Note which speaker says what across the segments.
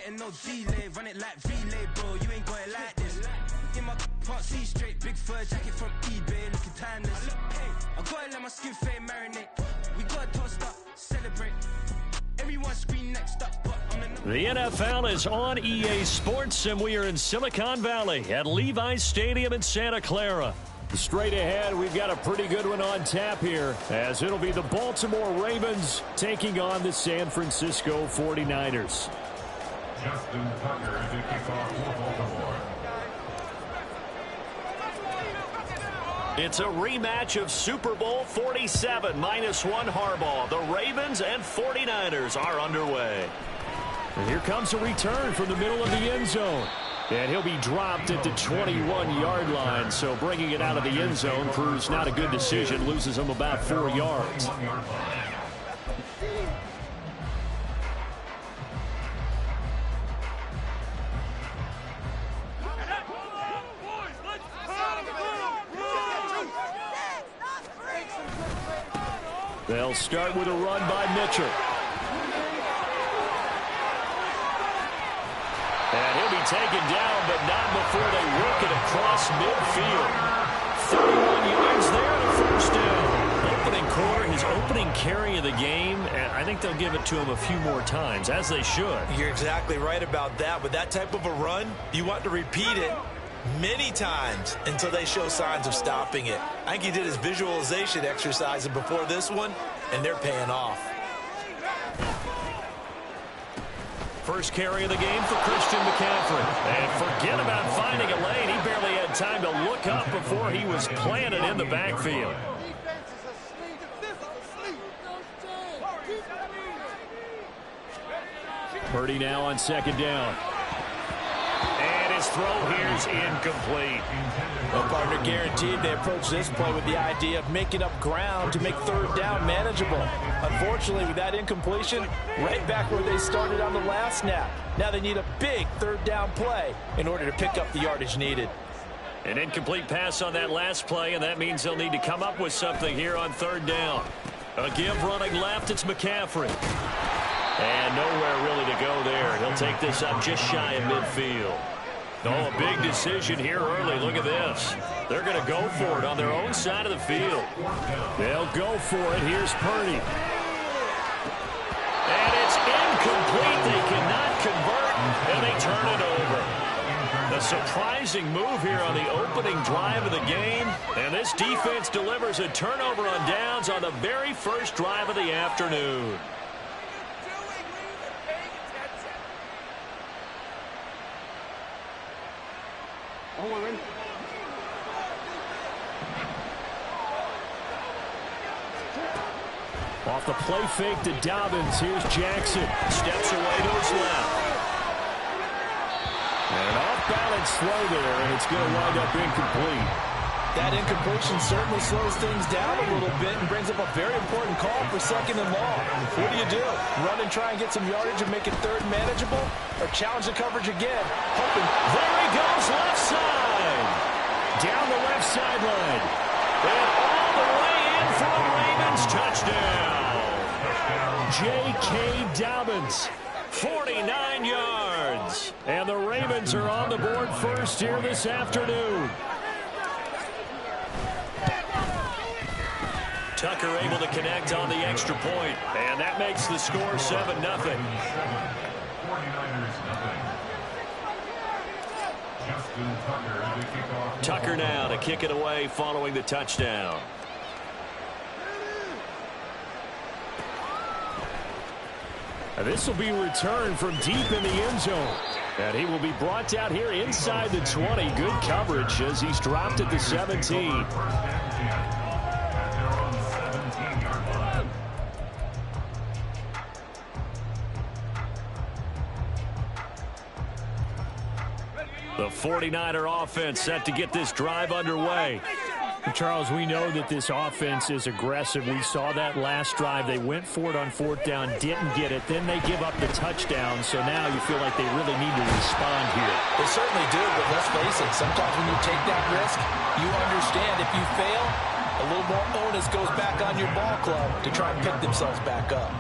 Speaker 1: getting no delay. Run it like relay, bro. You ain't got it like this. In my can't see straight. Big fur jacket from eBay, looking timeless. I gotta let my skin fade marinate. We gotta toast up, celebrate. Everyone scream next up, but I'm
Speaker 2: the NFL is on EA Sports, and we are in Silicon Valley at Levi's Stadium in Santa Clara. Straight ahead, we've got a pretty good one on tap here, as it'll be the Baltimore Ravens taking on the San Francisco 49ers.
Speaker 3: Justin Tucker to kick off for Baltimore.
Speaker 2: It's a rematch of Super Bowl 47 -1 Harbaugh. The Ravens and 49ers are underway. And here comes a return from the middle of the end zone. And he'll be dropped at the 21-yard line. So bringing it out of the end zone proves not a good decision. Loses him about 4 yards. They'll start with a run by Mitchell. And he'll be taken down, but not before they work it across midfield. 31 yards there and a first down. Opening quarter, his opening carry of the game, and I think they'll give it to him a few more times, as they should.
Speaker 4: You're exactly right about that. With that type of a run, you want to repeat it many times until they show signs of stopping it. I think he did his visualization exercise before this one, and they're paying off.
Speaker 2: First carry of the game for Christian McCaffrey. And forget about finding a lane. He barely had time to look up before he was planted in the backfield. Purdy now on second down. And his throw here's incomplete.
Speaker 4: Well, partner, guaranteed they approach this play with the idea of making up ground to make third down manageable. Unfortunately, with that incompletion, right back where they started on the last snap. Now they need a big third down play in order to pick up the yardage needed.
Speaker 2: An incomplete pass on that last play, and that means they'll need to come up with something here on third down. A give running left, it's McCaffrey. And nowhere really to go there. He'll take this up just shy of midfield. Oh, a big decision here early. Look at this. They're going to go for it on their own side of the field. They'll go for it. Here's Purdy. And it's incomplete. They cannot convert, and they turn it over. A surprising move here on the opening drive of the game. And this defense delivers a turnover on downs on the very first drive of the afternoon. Off the play fake to Dobbins. Here's Jackson. Steps away to his left. And off-balance throw there, and it's going to wind up incomplete.
Speaker 4: That incompletion certainly slows things down a little bit and brings up a very important call for second and long. What do? Run and try and get some yardage and make it third manageable? Or challenge the coverage again? Hoping.
Speaker 2: There he goes, left side. Down the left sideline. And all the way in for a Ravens touchdown. J.K. Dobbins, 49 yards. And the Ravens are on the board first here this afternoon. Tucker able to connect on the extra point, and that makes the score 7-0.
Speaker 3: 49ers nothing. Justin Tucker to kick off.
Speaker 2: Tucker now to kick it away following the touchdown. This will be returned from deep in the end zone. And he will be brought down here inside the 20. Good coverage as he's dropped at the 17. The 49er offense set to get this drive underway.
Speaker 5: Charles, we know that this offense is aggressive. We saw that last drive. They went for it on fourth down, didn't get it. Then they give up the touchdown. So now you feel like they really need to respond here.
Speaker 4: They certainly do, but let's face it. Sometimes when you take that risk, you understand if you fail, a little more onus goes back on your ball club to try and pick themselves back up.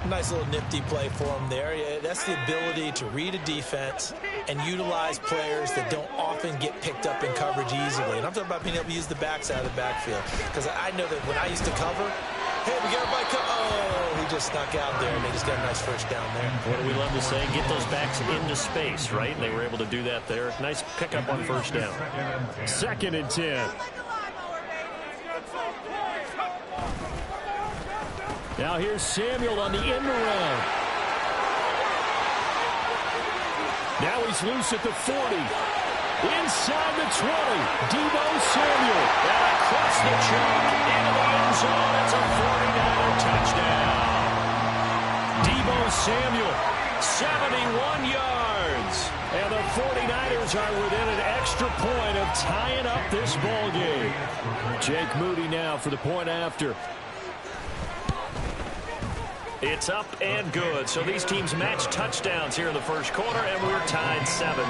Speaker 4: Nice little nifty play for him there. Yeah, that's the ability to read a defense and utilize players that don't often get picked up in coverage easily. And I'm talking about being able to use the backside of the backfield. Because I know that when I used to cover, hey, we got everybody oh, he just snuck out there, and they just got a nice first down there.
Speaker 2: What do we love to say? Get those backs into space, right? And they were able to do that there. Nice pickup on first down.
Speaker 5: 2nd and 10. Now here's Samuel on the end around. Now he's loose at the 40. Inside the 20. Deebo Samuel.
Speaker 2: And across the chalk into the end zone. It's a 49er touchdown. Deebo Samuel, 71 yards.
Speaker 5: And the 49ers are within an extra point of tying up this ball game. Jake Moody now for the point after.
Speaker 2: It's up and good. So these teams match touchdowns here in the first quarter, and we're tied 7-7.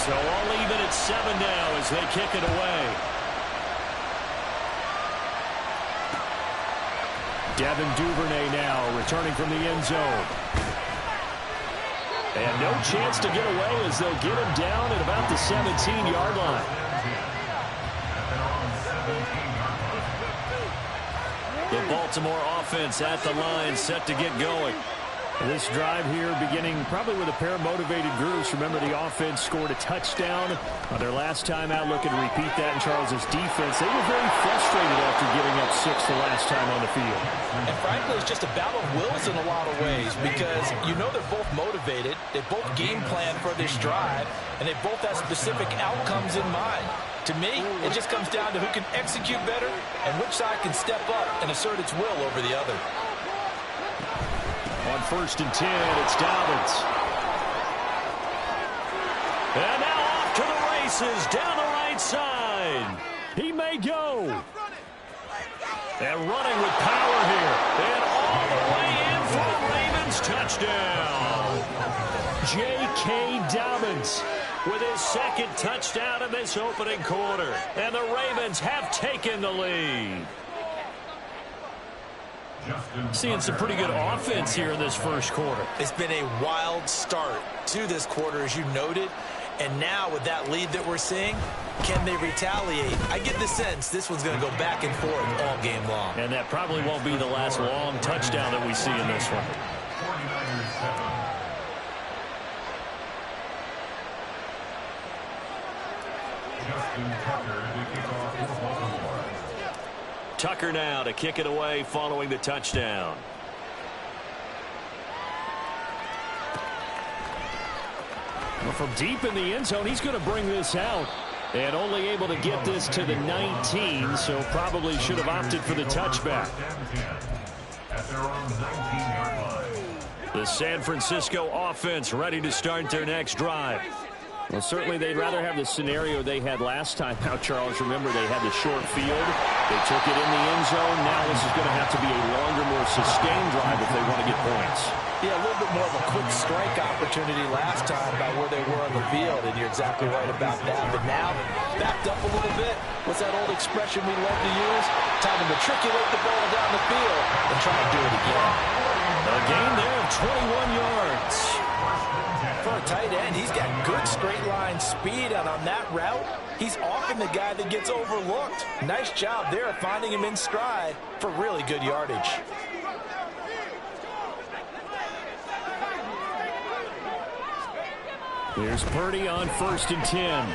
Speaker 2: So all even at 7 now as they kick it away.
Speaker 5: Devin Duvernay now returning from the end zone. And no chance to get away as they'll get him down at about the 17-yard line.
Speaker 2: The Baltimore offense at the line, set to get going.
Speaker 5: This drive here beginning probably with a pair of motivated groups. Remember, the offense scored a touchdown on their last time out. Looking to repeat that in Charles's defense. They were very frustrated after giving up 6 the last time on the field.
Speaker 4: And frankly, it's just a battle of wills in a lot of ways because you know they're both motivated. They both game plan for this drive, and they both have specific outcomes in mind. To me, it just comes down to who can execute better and which side can step up and assert its will over the other.
Speaker 5: On 1st and 10, it's Dobbins.
Speaker 2: And now off to the races down the right side.
Speaker 5: He may go.
Speaker 2: And running with power here. And all the way in for the Ravens touchdown.
Speaker 5: J.K. Dobbins
Speaker 2: with his 2nd touchdown in this opening quarter. And the Ravens have taken the lead.
Speaker 5: Seeing some pretty good offense here in this first quarter.
Speaker 4: It's been a wild start to this quarter, as you noted. And now with that lead that we're seeing, can they retaliate? I get the sense this one's going to go back and forth all game long.
Speaker 2: And that probably won't be the last long touchdown that we see in this one.
Speaker 3: 49ers 7. Justin Tucker to kick off for Baltimore.
Speaker 2: Tucker now to kick it away following the touchdown.
Speaker 5: Well, from deep in the end zone, he's going to bring this out. And only able to get this to the 19, so probably should have opted for the touchback.
Speaker 3: At their own 19-yard line.
Speaker 2: The San Francisco offense ready to start their next drive.
Speaker 5: Well, certainly they'd rather have the scenario they had last time. Now, Charles, remember they had the short field. They took it in the end zone. Now this is going to have to be a longer, more sustained drive if they want to get points.
Speaker 4: Yeah, a little bit more of a quick strike opportunity last time by where they were on the field, and you're exactly right about that. But now, backed up a little bit. What's that old expression we love to use? Time to matriculate the ball down the field and try to do it again.
Speaker 2: A gain there of 21 yards.
Speaker 4: For a tight end, he's got good straight line speed, and on that route, he's often the guy that gets overlooked. Nice job there of finding him in stride for really good yardage.
Speaker 5: Here's Purdy on 1st and 10.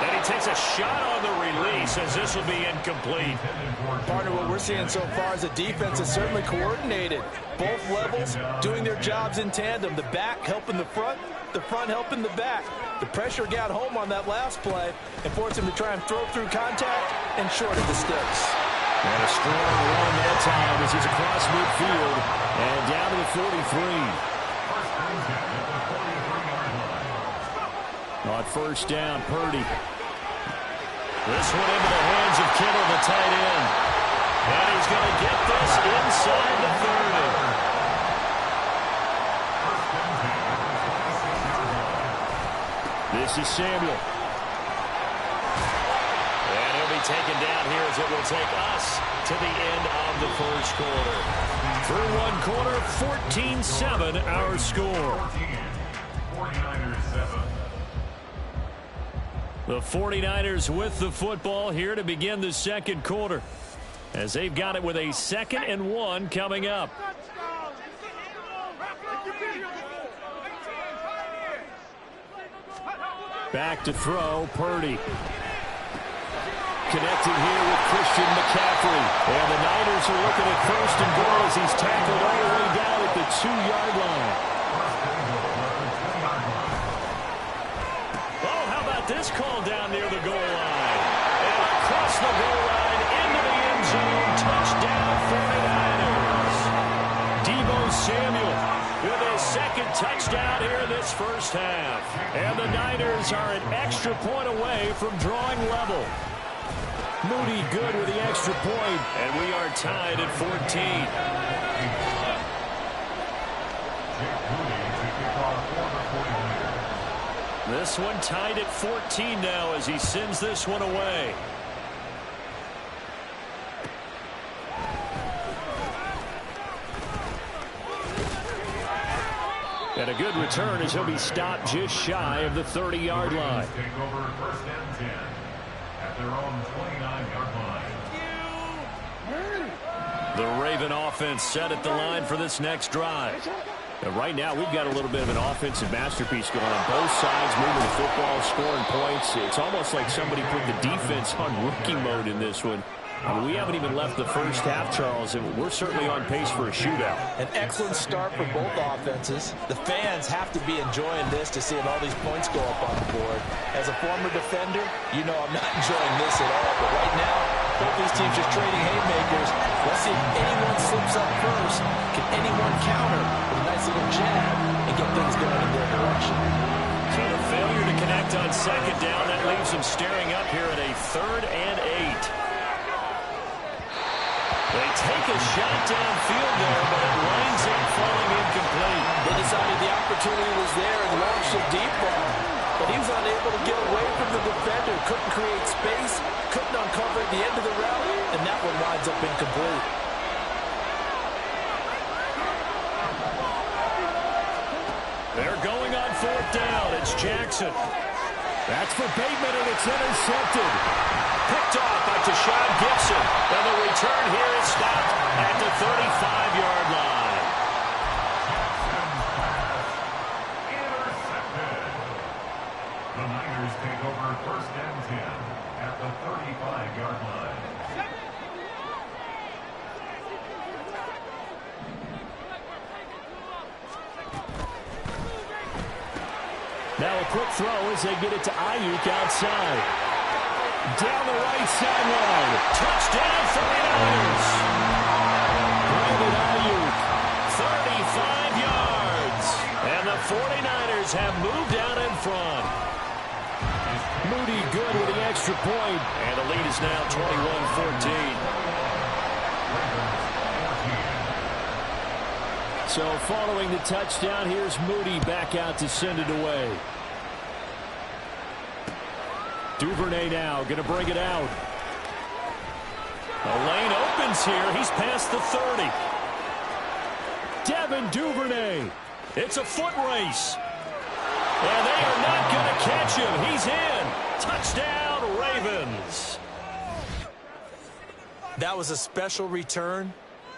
Speaker 2: And he takes a shot on the release as this will be incomplete.
Speaker 4: Partner, what we're seeing so far is the defense is certainly coordinated. Both levels doing their jobs in tandem. The back helping the front helping the back. The pressure got home on that last play and forced him to try and throw through contact and short of the sticks.
Speaker 5: And a strong run that time as he's across midfield and down to the 43. On 1st down, Purdy.
Speaker 2: This one into the hands of Kittle, the tight end. And he's going to get this inside the 30.
Speaker 5: This is Samuel.
Speaker 2: taken down here as it will take us to the end of the first quarter. Through one quarter, 14-7 our score.
Speaker 3: 49ers 7.
Speaker 2: The 49ers with the football here to begin the second quarter, as they've got it with a 2nd and 1 coming up. Back to throw, Purdy. Connecting here with Christian McCaffrey. And the Niners are looking at 1st and goal as he's tackled all the way down at the 2-yard line. Oh, how about this call down near the goal line? And across the goal line into the end zone. Touchdown 49ers. Deebo Samuel with his 2nd touchdown here in this first half. And the Niners are an extra point away from drawing level. Moody good with the extra point, and we are tied at 14. This one tied at 14 now as he sends this one away. And a good return as he'll be stopped just shy of the 30-yard line.
Speaker 3: Take over 1st and 10 at their own 29-yard line.
Speaker 2: The Raven offense set at the line for this next drive. And right now, we've got a little bit of an offensive masterpiece going on both sides, moving the football, scoring points. It's almost like somebody put the defense on rookie mode in this one. I mean, we haven't even left the first half, Charles, and we're certainly on pace for a shootout.
Speaker 4: An excellent start for both offenses. The fans have to be enjoying this to see all these points go up on the board. As a former defender, you know I'm not enjoying this at all. But right now, both these teams just trading haymakers. Let's see if anyone slips up first. Can anyone counter with a nice little jab and get things going in their direction?
Speaker 2: So the failure to connect on 2nd down, that leaves them staring up here at a 3rd and 8. They take a shot downfield there, but it winds up falling incomplete.
Speaker 4: They decided the opportunity was there and launched a deep ball, but he was unable to get away from the defender. Couldn't create space, couldn't uncover the end of the route, and that one winds up incomplete.
Speaker 2: They're going on 4th down. It's Jackson. That's for Bateman, and it's intercepted. Picked off by Tashawn Gibson. And the return here is stopped at the 35-yard line.
Speaker 3: Intercepted. The Niners take over 1st and 10 at the 35-yard line.
Speaker 2: Now a quick throw as they get it to Ayuk outside. Down the right sideline. Touchdown 49ers. Brandon Ayuk, 35 yards. And the 49ers have moved out in front. Moody good with the extra point. And the lead is now 21-14. So following the touchdown, here's Moody back out to send it away. Duvernay now going to bring it out. The lane opens here. He's past the 30. Devin Duvernay. It's a foot race. And they are not going to catch him. He's in. Touchdown, Ravens.
Speaker 4: That was a special return,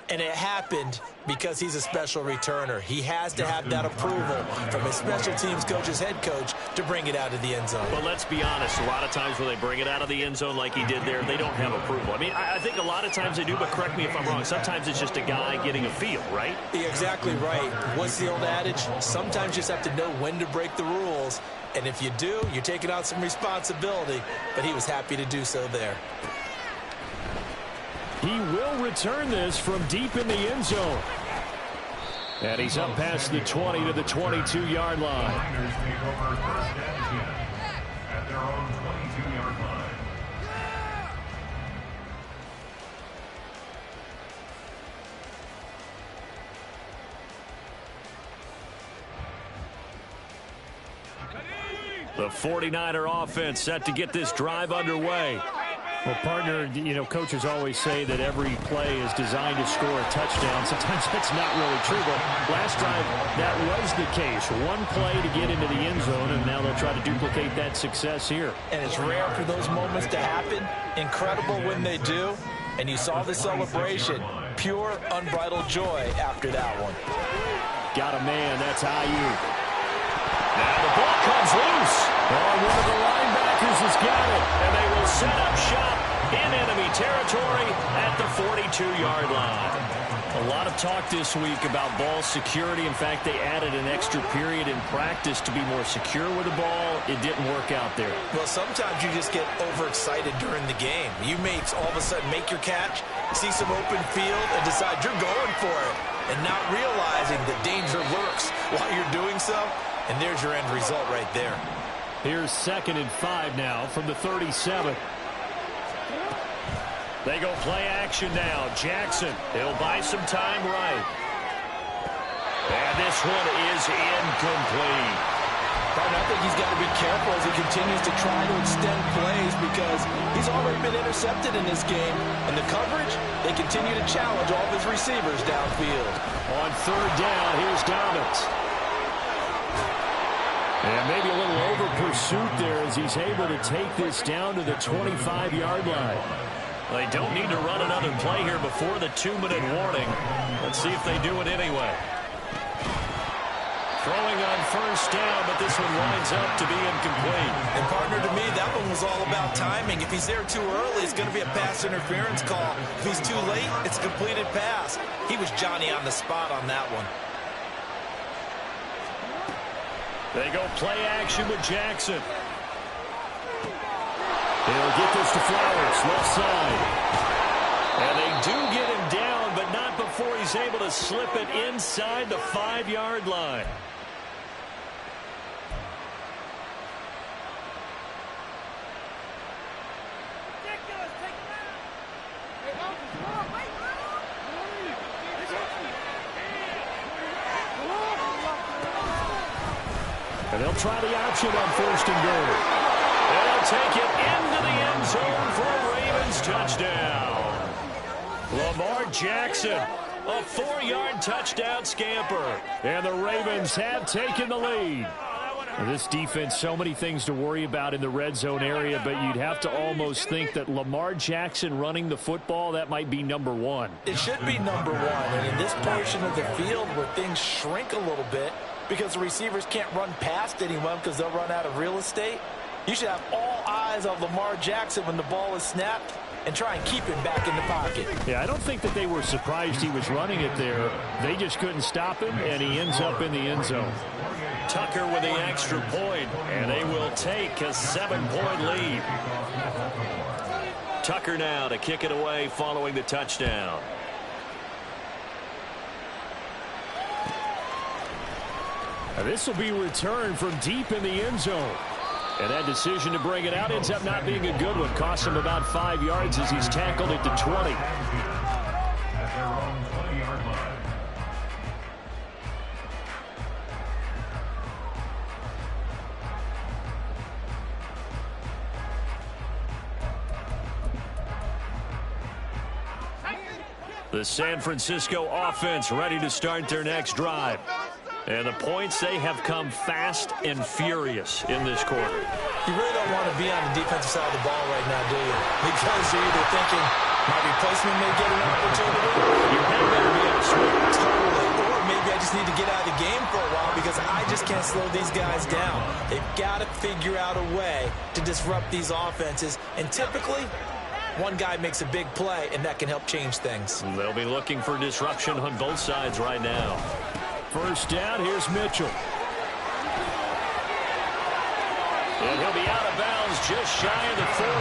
Speaker 4: and it happened because he's a special returner. He has to have that approval from his special teams coach's head coach to bring it out of the end zone.
Speaker 2: But let's be honest, a lot of times when they bring it out of the end zone like he did there, they don't have approval. I mean, I think a lot of times they do, but correct me if I'm wrong. Sometimes it's just a guy getting a feel, right?
Speaker 4: You're exactly right. What's the old adage? Sometimes you just have to know when to break the rules. And if you do, you're taking on some responsibility. But he was happy to do so there.
Speaker 2: He will return this from deep in the end zone. And he's up past the 20 to the 22-yard line.
Speaker 3: Niners take over 1st and 10 at their own 22-yard line.
Speaker 2: The 49er offense set to get this drive underway.
Speaker 5: Well, partner, coaches always say that every play is designed to score a touchdown. Sometimes that's not really true, but last drive, that was the case. One play to get into the end zone, and now they'll try to duplicate that success here.
Speaker 4: And it's rare for those moments to happen. Incredible when they do. And you saw the celebration. Pure, unbridled joy after that one.
Speaker 5: Got a man. That's Ayuk.
Speaker 2: Now the ball comes loose.
Speaker 5: Oh, one of the linebackers has got it.
Speaker 2: And they will set up shop in enemy territory at the 42-yard line. A lot of talk this week about ball security. In fact, they added an extra period in practice to be more secure with the ball. It didn't work out there.
Speaker 4: Well, sometimes you just get overexcited during the game. You may all of a sudden make your catch, see some open field, and decide you're going for it, and not realizing the danger lurks while you're doing so. And there's your end result right there.
Speaker 5: Here's 2nd and 5 now from the 37.
Speaker 2: They go play action now. Jackson, he'll buy some time right. And this one is incomplete.
Speaker 4: I think he's got to be careful as he continues to try to extend plays because he's already been intercepted in this game. And the coverage, they continue to challenge all of his receivers downfield.
Speaker 5: On 3rd down, here's Dobbins. And maybe a little over-pursuit there as he's able to take this down to the 25-yard line.
Speaker 2: They don't need to run another play here before the 2-minute warning. Let's see if they do it anyway. Throwing on 1st down, but this one winds up to be incomplete.
Speaker 4: And partner, to me, that one was all about timing. If he's there too early, it's going to be a pass interference call. If he's too late, it's a completed pass. He was Johnny on the spot on that one.
Speaker 2: They go play action with Jackson.
Speaker 5: They'll get this to Flowers, left side.
Speaker 2: And they do get him down, but not before he's able to slip it inside the 5-yard line.
Speaker 5: And they'll try the option on 1st and goal.
Speaker 2: They'll take it into the end zone for a Ravens touchdown. Lamar Jackson, a 4-yard touchdown scamper.
Speaker 5: And the Ravens have taken the lead. Now, this defense, so many things to worry about in the red zone area, but you'd have to almost think that Lamar Jackson running the football, that might be number 1.
Speaker 4: It should be number 1. And in this portion of the field where things shrink a little bit because the receivers can't run past anyone because they'll run out of real estate, you should have all eyes on Lamar Jackson when the ball is snapped and try and keep him back in the pocket.
Speaker 5: Yeah, I don't think that they were surprised he was running it there. They just couldn't stop him, and he ends up in the end zone.
Speaker 2: Tucker with the extra point, and they will take a 7-point lead. Tucker now to kick it away following the touchdown.
Speaker 5: Now, this will be returned from deep in the end zone. And that decision to bring it out ends up not being a good one. Costs him about 5 yards as he's tackled at the 20.
Speaker 3: At their own 20-yard line.
Speaker 2: The San Francisco offense ready to start their next drive. And the points, they have come fast and furious in this quarter.
Speaker 4: You really don't want to be on the defensive side of the ball right now, do you? Because you're either thinking, my replacement may get an opportunity.
Speaker 2: You had better be on a swing.
Speaker 4: Totally. Or maybe I just need to get out of the game for a while because I just can't slow these guys down. They've got to figure out a way to disrupt these offenses. And typically, one guy makes a big play, and that can help change things.
Speaker 2: They'll be looking for disruption on both sides right now.
Speaker 5: 1st down, here's Mitchell.
Speaker 2: And he'll be out of bounds just shy of the 40.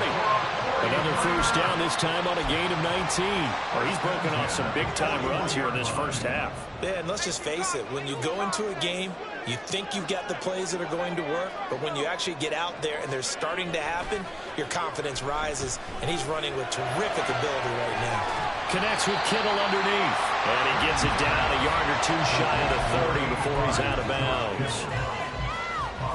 Speaker 5: Another 1st down, this time on a gain of 19.
Speaker 2: Or he's broken off some big-time runs here in this first half.
Speaker 4: Yeah, and let's just face it. When you go into a game, you think you've got the plays that are going to work, but when you actually get out there and they're starting to happen, your confidence rises, and he's running with terrific ability right now.
Speaker 2: Connects with Kittle underneath. And he gets it down a yard or two shy of the 30 before he's out of bounds.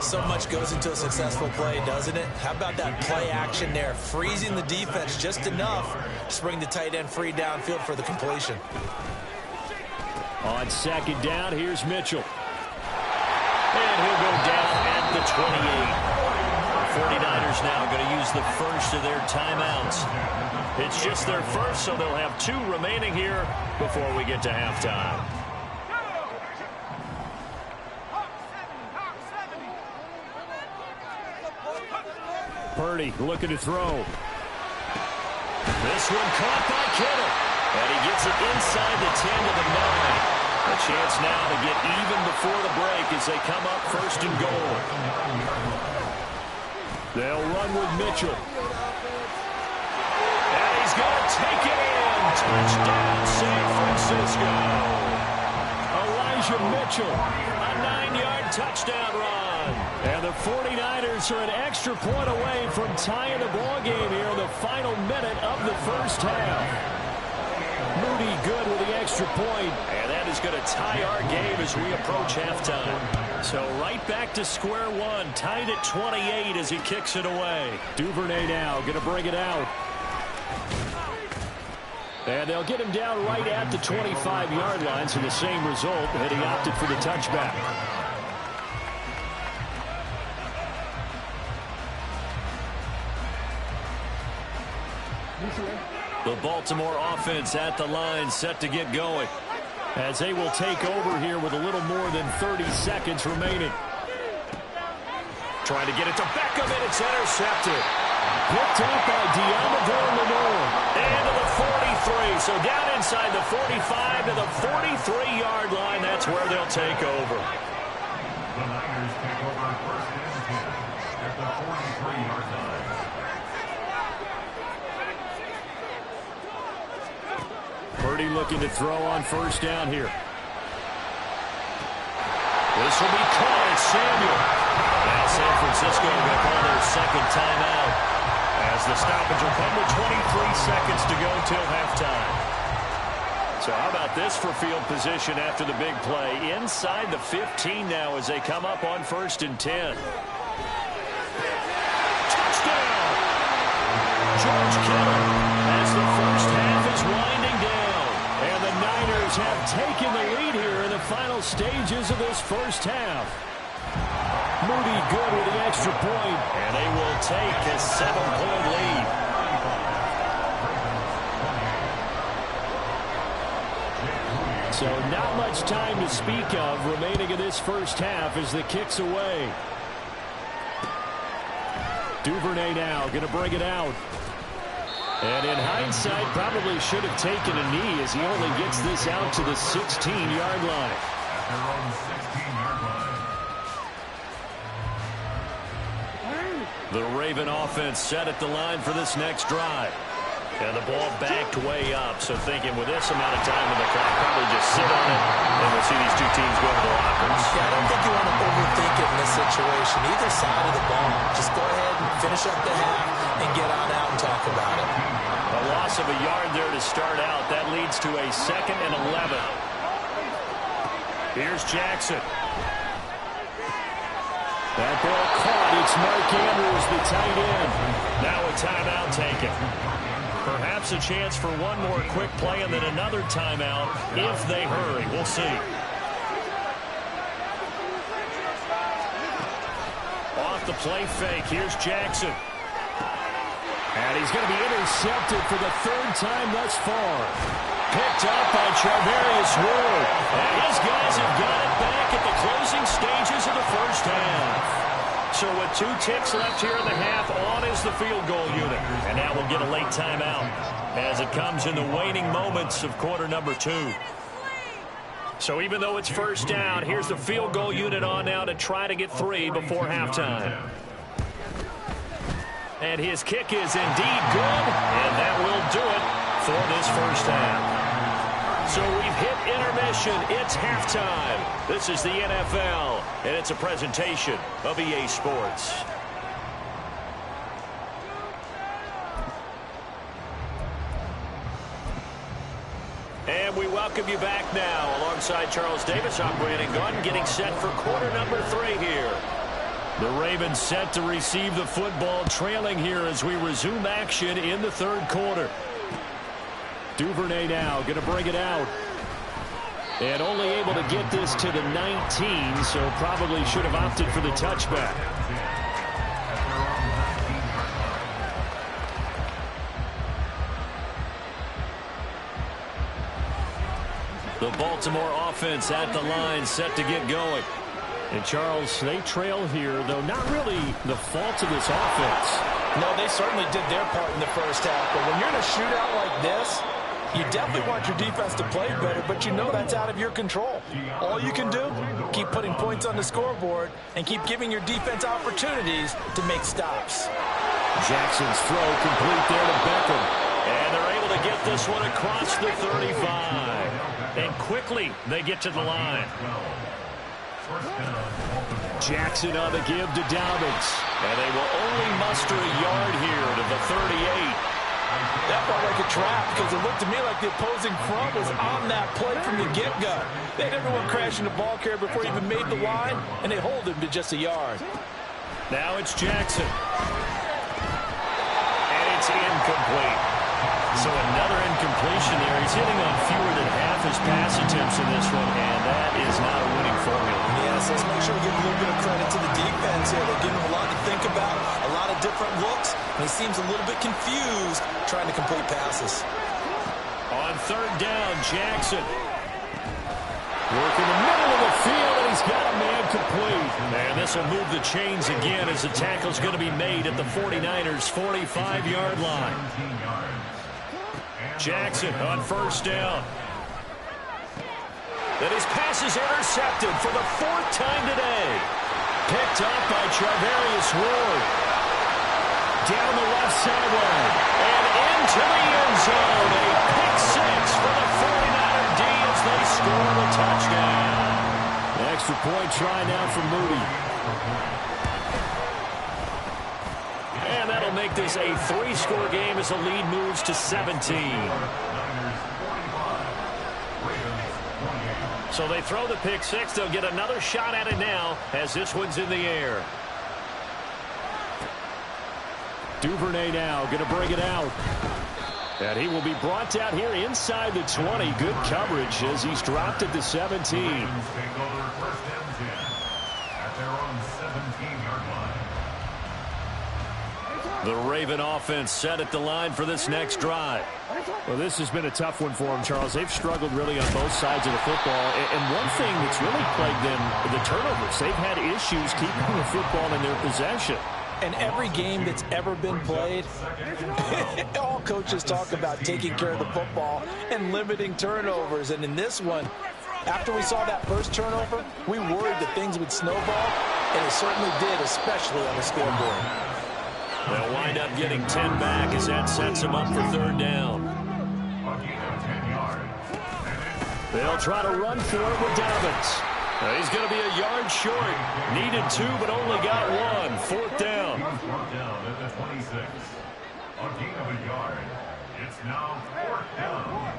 Speaker 4: So much goes into a successful play, doesn't it? How about that play action there? Freezing the defense just enough to bring the tight end free downfield for the completion.
Speaker 5: On second down, here's Mitchell. And he'll go down at the 28. The 49ers now going to use the first of their timeouts. It's just their first, so they'll have 2 remaining here before we get to halftime. Purdy looking to throw. This one caught by Kittle. And he gets it inside the 10 to the 9. A chance now to get even before the break as they come up first and goal. They'll run with Mitchell. And he's going to take it in. Touchdown, San Francisco. Elijah Mitchell, a 9-yard touchdown run. And the 49ers are an extra point away from tying the ball game here in the final minute of the first half. Moody good with the extra point, and that is going to tie our game as we approach halftime. So right back to square one, tied at 28 as he kicks it away. Duvernay now going to bring it out. And they'll get him down right at the 25-yard line, so the same result, and he opted for the touchback. The Baltimore offense at the line, set to get going, as they will take over here with a little more than 30 seconds remaining. Trying to get it to Beckham, and it's intercepted. Picked up by Deommodore Lenoir. And to the 43, so down inside the 45 to the 43-yard line. That's where they'll take over.
Speaker 3: The Niners take over first and 10 at the 43-yard line.
Speaker 5: Purdy looking to throw on first down here. This will be caught. It's Samuel. Now San Francisco going to call their second timeout as the stoppage will come with 23 seconds to go till halftime. So how about this for field position after the big play? Inside the 15 now as they come up on first and 10. Touchdown! George Kittle as the first half is winding down. And the Niners have taken the lead here in the final stages of this first half. Moody good with the extra point, and they will take a 7-point lead. So not much time to speak of remaining in this first half as the kick's away. Duvernay now going to bring it out. And in hindsight, probably should have taken a knee as he only gets this out to the 16-yard line.
Speaker 3: At their own 16-yard line.
Speaker 5: The Raven offense set at the line for this next drive. And the ball backed way up, so thinking with this amount of time in the clock, probably just sit on it, and we'll see these two teams go to the lockers.
Speaker 4: Yeah, I don't think you want to overthink it in this situation. Either side of the ball. Just go ahead and finish up the half and get on out and talk about it.
Speaker 5: A loss of a yard there to start out. That leads to a 2nd and 11. Here's Jackson. That ball caught. It's Mark Andrews, the tight end. Now a timeout taken. Perhaps a chance for one more quick play and then another timeout if they hurry. We'll see. Off the play fake. Here's Jackson. And he's going to be intercepted for the 3rd time thus far. Picked up by Charvarius Ward. And his guys have got it back at the closing stages of the first half. So with 2 ticks left here in the half, on is the field goal unit. And now we'll get a late timeout as it comes in the waning moments of quarter number 2. So even though it's first down, here's the field goal unit on now to try to get 3 before halftime. And his kick is indeed good, and that will do it for this first half. So we've hit intermission. It's halftime. This is the NFL, and it's a presentation of EA Sports. And we welcome you back now alongside Charles Davis. I'm Brandon Gaudin getting set for quarter number 3 here.
Speaker 2: The Ravens set to receive the football, trailing here as we resume action in the third quarter. Duvernay now going to bring it out. And only able to get this to the 19, so probably should have opted for the touchback. The Baltimore offense at the line, set to get going. And, Charles, they trail here, though not really the fault of this offense.
Speaker 4: No, they certainly did their part in the first half. But when you're in a shootout like this, you definitely want your defense to play better, but you know that's out of your control. All you can do, keep putting points on the scoreboard and keep giving your defense opportunities to make stops.
Speaker 2: Jackson's throw complete there to Beckham. And they're able to get this one across the 35. And quickly they get to the line. Jackson on the give to Dobbins. And they will only muster a yard here to the 38.
Speaker 4: That felt like a trap because it looked to me like the opposing front was on that play from the get-go. They had everyone crashing the ball carrier before he even made the line, and they hold him to just a yard.
Speaker 2: Now it's Jackson. And it's incomplete. So another incompletion there. He's hitting on fewer than half his pass attempts in this one, and that is not a winning formula.
Speaker 4: Yes, let's make sure we give a little bit of credit to the defense here. They're giving him a lot to think about, a lot of different looks, and he seems a little bit confused trying to complete passes.
Speaker 2: On third down, Jackson. Working the middle of the field, and he's got a man complete. And this will move the chains again as the tackle's going to be made at the 49ers' 45-yard line. Jackson on first down. And his pass is intercepted for the fourth time today. Picked up by Charvarius Ward. Down the left sideline. And into the end zone. A pick six for the 49er D as they score the touchdown.
Speaker 5: The extra point try now for Moody.
Speaker 2: And that'll make this a three-score game as the lead moves to 17. So they throw the pick six. They'll get another shot at it now as this one's in the air.
Speaker 5: Duvernay now going to bring it out. And he will be brought down here inside the 20. Good coverage as he's dropped at the 17.
Speaker 3: Take over first and 10 at their own 17-yard line.
Speaker 2: The Raven offense set at the line for this next drive.
Speaker 5: Well, this has been a tough one for them, Charles. They've struggled really on both sides of the football. And one thing that's really plagued them, the turnovers. They've had issues keeping the football in their possession.
Speaker 4: And every game that's ever been played, all coaches talk about taking care of the football and limiting turnovers. And in this one, after we saw that first turnover, we worried that things would snowball, and it certainly did, especially on the scoreboard.
Speaker 2: They'll wind up getting 10 back as that sets them up for third down.
Speaker 5: They'll try to run for it with Dobbins.
Speaker 2: He's going to be a yard short. Needed two, but only got one. Fourth down.
Speaker 3: Fourth down at the 26. A gain of a yard. It's now fourth down.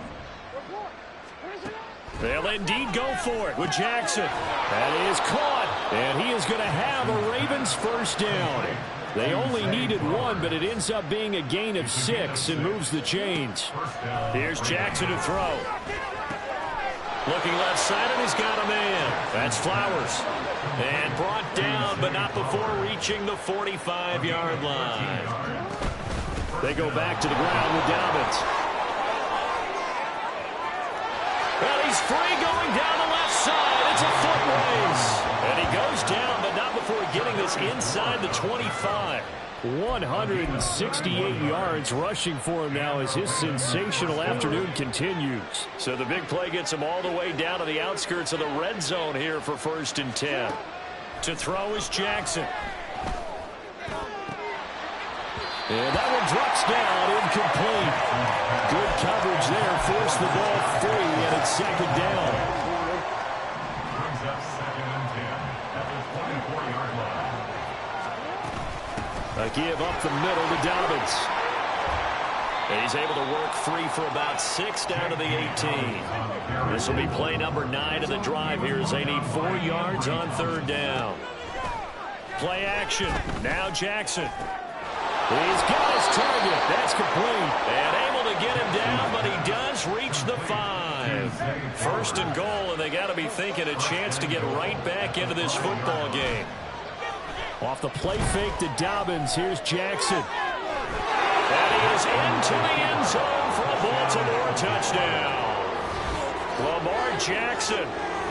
Speaker 2: They'll indeed go for it with Jackson. That is caught, and he is going to have a Ravens first down. They only needed one, but it ends up being a gain of 6 and moves the chains. Here's Jackson to throw. Looking left side, and he's got a man. That's Flowers. And brought down, but not before reaching the 45-yard line.
Speaker 5: They go back to the ground with Dobbins.
Speaker 2: Well, he's free going down the left side. It's a foot race. And he goes down, but not before getting this inside the 25.
Speaker 5: 168 yards rushing for him now as his sensational afternoon continues.
Speaker 2: So the big play gets him all the way down to the outskirts of the red zone here for first and 10. To throw is Jackson.
Speaker 5: And that one drops down, incomplete. Good coverage there, forced the ball free, and it's second down.
Speaker 3: Brings up second and 10 at the 24-yard line.
Speaker 5: A give up the middle to Dobbins.
Speaker 2: And he's able to work free for about 6 down to the 18. This will be play number 9 of the drive here as they need 4 yards on third down. Play action. Now Jackson. He's got his target. That's complete. And able to get him down, but he does reach the 5. First and goal, and they got to be thinking a chance to get right back into this football game.
Speaker 5: Off the play fake to Dobbins. Here's Jackson.
Speaker 2: And he is into the end zone for a Baltimore touchdown. Lamar Jackson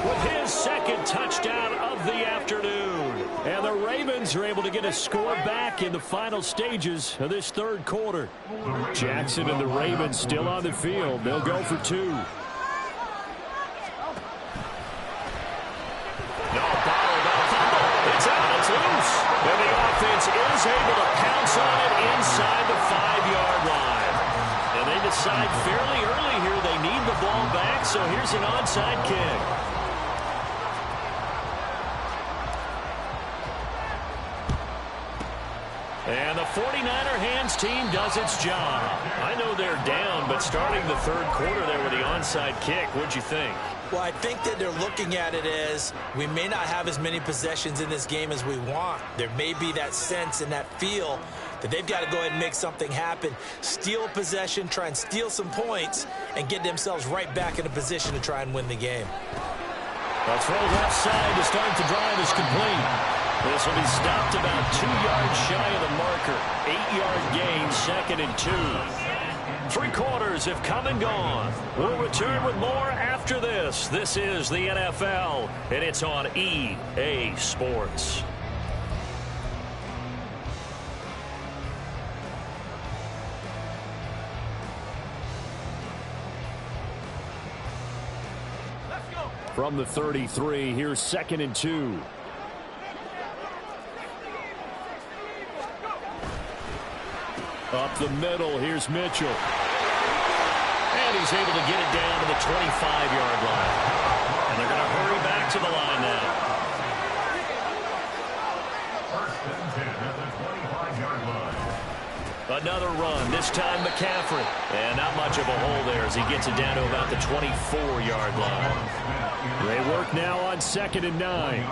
Speaker 2: with his second touchdown of the afternoon.
Speaker 5: And the Ravens are able to get a score back in the final stages of this third quarter. Jackson and the Ravens still on the field. They'll go for 2.
Speaker 2: No, fumble. It's out. It's loose. And the offense is able to pounce on it inside the 5-yard line. And they decide fairly early here they need the ball back, so here's an onside kick. And the 49er hands team does its job. I know they're down, but starting the third quarter there with the onside kick, what'd you think?
Speaker 4: Well, I think that they're looking at it as we may not have as many possessions in this game as we want. There may be that sense and that feel that they've got to go ahead and make something happen, steal possession, try and steal some points, and get themselves right back in a position to try and win the game.
Speaker 2: The throw left side to start the drive is complete. This will be stopped about 2 yards shy of the marker. 8-yard gain, 2nd and 2. 3 quarters have come and gone. We'll return with more after this. This is the NFL, and it's on EA Sports.
Speaker 5: From the 33, here's 2nd and 2. Up the middle, here's Mitchell.
Speaker 2: And he's able to get it down to the 25-yard line. And they're going to hurry back to the line now.
Speaker 3: First and 10 at the 25-yard line.
Speaker 2: Another run, this time McCaffrey. And not much of a hole there as he gets it down to about the 24-yard line.
Speaker 5: They work now on 2nd and 9.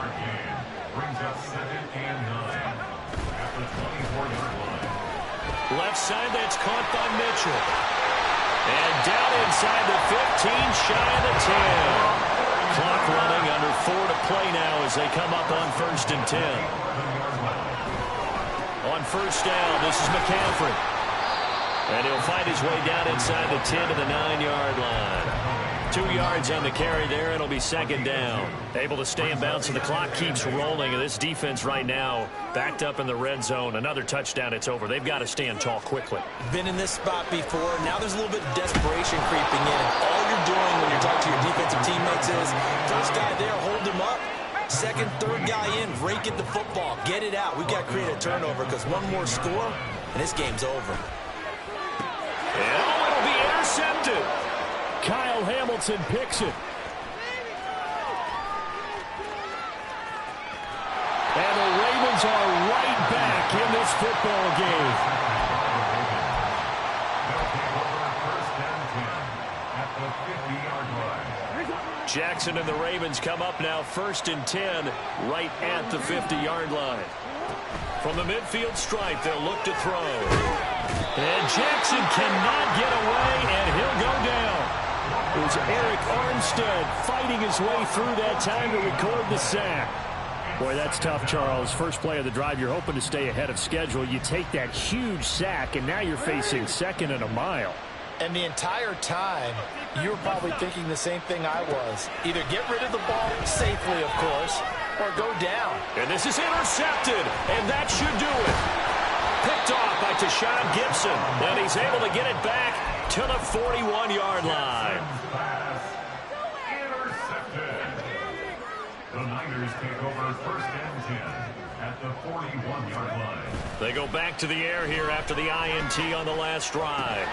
Speaker 3: Brings up 2nd and 9 at the 24-yard line.
Speaker 2: Left side, that's caught by Mitchell. And down inside the 15, shy of the 10. Clock running, under 4 to play now as they come up on 1st and 10. On first down, this is McCaffrey. And he'll find his way down inside the 10 to the 9-yard line. 2 yards on the carry there. It'll be 2nd down. Able to stay in bounds, and the clock keeps rolling. And this defense right now backed up in the red zone. Another touchdown, it's over. They've got to stand tall quickly.
Speaker 4: Been in this spot before. Now there's a little bit of desperation creeping in. And all you're doing when you're talking to your defensive teammates is, first guy there, hold him up. Second, third guy in, rake at the football. Get it out. We've got to create a turnover because one more score, and this game's over.
Speaker 2: And it'll be intercepted.
Speaker 5: Kyle Hamilton picks it. And the Ravens are right back in this football game.
Speaker 3: They'll take over 1st and 10 at the 50-yard line.
Speaker 2: Jackson and the Ravens come up now 1st and 10 right at the 50-yard line. From the midfield stripe, they'll look to throw. And Jackson cannot get away, and he'll go down. It was Eric Armstead fighting his way through that time to record the sack.
Speaker 5: Boy, that's tough, Charles. First play of the drive, you're hoping to stay ahead of schedule. You take that huge sack, and now you're facing 2nd and a mile.
Speaker 4: And the entire time, you were probably thinking the same thing I was. Either get rid of the ball safely, of course, or go down.
Speaker 2: And this is intercepted, and that should do it. Picked off by Tashawn Gibson, and he's able to get it back to the 41-yard line.
Speaker 3: Intercepted. The Niners take over 1st and 10 at the 41-yard line.
Speaker 2: They go back to the air here after the INT on the last drive.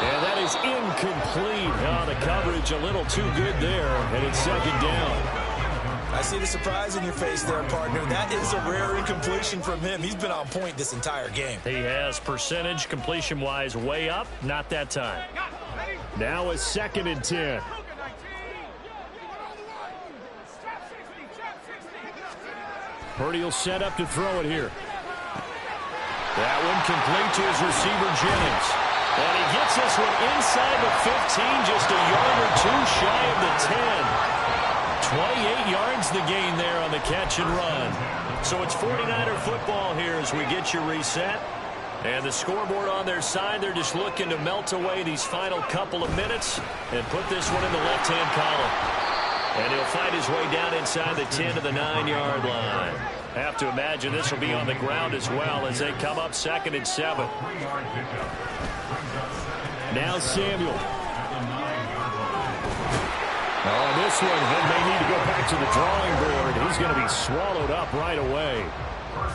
Speaker 5: And that is incomplete. Oh, the coverage a little too good there, and it's 2nd down.
Speaker 4: I see the surprise in your face there, partner. That is a rare incompletion from him. He's been on point this entire game.
Speaker 2: He has percentage completion-wise way up. Not that time.
Speaker 5: Now a 2nd and 10. Purdy will set up to throw it here.
Speaker 2: That one complete to his receiver, Jennings. And he gets this one inside the 15, just a yard or two shy of the 10. 28 yards the gain there on the catch and run. So it's 49er football here as we get you reset. And the scoreboard on their side, they're just looking to melt away these final couple of minutes and put this one in the left-hand column. And he'll find his way down inside the 10 to the 9-yard line. Have to imagine this will be on the ground as well as they come up 2nd and 7.
Speaker 5: Now Samuel. Oh, this one, they may need to go back to the drawing board. He's going to be swallowed up right away.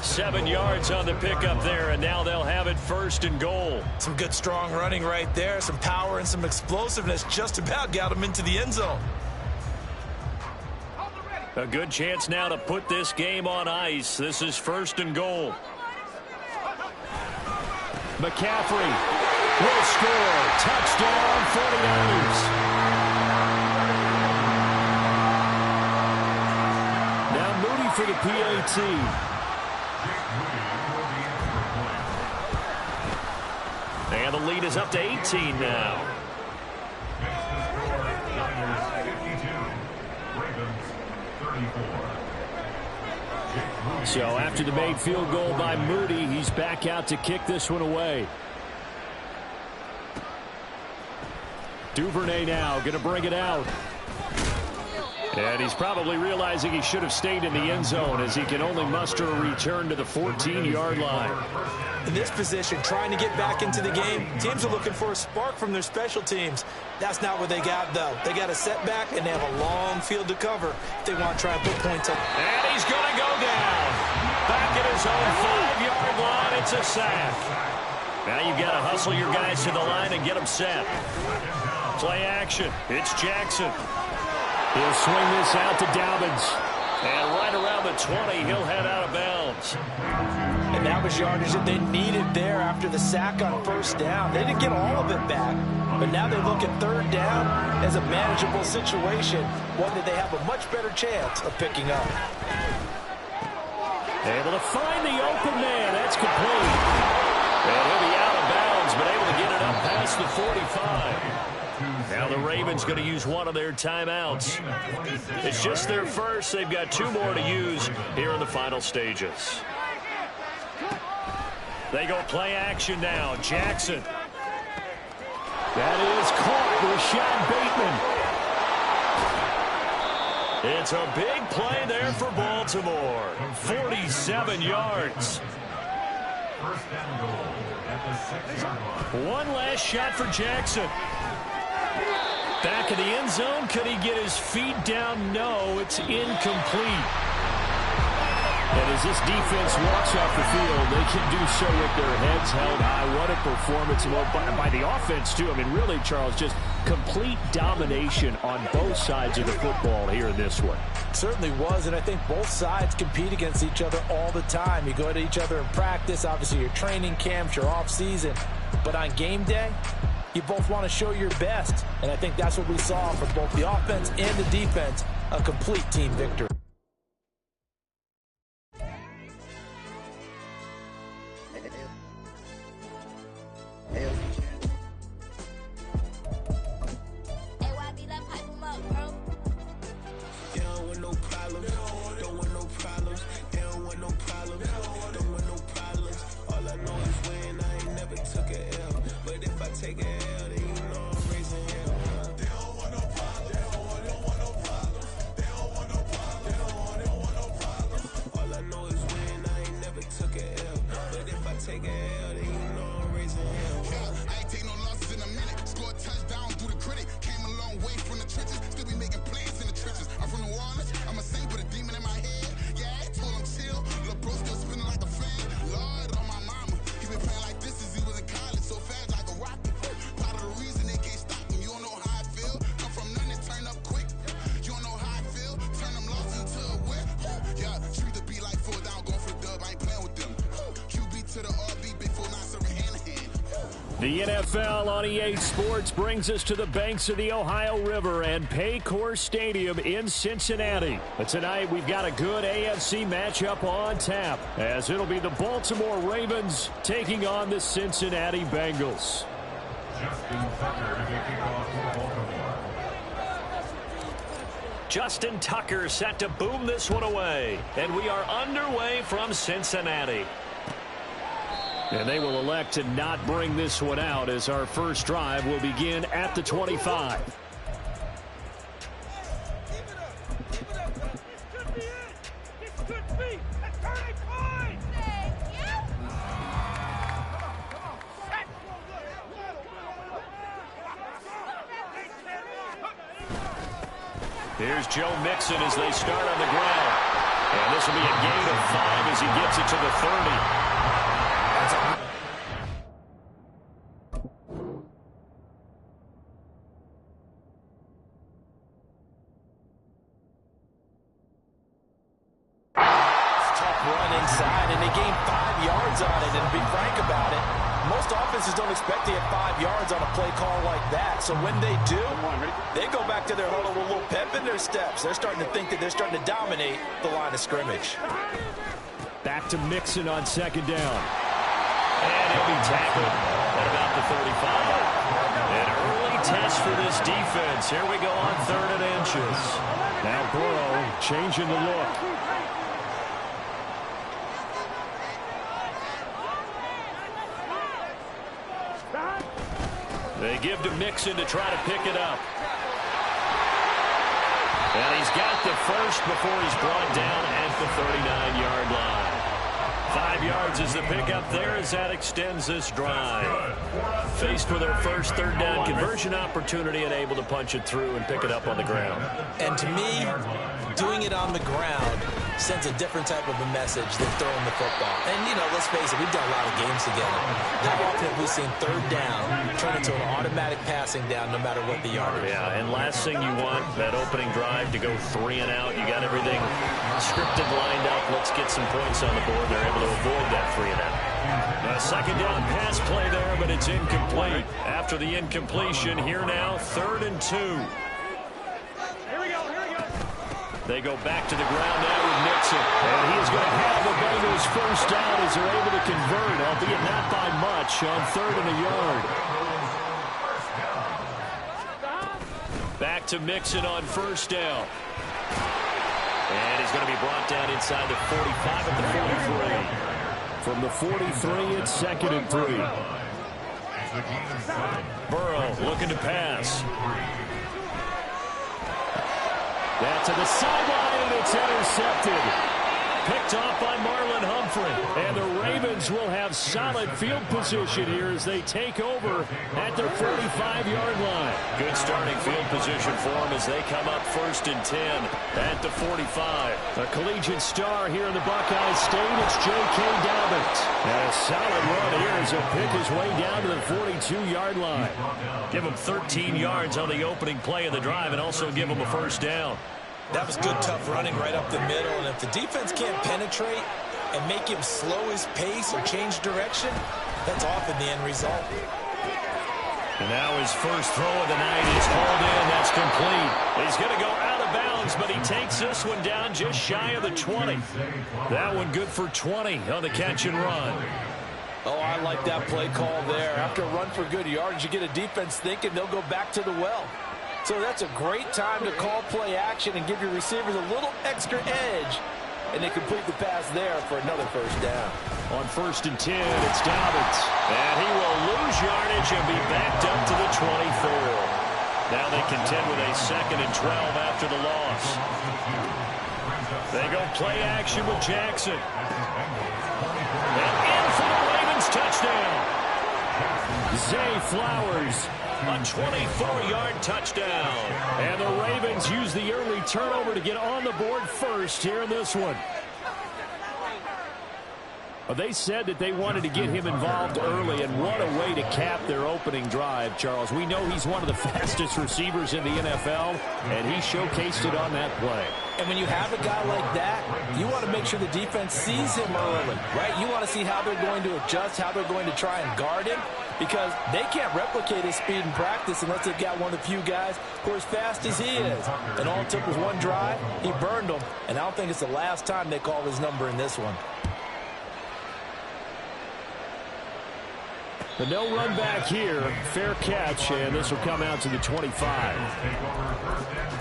Speaker 2: 7 yards on the pickup there, and now they'll have it 1st and goal.
Speaker 4: Some good, strong running right there. Some power and some explosiveness just about got him into the end zone.
Speaker 2: A good chance now to put this game on ice. This is 1st and goal.
Speaker 5: McCaffrey will score. Touchdown, 49ers. Now Moody for the PAT.
Speaker 2: And the lead is up to 18 now.
Speaker 5: So after the made field goal by Moody, he's back out to kick this one away. Duvernay now going to bring it out. And he's probably realizing he should have stayed in the end zone as he can only muster a return to the 14-yard line.
Speaker 4: In this position, trying to get back into the game, teams are looking for a spark from their special teams. That's not what they got, though. They got a setback, and they have a long field to cover if they want to try and put points up.
Speaker 2: And he's going to go down. Back at his own 5-yard line, it's a sack. Now you've got to hustle your guys to the line and get them set. Play action. It's Jackson.
Speaker 5: He'll swing this out to Dobbins.
Speaker 2: And right around the 20, he'll head out of bounds.
Speaker 4: And that was yardage that they needed there after the sack on 1st down. They didn't get all of it back, but now they look at 3rd down as a manageable situation, one that they have a much better chance of picking up.
Speaker 5: Able to find the open man. That's complete.
Speaker 2: And he'll be out of bounds, but able to get it up past the 45. Now the Ravens going to use one of their timeouts. It's just their first. They've got 2 more to use here in the final stages. They go play action now. Jackson.
Speaker 5: That is caught. Rashad Bateman.
Speaker 2: It's a big play there for Baltimore. 47 yards.
Speaker 3: 1st and goal at the 6-yard line.
Speaker 2: One last shot for Jackson. Back in the end zone. Could he get his feet down? No, it's incomplete.
Speaker 5: And as this defense walks off the field, they can do so with their heads held high. What a performance by the offense, too. I mean, really, Charles, just complete domination on both sides of the football here in this one.
Speaker 4: Certainly was, and I think both sides compete against each other all the time. You go to each other in practice, obviously your training camps, your off-season. But on game day, you both want to show your best. And I think that's what we saw from both the offense and the defense, a complete team victory.
Speaker 5: The NFL on EA Sports brings us to the banks of the Ohio River and Paycor Stadium in Cincinnati. But tonight we've got a good AFC matchup on tap, as it'll be the Baltimore Ravens taking on the Cincinnati Bengals.
Speaker 2: Justin Tucker set to boom this one away. And we are underway from Cincinnati.
Speaker 5: And they will elect to not bring this one out, as our first drive will begin at the 25.
Speaker 2: Here's Joe Mixon as they start on the ground. And this will be a gain of 5 as he gets it to the 30.
Speaker 4: So when they do, they go back to their huddle with a little pep in their steps. They're starting to think that they're starting to dominate the line of scrimmage.
Speaker 5: Back to Mixon on second down.
Speaker 2: And he'll be tackled at about the 35. An early test for this defense. Here we go on 3rd and inches.
Speaker 5: Now Burrow changing the look.
Speaker 2: They give to Mixon to try to pick it up. And he's got the first before he's brought down at the 39-yard line. 5 yards is the pickup there as that extends this drive. Faced with their first 3rd down conversion opportunity and able to punch it through and pick it up on the ground.
Speaker 4: And to me, doing it on the ground sends a different type of a message than throwing the football. And, you know, let's face it, we've done a lot of games together. How often have we seen 3rd down turn into an automatic passing down no matter what the yardage?
Speaker 2: Yeah, and last thing you want, that opening drive to go 3 and out. You got everything scripted, lined up. Let's get some points on the board. They're able to avoid that 3 and out. A 2nd down pass play there, but it's incomplete. After the incompletion, here now, 3rd and 2. They go back to the ground now with Mixon.
Speaker 5: And he is going to have the Bengals first down as they're able to convert, albeit not by much, on 3rd and a yard.
Speaker 2: Back to Mixon on 1st down. And he's going to be brought down inside the 45 at the 43.
Speaker 5: From the 43, it's 2nd and 3.
Speaker 2: Burrow looking to pass.
Speaker 5: That to the sideline, and it's intercepted. Picked off by Marlon Humphrey. And the Ravens will have solid field position here as they take over at their 45-yard line.
Speaker 2: Good starting field position for them as they come up 1st and 10 at the 45.
Speaker 5: A collegiate star here in the Buckeye State, it's J.K. Dobbins. And a solid run here as he'll pick his way down to the 42-yard line.
Speaker 2: Give him 13 yards on the opening play of the drive and also give him a 1st down.
Speaker 4: That was good, tough running right up the middle. And if the defense can't penetrate and make him slow his pace or change direction, that's often the end result.
Speaker 2: And now his first throw of the night is hauled in. That's complete. He's going to go out of bounds, but he takes this one down just shy of the 20. That one good for 20 on the catch and run.
Speaker 4: Oh, I like that play call there. After a run for good yards, you get a defense thinking they'll go back to the well. So that's a great time to call play action and give your receivers a little extra edge. And they complete the pass there for another 1st down.
Speaker 2: On 1st and 10, it's Dobbins. And he will lose yardage and be backed up to the 24. Now they contend with a 2nd and 12 after the loss. They go play action with Jackson. And in for the Ravens touchdown.
Speaker 5: Zay Flowers.
Speaker 2: A 24-yard touchdown.
Speaker 5: And the Ravens use the early turnover to get on the board first here in this one. Well, they said that they wanted to get him involved early, and what a way to cap their opening drive, Charles. We know he's one of the fastest receivers in the NFL, and he showcased it on that play.
Speaker 4: And when you have a guy like that, you want to make sure the defense sees him early, right? You want to see how they're going to adjust, how they're going to try and guard him. because they can't replicate his speed in practice unless they've got one of the few guys who are as fast as he is. And all it took was one drive. He burned them, and I don't think it's the last time they call his number in this one.
Speaker 5: But no run back here. Fair catch, and this will come out to the 25.
Speaker 3: Take over first and 10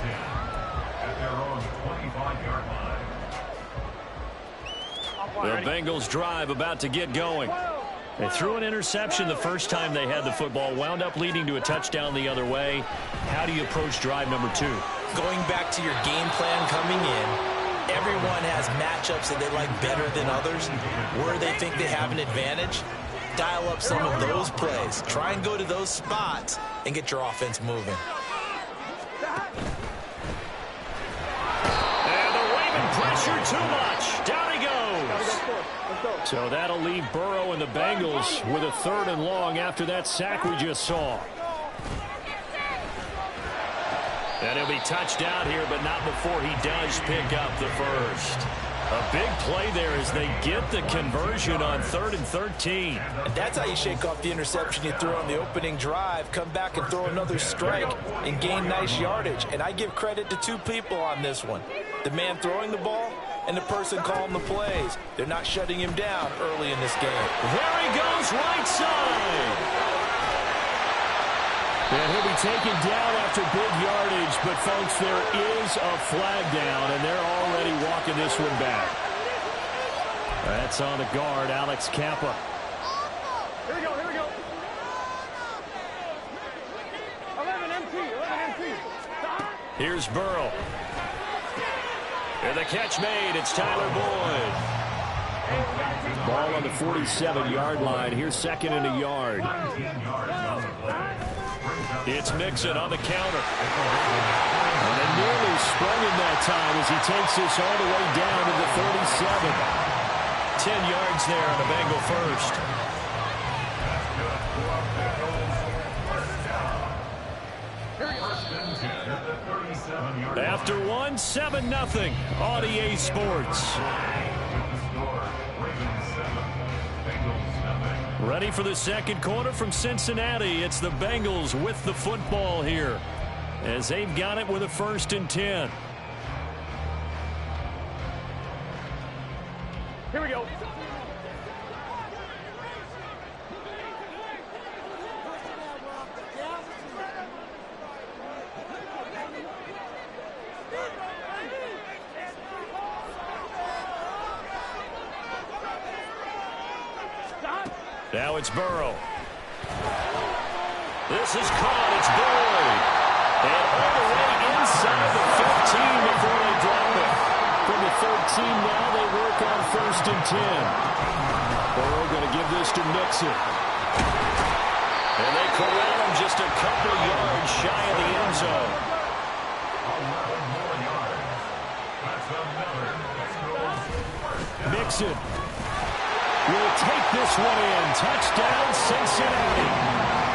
Speaker 3: at their own 25-yard line.
Speaker 2: The Bengals drive about to get going. They threw an interception the first time they had the football, wound up leading to a touchdown the other way. How do you approach drive number 2?
Speaker 4: Going back to your game plan coming in, everyone has matchups that they like better than others, where they think they have an advantage. Dial up some of those plays. Try and go to those spots and get your offense moving.
Speaker 2: And they're waving pressure too much. Down he goes.
Speaker 5: So that'll leave Burrow and the Bengals with a 3rd and long after that sack we just saw.
Speaker 2: And he'll be touched out here, but not before he does pick up the first. A big play there as they get the conversion on 3rd and 13.
Speaker 4: And that's how you shake off the interception you threw on the opening drive, come back and throw another strike and gain nice yardage. And I give credit to 2 people on this one. The man throwing the ball and the person calling the plays. They're not shutting him down early in this game.
Speaker 2: There he goes, right side.
Speaker 5: And he'll be taken down after big yardage, but folks, there is a flag down, and they're already walking this one back. That's on the guard, Alex Kappa.
Speaker 6: Here we go, here we go. 11 MT.
Speaker 2: Here's Burrow. And the catch made, it's Tyler Boyd.
Speaker 5: Ball on the 47-yard line. Here's 2nd and a yard.
Speaker 3: 19 yards on the play.
Speaker 2: It's Mixon on the counter.
Speaker 5: And it nearly sprung him that time as he takes this all the way down to the 37.
Speaker 2: 10 yards there on the Bengal first. After 1, 7-0 on EA Sports. Ready for the second quarter from Cincinnati. It's the Bengals with the football here as they've got it with a 1st and 10.
Speaker 6: Here we go.
Speaker 2: Now it's Burrow. This is caught. It's Boyd. And all the way inside the 15 before they drop it.
Speaker 5: From the 13 now, they work on 1st and 10. Burrow going to give this to Mixon.
Speaker 2: And they corral him just a couple yards shy of the end zone.
Speaker 3: 11 more yards. That's another.
Speaker 5: Mixon will take this one in. Touchdown, Cincinnati.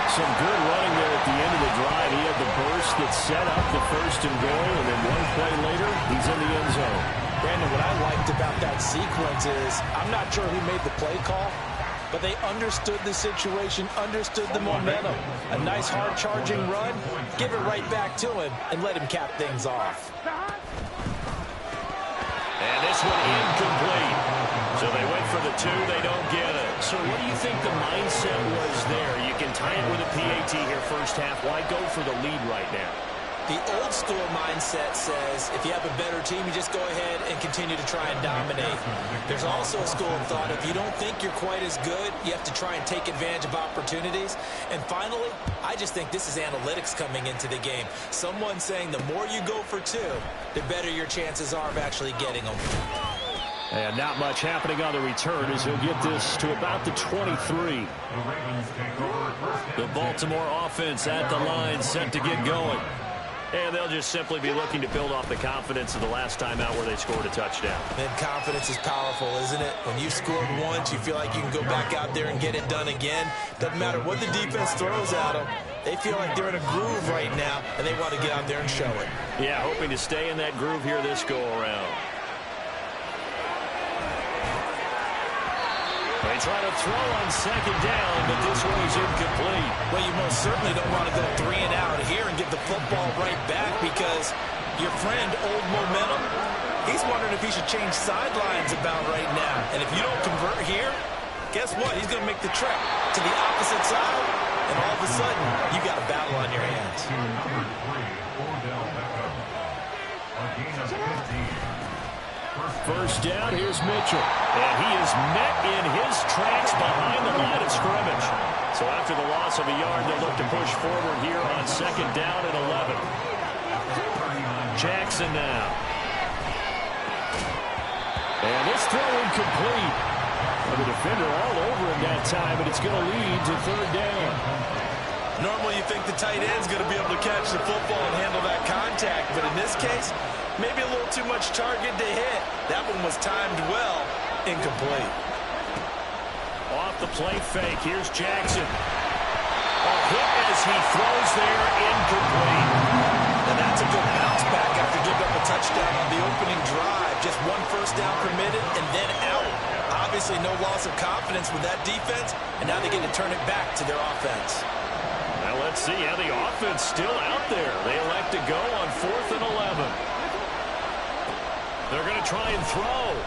Speaker 5: Some good running there at the end of the drive. He had the burst that set up the 1st and goal, and then one play later, he's in the end zone.
Speaker 4: Brandon, what I liked about that sequence is I'm not sure who made the play call, but they understood the situation, understood the momentum. A nice hard-charging run, give it right back to him, and let him cap things off.
Speaker 2: And this one incomplete. So they went for the 2, they don't get it.
Speaker 5: So what do you think the mindset was there? You can tie it with a PAT here first half. Why go for the lead right now?
Speaker 4: The old school mindset says if you have a better team, you just go ahead and continue to try and dominate. There's also a school of thought, if you don't think you're quite as good, you have to try and take advantage of opportunities. And finally, I just think this is analytics coming into the game. Someone saying the more you go for 2, the better your chances are of actually getting them.
Speaker 5: And not much happening on the return as he'll get this to about the 23.
Speaker 2: The Baltimore offense at the line, set to get going. And they'll just simply be looking to build off the confidence of the last time out where they scored a touchdown.
Speaker 4: And confidence is powerful, isn't it? When you scored once, you feel like you can go back out there and get it done again. Doesn't matter what the defense throws at them. They feel like they're in a groove right now, and they want to get out there and show it.
Speaker 2: Yeah, hoping to stay in that groove here this go-around. They They try to throw on second down, but this one is incomplete.
Speaker 4: Well, you most certainly don't want to go 3 and out here and get the football right back because your friend, Old Momentum, he's wondering if he should change sidelines about right now. And if you don't convert here, guess what? He's going to make the trek to the opposite side, and all of a sudden, you got a battle on your hands.
Speaker 5: First down, here's Mitchell.
Speaker 2: And he is met in his tracks behind the line of scrimmage. So after the loss of a yard, they'll look to push forward here on second down and 11. Jackson now.
Speaker 5: And this throw incomplete. The defender all over him that time, but it's going to lead to third down.
Speaker 4: Normally you think the tight end's going to be able to catch the football and handle that contact, but in this case, maybe a little too much target to hit. That one was timed well. Incomplete.
Speaker 2: Off the play fake, here's Jackson. A hit as he throws there, incomplete.
Speaker 4: And that's a good bounce back after giving up a touchdown on the opening drive. Just one first down permitted and then out. Obviously no loss of confidence with that defense, and now they get to turn it back to their offense.
Speaker 2: Now let's see how the offense still out there. They elect to go on 4th and 11. They're going to try and throw.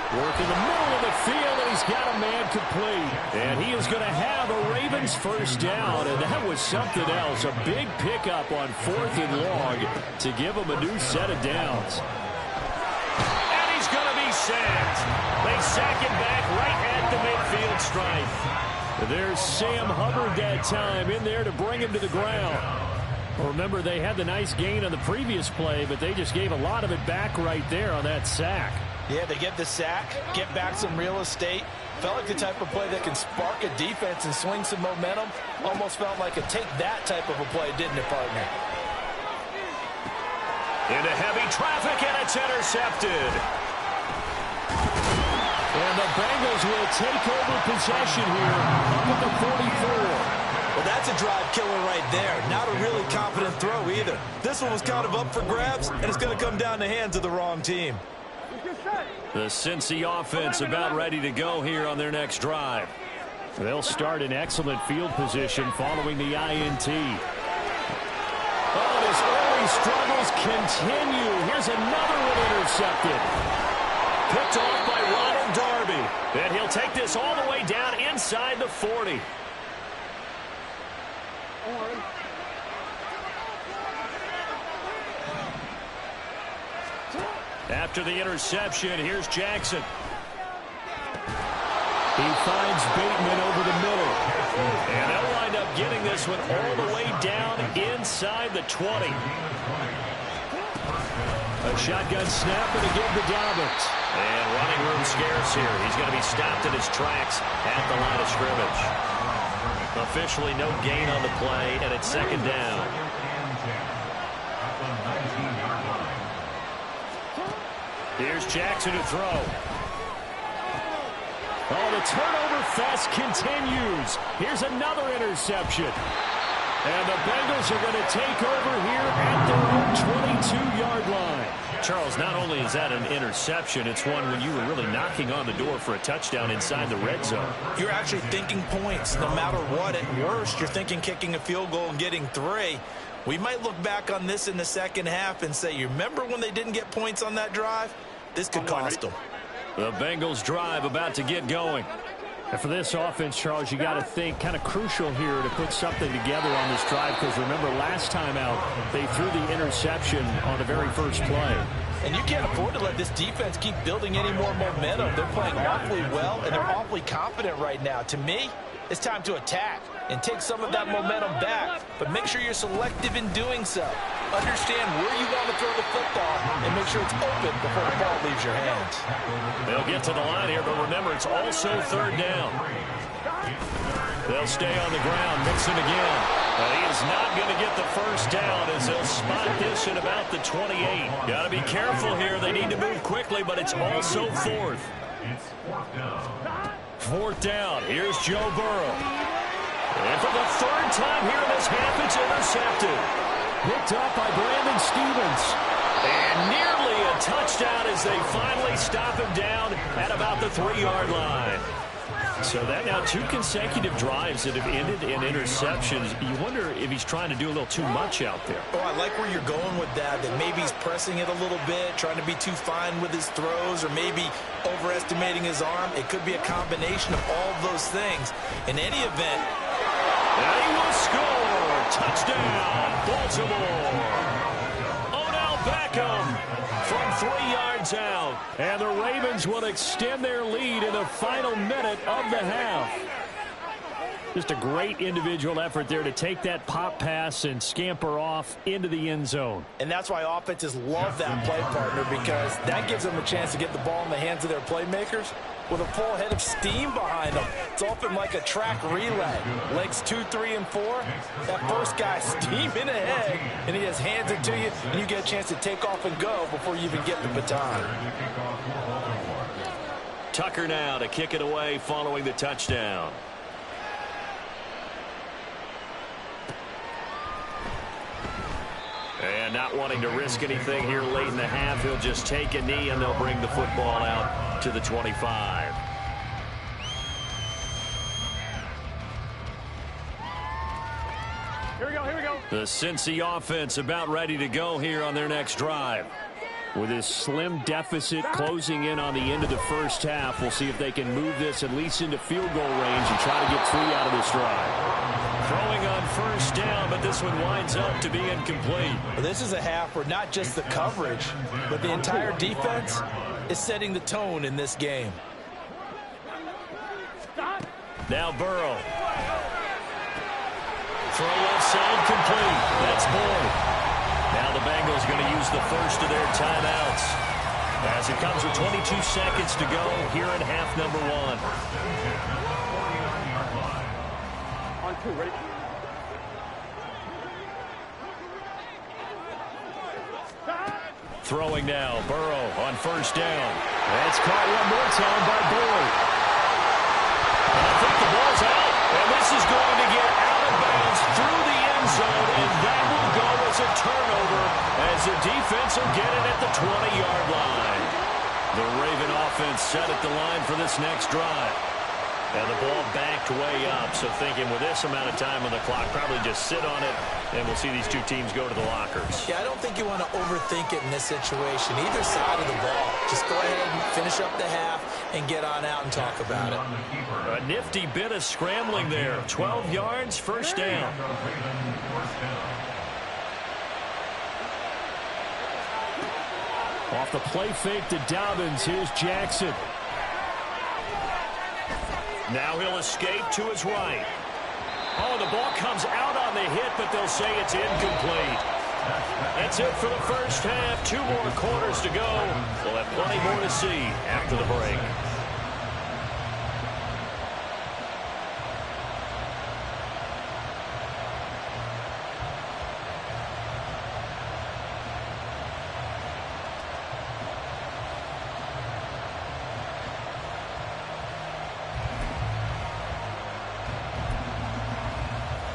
Speaker 5: Work in the middle of the field, and he's got a man complete. And he is going to have a Ravens first down, and that was something else. A big pickup on 4th and long to give him a new set of downs.
Speaker 2: And he's going to be sacked. They sack him back right at the midfield stripe.
Speaker 5: There's Sam Hubbard that time in there to bring him to the ground. Remember, they had the nice gain on the previous play, but they just gave a lot of it back right there on that sack.
Speaker 4: Yeah, they get the sack, get back some real estate. Felt like the type of play that can spark a defense and swing some momentum. Almost felt like a take-that type of a play, didn't it, partner?
Speaker 2: Into heavy traffic, and it's intercepted.
Speaker 5: And the Bengals will take over possession here up at the 44.
Speaker 4: Well, that's a drive killer right there. Not a really confident throw either. This one was kind of up for grabs, and it's going to come down the hands of the wrong team.
Speaker 2: The Cincy offense about ready to go here on their next drive.
Speaker 5: They'll start in excellent field position following the INT.
Speaker 2: Oh, his early struggles continue. Here's another one intercepted. Picked off by Ronald Darby. And he'll take this all the way down inside the 40. After the interception, here's Jackson.
Speaker 5: He finds Bateman over the middle.
Speaker 2: And they'll wind up getting this one all the way down inside the 20.
Speaker 5: A shotgun snap and again to Dobbins.
Speaker 2: And running room scarce here. He's going to be stopped in his tracks at the line of scrimmage. Officially no gain on the play, and it's second down. Here's Jackson to throw.
Speaker 5: Oh, the turnover fest continues. Here's another interception. And the Bengals are going to take over here at their own 22-yard line.
Speaker 2: Charles, not only is that an interception, it's one when you were really knocking on the door for a touchdown inside the red zone.
Speaker 4: You're actually thinking points no matter what. At worst, you're thinking kicking a field goal and getting 3. We might look back on this in the second half and say, you remember when they didn't get points on that drive? This could cost them.
Speaker 2: The Bengals drive about to get going.
Speaker 5: And for this offense, Charles, you got to think kind of crucial here to put something together on this drive, because remember last time out they threw the interception on the very first play.
Speaker 4: And you can't afford to let this defense keep building any more momentum. They're playing awfully well, and they're awfully confident right now. To me, it's time to attack and take some of that momentum back, but make sure you're selective in doing so. Understand where you want to throw the football and make sure it's open before the ball leaves your hands.
Speaker 2: They'll get to the line here, but remember, it's also third down. They'll stay on the ground, Mixon again. But he is not going to get the first down as they'll spot this at about the 28. Got to be careful here. They need to move quickly, but it's also fourth. Fourth down. Here's Joe Burrow. And for the third time here in this half, it's intercepted.
Speaker 5: Picked up by Brandon Stevens.
Speaker 2: And nearly a touchdown as they finally stop him down at about the 3-yard line. So that now 2 consecutive drives that have ended in interceptions. You wonder if he's trying to do a little too much out there.
Speaker 4: Oh, I like where you're going with that maybe he's pressing it a little bit, trying to be too fine with his throws, or maybe overestimating his arm. It could be a combination of all of those things. In any event,
Speaker 2: and he will score. Touchdown, Baltimore. Odell Beckham from 3 yards out. And the Ravens will extend their lead in the final minute of the half. Just a great individual effort there to take that pop pass and scamper off into the end zone.
Speaker 4: And that's why offenses love that play partner, because that gives them a chance to get the ball in the hands of their playmakers with a full head of steam behind them. It's often like a track relay. Legs 2, 3, and 4. That first guy steaming ahead, and he just hands it to you, and you get a chance to take off and go before you even get the baton.
Speaker 2: Tucker now to kick it away following the touchdown. And not wanting to risk anything here late in the half, he'll just take a knee and they'll bring the football out to the 25.
Speaker 6: Here we go, here we go.
Speaker 2: The Cincy offense about ready to go here on their next drive.
Speaker 5: With this slim deficit closing in on the end of the first half, we'll see if they can move this at least into field goal range and try to get 3 out of this drive.
Speaker 2: Throwing on first down, but this one winds up to be incomplete.
Speaker 4: Well, this is a half where not just the coverage, but the entire defense is setting the tone in this game.
Speaker 2: Now Burrow. Throw left side complete. That's Boyd. Now the Bengals going to use the first of their timeouts as it comes with 22 seconds to go here in half number 1.
Speaker 6: On 2, ready?
Speaker 2: Throwing now, Burrow on first down. That's caught one more time by Boyd. And I think the ball's out, and this is going to get out of bounds through the end zone, and that will go as a turnover as the defense will get it at the 20-yard line. The Raven offense set at the line for this next drive. And the ball backed way up, so thinking with this amount of time on the clock, probably just sit on it, and we'll see these two teams go to the lockers.
Speaker 4: Yeah, I don't think you want to overthink it in this situation. Either side of the ball. Just go ahead and finish up the half and get on out and talk about it.
Speaker 2: A nifty bit of scrambling there. 12 yards, first down.
Speaker 5: Off the play fake to Dobbins, here's Jackson.
Speaker 2: Now he'll escape to his right. Oh, the ball comes out on the hit, but they'll say it's incomplete. That's it for the first half. 2 more quarters to go. We'll have plenty more to see after the break.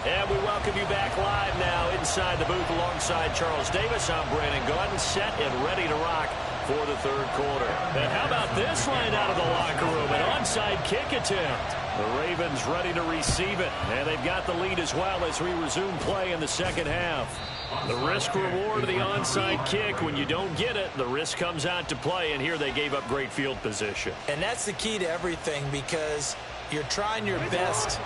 Speaker 2: And we welcome you back live now inside the booth alongside Charles Davis. I'm Brandon Gordon, set and ready to rock for the third quarter. And how about this line out of the locker room? An onside kick attempt. The Ravens ready to receive it, and they've got the lead as well as we resume play in the second half. The risk reward of the onside kick. When you don't get it, the risk comes out to play, and here they gave up great field position.
Speaker 4: And that's the key to everything, because you're trying your best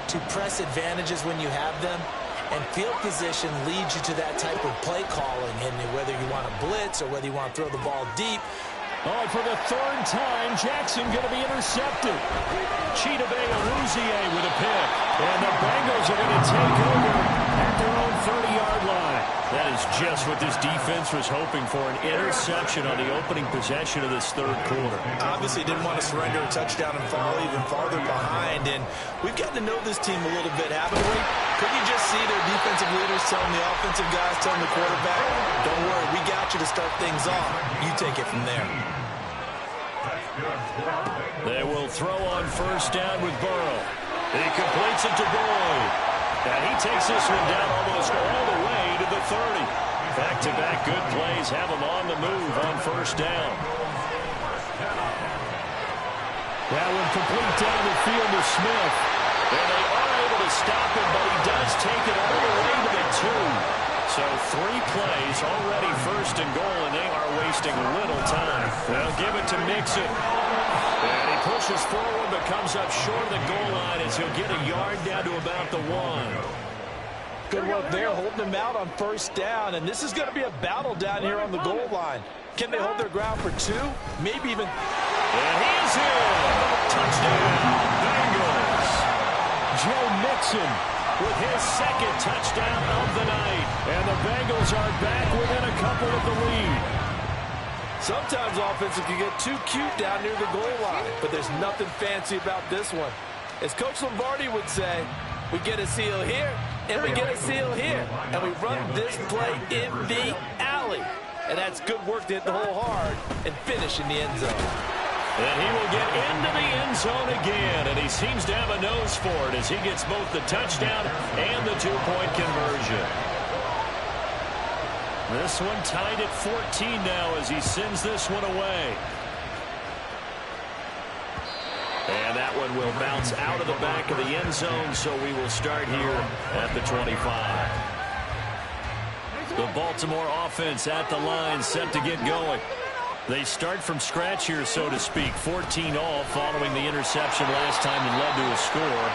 Speaker 4: to press advantages when you have them, and field position leads you to that type of play calling, and whether you want to blitz or whether you want to throw the ball deep.
Speaker 5: Oh, for the third time, Jackson going to be intercepted.
Speaker 2: Chidobe Awuzie with a pick, and the Bengals are going to take over at their own 30-yard line. That is just what this defense was hoping for, an interception on the opening possession of this third quarter.
Speaker 4: Obviously didn't want to surrender a touchdown and fall even farther behind, and we've gotten to know this team a little bit, haven't we? Could you just see their defensive leaders telling the offensive guys, telling the quarterback, don't worry, we got you to start things off. You take it from there.
Speaker 2: They will throw on first down with Burrow. He completes it to Boyd. And he takes this one down almost all the way to the 30. Back-to-back good plays have them on the move on first down.
Speaker 5: That one complete down the field to Smith.
Speaker 2: And they are able to stop him, but he does take it all the way to the 2. So 3 plays, already first and goal, and they are wasting little time. They'll give it to Mixon. And he pushes forward, but comes up short of the goal line as he'll get a yard down to about the 1.
Speaker 4: Good work there, holding them out on first down. And this is going to be a battle down here on the goal line. Can they hold their ground for 2? Maybe even...
Speaker 2: And he's in! Touchdown, Bengals!
Speaker 5: Joe Mixon
Speaker 2: with his second touchdown of the night.
Speaker 5: And the Bengals are back within a couple of the lead.
Speaker 4: Sometimes offenses can get too cute down near the goal line, but there's nothing fancy about this one. As Coach Lombardi would say, we get a seal here, and we get a seal here, and we run this play in the alley. And that's good work to hit the hole hard and finish in the end zone.
Speaker 2: And he will get into the end zone again, and he seems to have a nose for it as he gets both the touchdown and the 2-point conversion. This one tied at 14 now as he sends this one away. And that one will bounce out of the back of the end zone, so we will start here at the 25. The Baltimore offense at the line, set to get going. They start from scratch here, so to speak. 14 all following the interception last time that led to a score.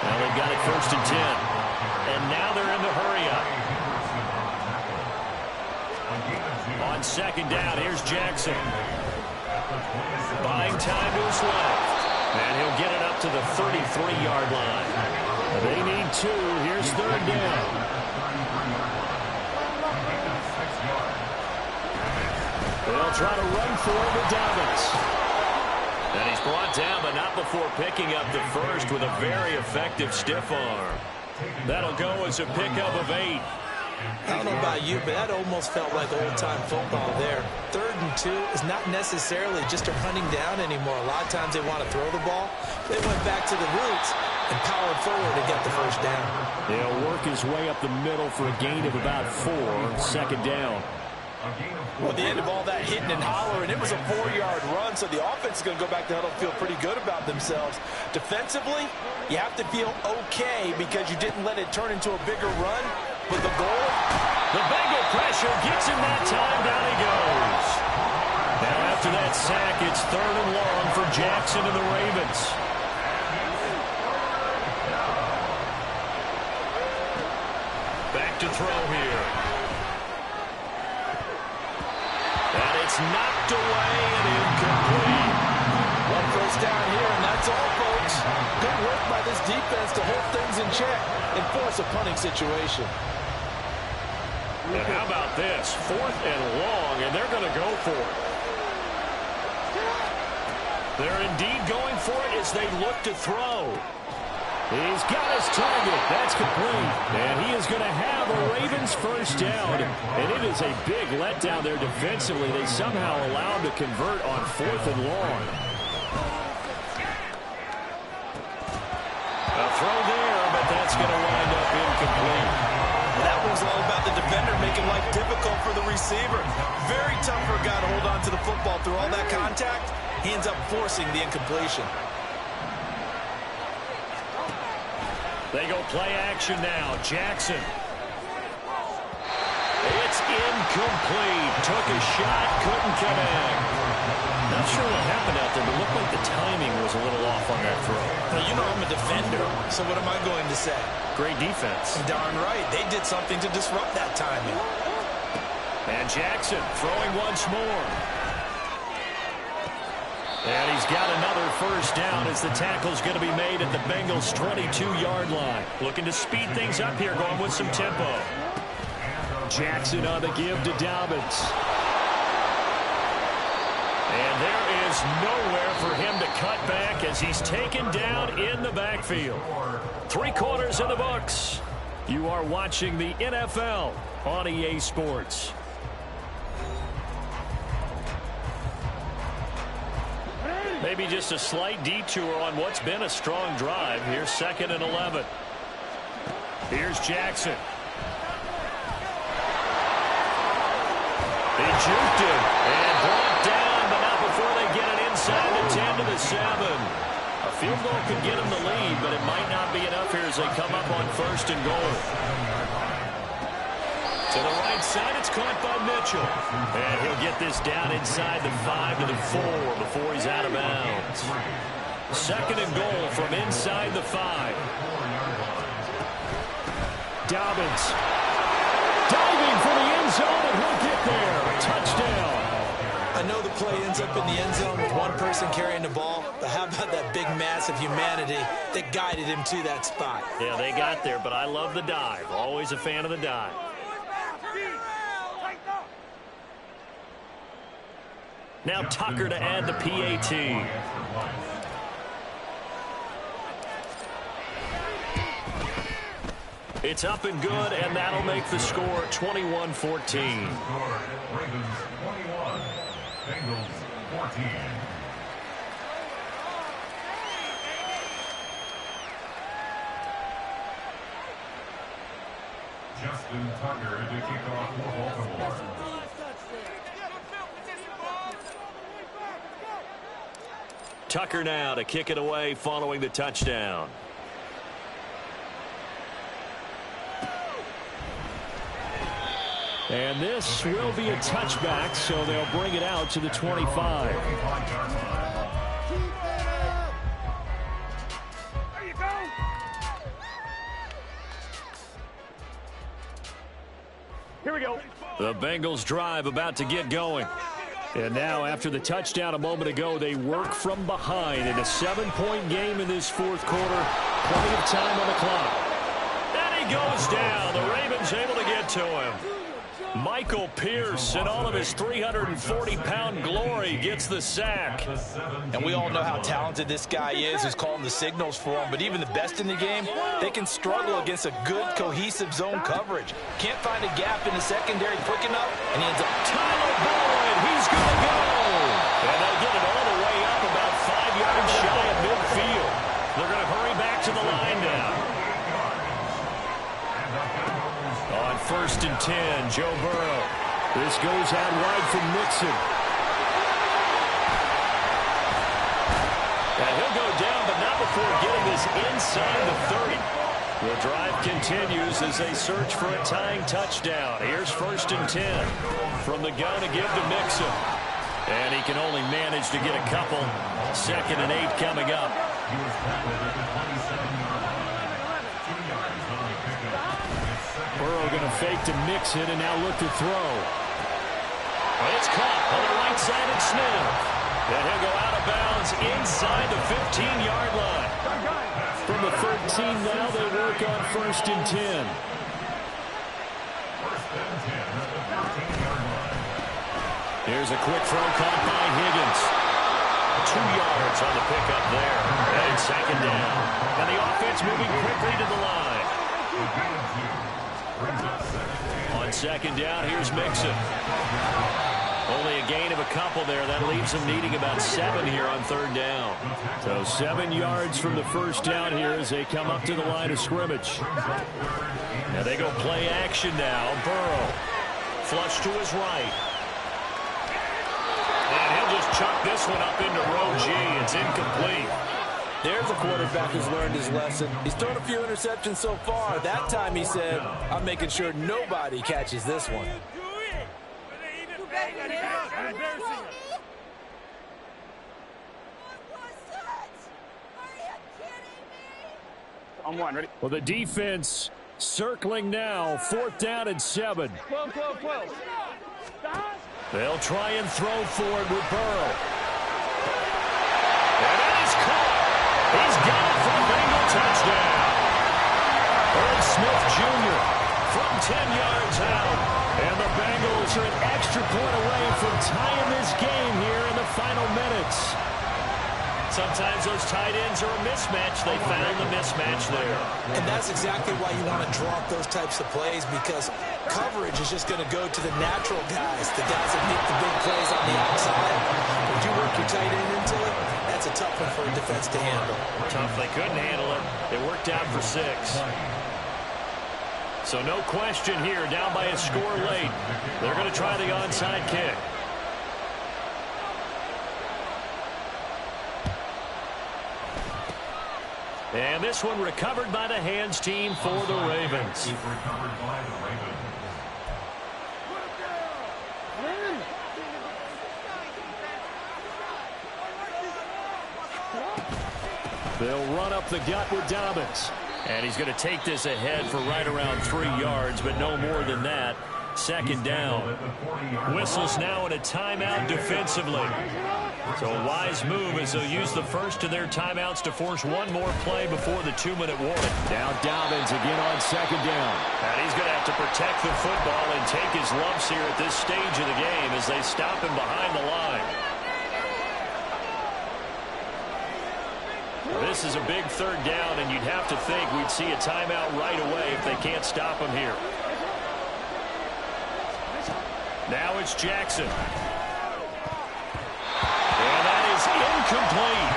Speaker 2: Now they've got it first and 10. And now they're in the hurry-up. On second down, here's Jackson. Buying time to his left. And he'll get it up to the 33-yard line.
Speaker 5: They need 2. Here's third down. They'll try to run for it with Dobbins.
Speaker 2: And he's brought down, but not before picking up the first with a very effective stiff arm. That'll go as a pickup of 8.
Speaker 4: I don't know about you, but that almost felt like old-time football there. 3rd and 2 is not necessarily just a running down anymore. A lot of times they want to throw the ball. They went back to the roots and powered forward to get the first down.
Speaker 5: He'll work his way up the middle for a gain of about 4. Second down.
Speaker 4: Well, at the end of all that hitting and hollering, it was a 4-yard run, so the offense is going to go back to huddle and feel pretty good about themselves. Defensively, you have to feel okay because you didn't let it turn into a bigger run. But the goal,
Speaker 2: the Bengal pressure gets him that time. Down he goes. Now after that sack, it's 3rd and long for Jackson and the Ravens. Back to throw here. And it's knocked away and incomplete.
Speaker 4: One first down here, and that's all, folks. Good work by this defense to hold things in check and force a punting situation.
Speaker 2: And how about this? 4th and long, and they're going to go for it. They're indeed going for it as they look to throw.
Speaker 5: He's got his target. That's complete. And he is going to have a Ravens first down. And it is a big letdown there defensively. They somehow allow him to convert on 4th and long.
Speaker 2: A throw there, but that's going to wind up incomplete.
Speaker 4: That was all about the defender making life difficult for the receiver. Very tough for a guy to hold on to the football through all that contact. He ends up forcing the incompletion.
Speaker 2: They go play action now. Jackson. It's incomplete. Took a shot, couldn't connect. Not sure what happened out there, but it looked like the timing was a little off on that throw.
Speaker 4: Well, you know I'm a defender, so what am I going to say?
Speaker 2: Great defense.
Speaker 4: Darn right. They did something to disrupt that timing.
Speaker 2: And Jackson throwing once more. And he's got another first down as the tackle's going to be made at the Bengals' 22-yard line. Looking to speed things up here, going with some tempo.
Speaker 5: Jackson on the give to Dobbins.
Speaker 2: And there is nowhere for him to cut back as he's taken down in the backfield. 3 quarters in the books. You are watching the NFL on EA Sports. Maybe just a slight detour on what's been a strong drive. Here's 2nd and 11. Here's Jackson. juked him and brought down, but not before they get it inside the 10 to the 7. A field goal could get him the lead, but it might not be enough here as they come up on 1st and goal. To the right side, it's caught by Mitchell. And he'll get this down inside the 5 to the 4 before he's out of bounds. 2nd and goal from inside the 5.
Speaker 5: Dobbins diving for the end zone, and he'll get there. Touchdown.
Speaker 4: I know the play ends up in the end zone with one person carrying the ball, but how about that big mass of humanity that guided him to that spot?
Speaker 2: Yeah, they got there, but I love the dive. Always a fan of the dive. Now Tucker to add the PAT. It's up and good, and that'll make the score 21-14.
Speaker 3: Ravens 21, Bengals 14. Justin Tucker to kick off for Baltimore.
Speaker 2: Tucker now to kick it away following the touchdown.
Speaker 5: And this will be a touchback, so they'll bring it out to the 25.
Speaker 6: Here we go.
Speaker 2: The Bengals drive about to get going.
Speaker 5: And now, after the touchdown a moment ago, they work from behind in a 7-point game in this 4th quarter. Plenty of time on the clock.
Speaker 2: And he goes down. The Ravens able to get to him. Michael Pierce, in all of his 340-pound glory, gets the sack.
Speaker 4: And we all know how talented this guy is who's calling the signals for him. But even the best in the game, they can struggle against a good, cohesive zone coverage. Can't find a gap in the secondary quick enough, and he ends up...
Speaker 2: Tyler Boyd, he's going to go. And they'll get it all the way up about 5 yards shy of midfield. They're going to hurry back to the line now. On 1st and 10, Joe Burrow.
Speaker 5: This goes out wide from Mixon.
Speaker 2: And he'll go down, but not before getting this inside the 30. The drive continues as they search for a tying touchdown. Here's 1st and 10 from the gun to give to Mixon. And he can only manage to get a couple. 2nd and 8 coming up.
Speaker 3: He was tackled at the 27-yard line. 2 yards on the pickup.
Speaker 5: Burrow going to fake to Mixon and now look to throw.
Speaker 2: It's caught on the right side of Smith. And he'll go out of bounds inside the 15-yard line.
Speaker 5: From the 13 now, they work on 1st and 10.
Speaker 3: 1st and 10 at the 13-yard line.
Speaker 2: Here's a quick throw caught by Higgins. 2 yards on the pickup there. And it's 2nd down. And the offense moving quickly to the line. On 2nd down, here's Mixon. Only a gain of a couple there. That leaves them needing about 7 here on 3rd down.
Speaker 5: So 7 yards from the 1st down here as they come up to the line of scrimmage.
Speaker 2: Now they go play action now. Burrow. Flush to his right. And he'll just chuck this one up into row G. It's incomplete.
Speaker 4: There's a quarterback who's learned his lesson. He's thrown a few interceptions so far. That time he said, I'm making sure nobody catches this one.
Speaker 6: On 1, ready?
Speaker 5: Well, the defense circling now. 4th down and 7.
Speaker 6: 12.
Speaker 2: They'll try and throw forward with Burrow. And that is caught. He's got it for a Bengal touchdown. Earl Smith Jr. from 10 yards out. And the Bengals are an extra point away from tying this game here in the final minutes. Sometimes those tight ends are a mismatch. They found the mismatch there.
Speaker 4: And that's exactly why you want to draw up those types of plays, because coverage is just going to go to the natural guys, the guys that make the big plays on the outside. When you work your tight end into it, that's a tough one for a defense to handle.
Speaker 2: Tough. They couldn't handle it. It worked out for 6. So no question here, down by a score late. They're going to try the onside kick. And this one recovered by the hands team for the Ravens.
Speaker 3: Recovered by the Ravens.
Speaker 5: They'll run up the gut with Dobbins.
Speaker 2: And he's going to take this ahead for right around 3 yards, but no more than that. Second down. Whistles now in a timeout defensively. So a wise move as they'll use the first of their timeouts to force one more play before the 2-minute warning.
Speaker 5: Now Dobbins again on second down.
Speaker 2: And he's going to have to protect the football and take his lumps here at this stage of the game as they stop him behind the line. This is a big third down, and you'd have to think we'd see a timeout right away if they can't stop him here. Now it's Jackson. And that is incomplete.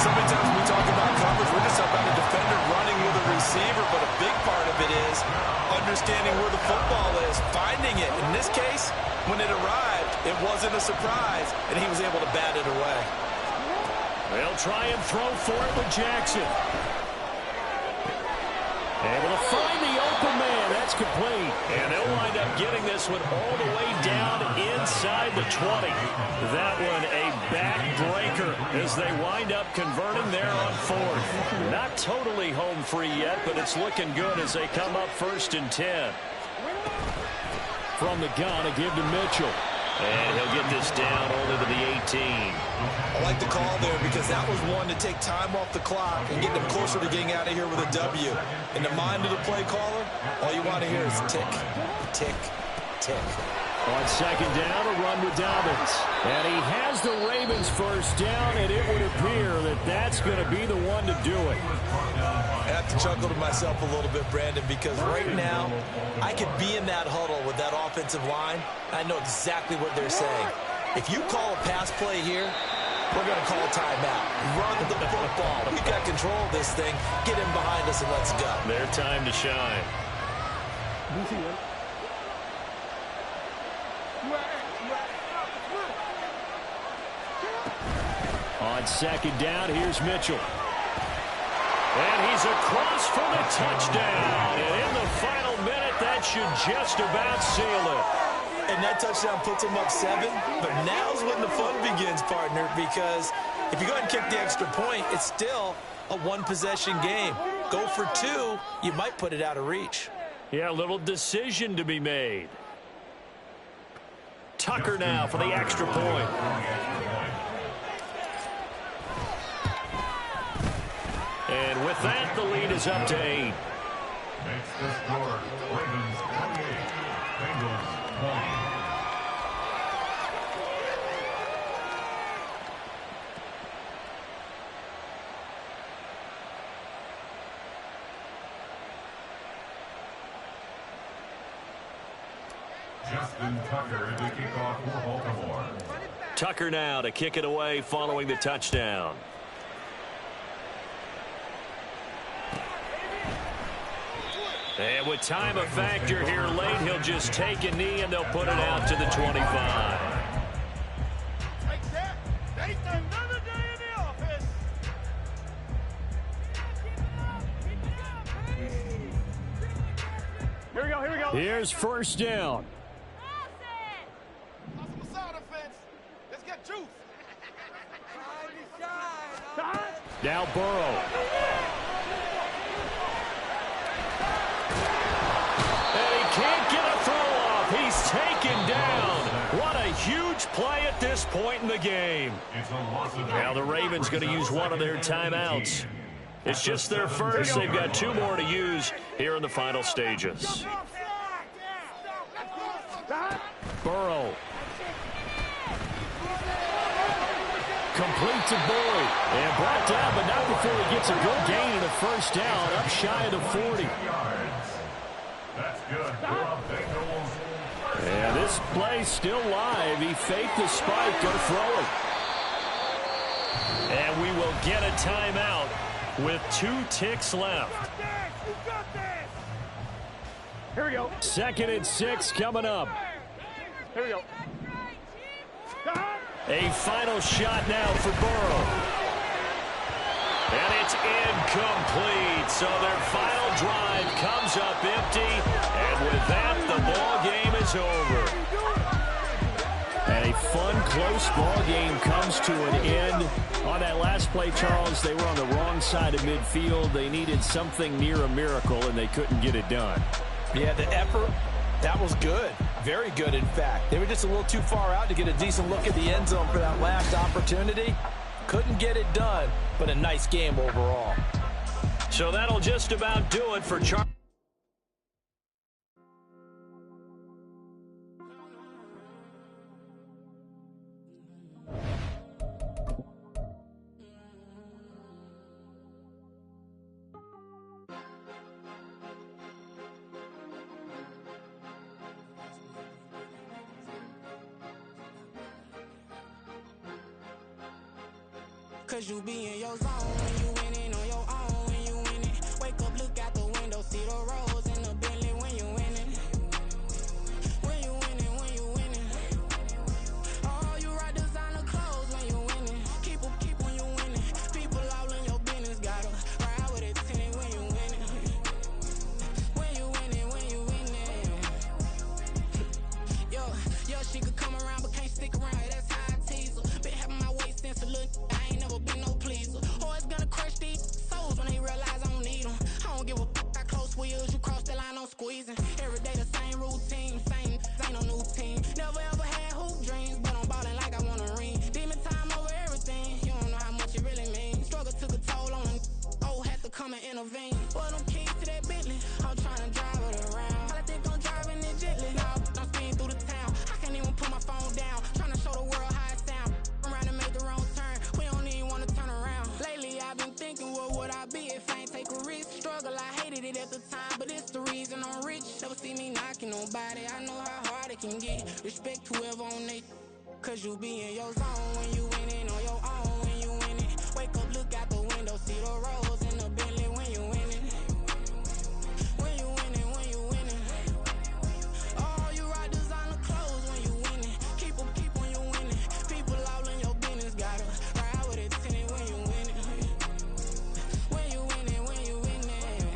Speaker 4: So many times when we talk about coverage, we're just talking about a defender running with a receiver, but a big part of it is understanding where the football is, finding it. In this case, when it arrived, it wasn't a surprise, and he was able to bat it away.
Speaker 2: They'll try and throw for it with Jackson. Able to find the open man. That's complete. And they'll wind up getting this one all the way down inside the 20. That one a backbreaker as they wind up converting there on fourth. Not totally home free yet, but it's looking good as they come up 1st and 10.
Speaker 5: From the gun, a give to Mitchell.
Speaker 2: And he'll get this down only to the 18.
Speaker 4: I like the call there because that was one to take time off the clock and get them closer to getting out of here with a W. In the mind of the play caller, all you want to hear is tick, tick, tick.
Speaker 5: On second down, a run with Dobbins. And he has the Ravens first down, and it would appear that that's going to be the one to do it.
Speaker 4: I have to chuckle to myself a little bit, Brandon, because right now I could be in that huddle with that offensive line. I know exactly what they're saying. If you call a pass play here, we're going to call a timeout. Run the football. We've got control of this thing. Get him behind us and let's go.
Speaker 2: Their time to shine.
Speaker 5: On second down, here's Mitchell.
Speaker 2: And he's across for the touchdown. And in the final minute, that should just about seal it.
Speaker 4: And that touchdown puts them up 7. But now's when the fun begins, partner, because if you go ahead and kick the extra point, it's still a one-possession game. Go for 2, you might put it out of reach.
Speaker 2: Yeah, a little decision to be made. Tucker now for the extra point. And with that, the lead is up to 8.
Speaker 3: Makes the score Ravens 28, Bengals 20. Justin Tucker to kick off for Baltimore.
Speaker 2: Tucker now to kick it away following the touchdown. And with time a factor here late, he'll just take a knee and they'll put it out to the 25.
Speaker 6: Here we go, here we go.
Speaker 5: Here's first down.
Speaker 6: Let's get juice.
Speaker 5: Now Burrow.
Speaker 2: And he can't get a throw off. He's taken down. What a huge play at this point in the game. Now the Ravens going to use one of their timeouts. It's just their first. They've got 2 more to use here in the final stages.
Speaker 5: Burrow. Complete to Boyd. And brought down, but not before he gets a good gain and a first down, up shy of the 40.
Speaker 3: That's good for a Bengals.
Speaker 5: And this play still live. He faked the spike, go throw it.
Speaker 2: And we will get a timeout with 2 ticks left.
Speaker 6: Here we go.
Speaker 5: 2nd and 6 coming up.
Speaker 6: Here we go.
Speaker 2: A final shot now for Burrow. And it's incomplete. So their final drive comes up empty. And with that, the ball game is over.
Speaker 5: And a fun, close ball game comes to an end. On that last play, Charles, they were on the wrong side of midfield. They needed something near a miracle, and they couldn't get it done.
Speaker 4: Yeah, the effort, that was good. Very good, in fact. They were just a little too far out to get a decent look at the end zone for that last opportunity. Couldn't get it done, but a nice game overall.
Speaker 2: So that'll just about do it for Charles.
Speaker 7: Cause you be in your zone when you winning on your own when you winning. Wake up, look out the window, see the rose in the Bentley when you winning. When you winning, when you winning. Oh, you rock designer clothes when you winning. Keep when you winning. People all in your business, gotta ride with it tinted when you winning. When you winning, when you winning. Yo, she could come around but can't stick around. That's how I tease her. Been having my waist since a little. Been no pleaser. Always gonna crush these souls when they realize I don't need them. I don't give a f*** how close we is. You cross the line, I'm squeezing. Every day the same routine, same, ain't no new team. Never ever had hoop dreams, but I'm ballin' like I want a ring. Demon time over everything. You don't know how much it really means. Struggle took a toll on them. Oh, had to come and intervene. Boy, them keys to that Bentley. I'm trying to drive it around. I think I'm driving it gently. Now I'm speeding through the town. I can't even put my phone down. Trying to show the world how it sound. Around and make the wrong turn. We don't even want to turn around. Lately I've been thinking, what would I be if I ain't take a risk? Struggle, I hated it at the time, but it's the reason I'm rich. Never see me knocking nobody. I know how hard it can get. Respect whoever on they. Cause you be in your zone when you winning on your own when you winning. Wake up, look out the window, see the rose in the Bentley when you winning. When you winning, when you winning. Oh, you rock designer clothes when you winning. Keep when you winning. People all in your business, gotta ride with it tinted when you winning. When you winning, when you winning.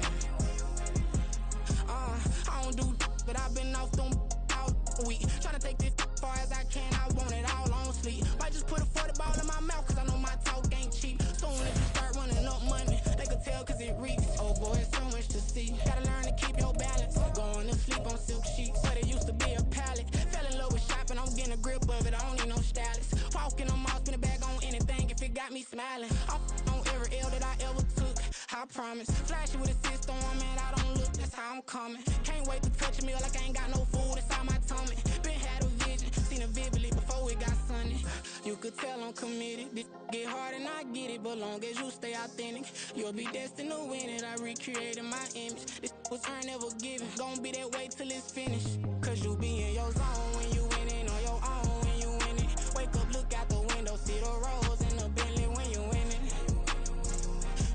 Speaker 7: I don't do but I've been off them all week. Tryna take this far as I can, I want it all on sleep. Might just put a 40 ball in my mouth, cause I know my talk ain't cheap. Soon as you start running up money, they can tell cause it reeks. Oh boy, it's so much to see. Gotta learn to keep your balance. Going to sleep on silk sheets, but it used to be a pallet. Fell in love with shopping, I'm getting a grip of it, I don't need no stylist. Walking on mouth, spin it back on anything if it got me smiling. I'm on every L that I ever took, I promise. Flashy with a system, man, I don't look, that's how I'm coming. Can't wait to touch a meal like I ain't got no food inside my tummy. Been had a vision, seen it vividly before it got sunny. You could tell I'm committed. This get hard and I get it, but long as you stay authentic, you'll be destined to win it. I recreated my image. This was earned, never given. Gonna be that way till it's finished. Cause you be in your zone when you winning on your own when you winning. Wake up, look out the window, see the rose in the Bentley when you winning.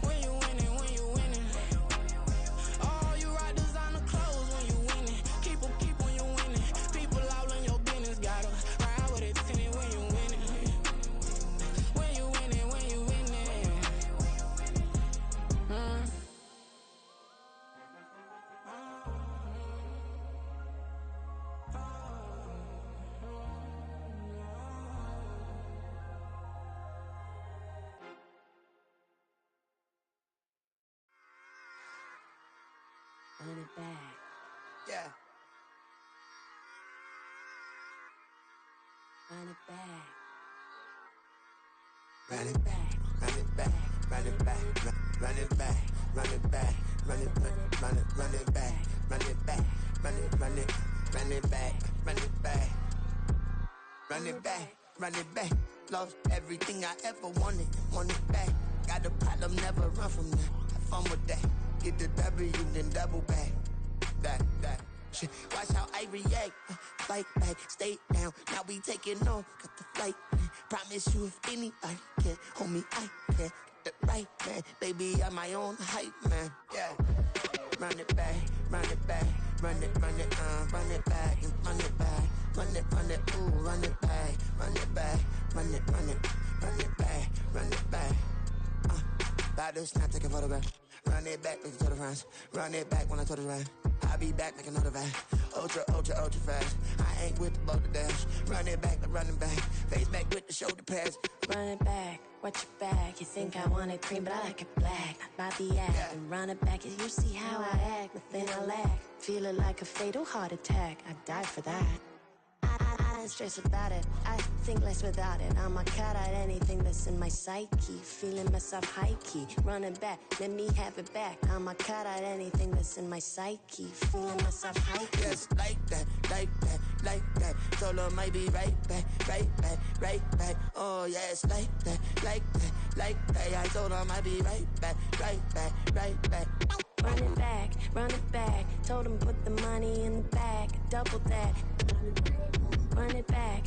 Speaker 7: When you winning, when you winning. Oh, you rock designer clothes when you winning. Keep when you winning. People all in your business, gotta ride with it tinted when you winning. When you winning, when you winning. Run it back.
Speaker 8: Yeah.
Speaker 7: Run it back.
Speaker 8: Run it back, run it back, run it back, run it back, run it back, run it back, run it back, run it back, run it back, run it back, run it back, run it back. Lost everything I ever wanted, want it back. Got a problem, never run from that. Have fun with that. Get the W, then double back. That. Shit. Watch how I react. Fight back, stay down. Now we taking on, got the flight. Promise you if anybody can, homie, I can. Get the right man, baby, I'm my own hype man. Yeah. Run it back, run it back, run it back, and run it back, run it, ooh, run it back, run it back, run it back, run it back. About to snap, take a photograph. Run it back, make it to the front. Run it back when I touch the right. I'll be back, make another back. Ultra fast. I ain't with the boat to dash. Run it back, but running back. Face back with the shoulder pads.
Speaker 9: Run it back, watch your back. You think I want it cream, but I like it black. By the act, and run it back. You see how I act, nothing I lack. Feel it like a fatal heart attack. I die for that. I ain't stressed about it, I think less without it. I'ma cut out anything that's in my psyche. Feeling myself high-key, running back, let me have it back. I'ma cut out anything that's in my psyche. Feeling myself high-key.
Speaker 8: Yes, like that. Solo might be right back. Oh yes, like that. I told her I might be right back.
Speaker 9: Run it back, told him put the money in the bag, double that. Run it back,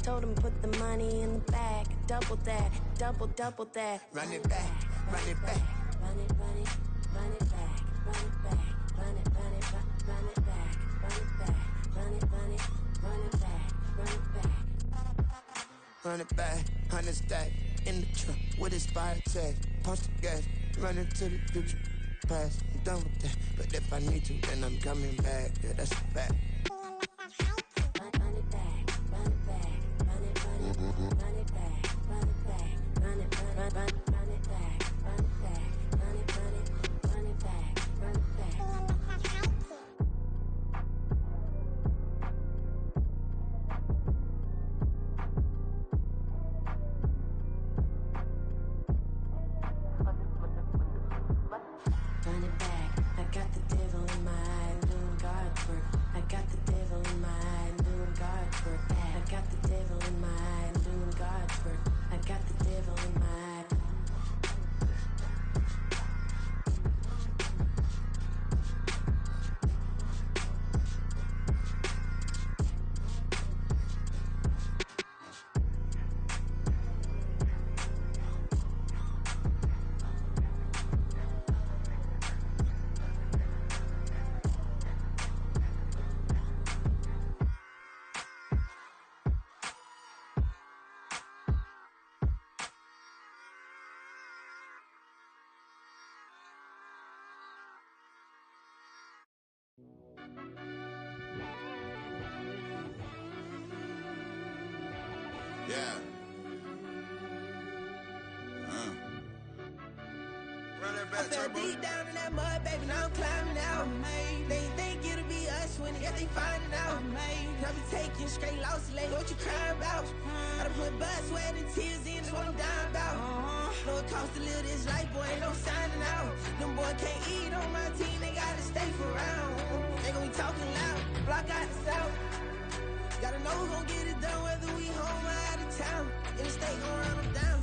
Speaker 9: told him put the money in the bag, double that, double that.
Speaker 8: Run it back.
Speaker 9: Run it back, run it back, run it back, run it back, run it back,
Speaker 8: Run it back, 100 stack in the truck with expired tag. Punch the gas, running to the future. Past, I'm done with that. But if I need to, then I'm coming back. Yeah, that's a fact.
Speaker 9: Run it back, run it back, run it back, run it back, run it back, run it back, run it back, run it back, run it back, run it back. Run it back, I got the devil in my eye, I'm doing God's work. I got the devil in my eye, I'm doing God's work. I got the devil in my eye, I'm doing God's work. I got the devil in my eye.
Speaker 10: Yeah.
Speaker 11: I fell deep down in that mud, baby, now I'm climbing out. They think it'll be us when they finding out. I be taking straight losses, like what you crying about? I done put blood, sweat, and tears in, that's what I'm dying about. Know it costs to live this life, boy, ain't no signing out. Them boy can't eat on my team, they gotta stay for round. They gon' be talking loud, block out the south. Gotta know who gon' get it done, whether we home or out of town. In the state gon' run them down.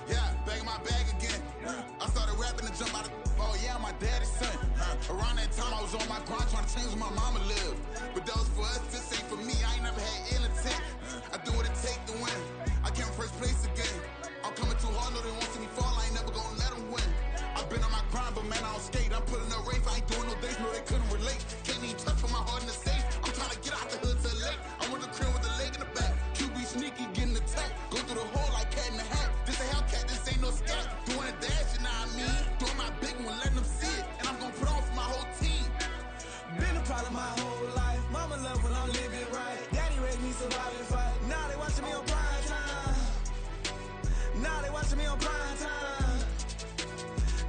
Speaker 10: Yeah, back in my bag again. I started rapping and jump out of oh yeah, my daddy's son. Around that time I was on my grind trying to change where my mama lived. But that was for us, this ain't for me. I ain't never had ill intent. I do what it take to win. I came first place again. I'm coming too hard, no they won't see me fall. I ain't never gonna let them win. I've been on my grind, but man I don't skate. I'm putting up race, I ain't doing no days, no they couldn't relate. Can't even touch for my heart in the safe. I'm trying to get out the hood to the lake. I'm with the crib with the leg in the back. QB sneaky, getting attacked. Go through the hole like cat in the hat. This a Hellcat, this ain't no scat. Doing a dash, you know what I mean? Doing my big one, letting them see it. And I'm gonna put on for my whole team.
Speaker 11: Been a problem my whole life. Mama love when I'm living right. Daddy raised me survive and fight. Now they watching me on prime time. Now they watching me on prime time.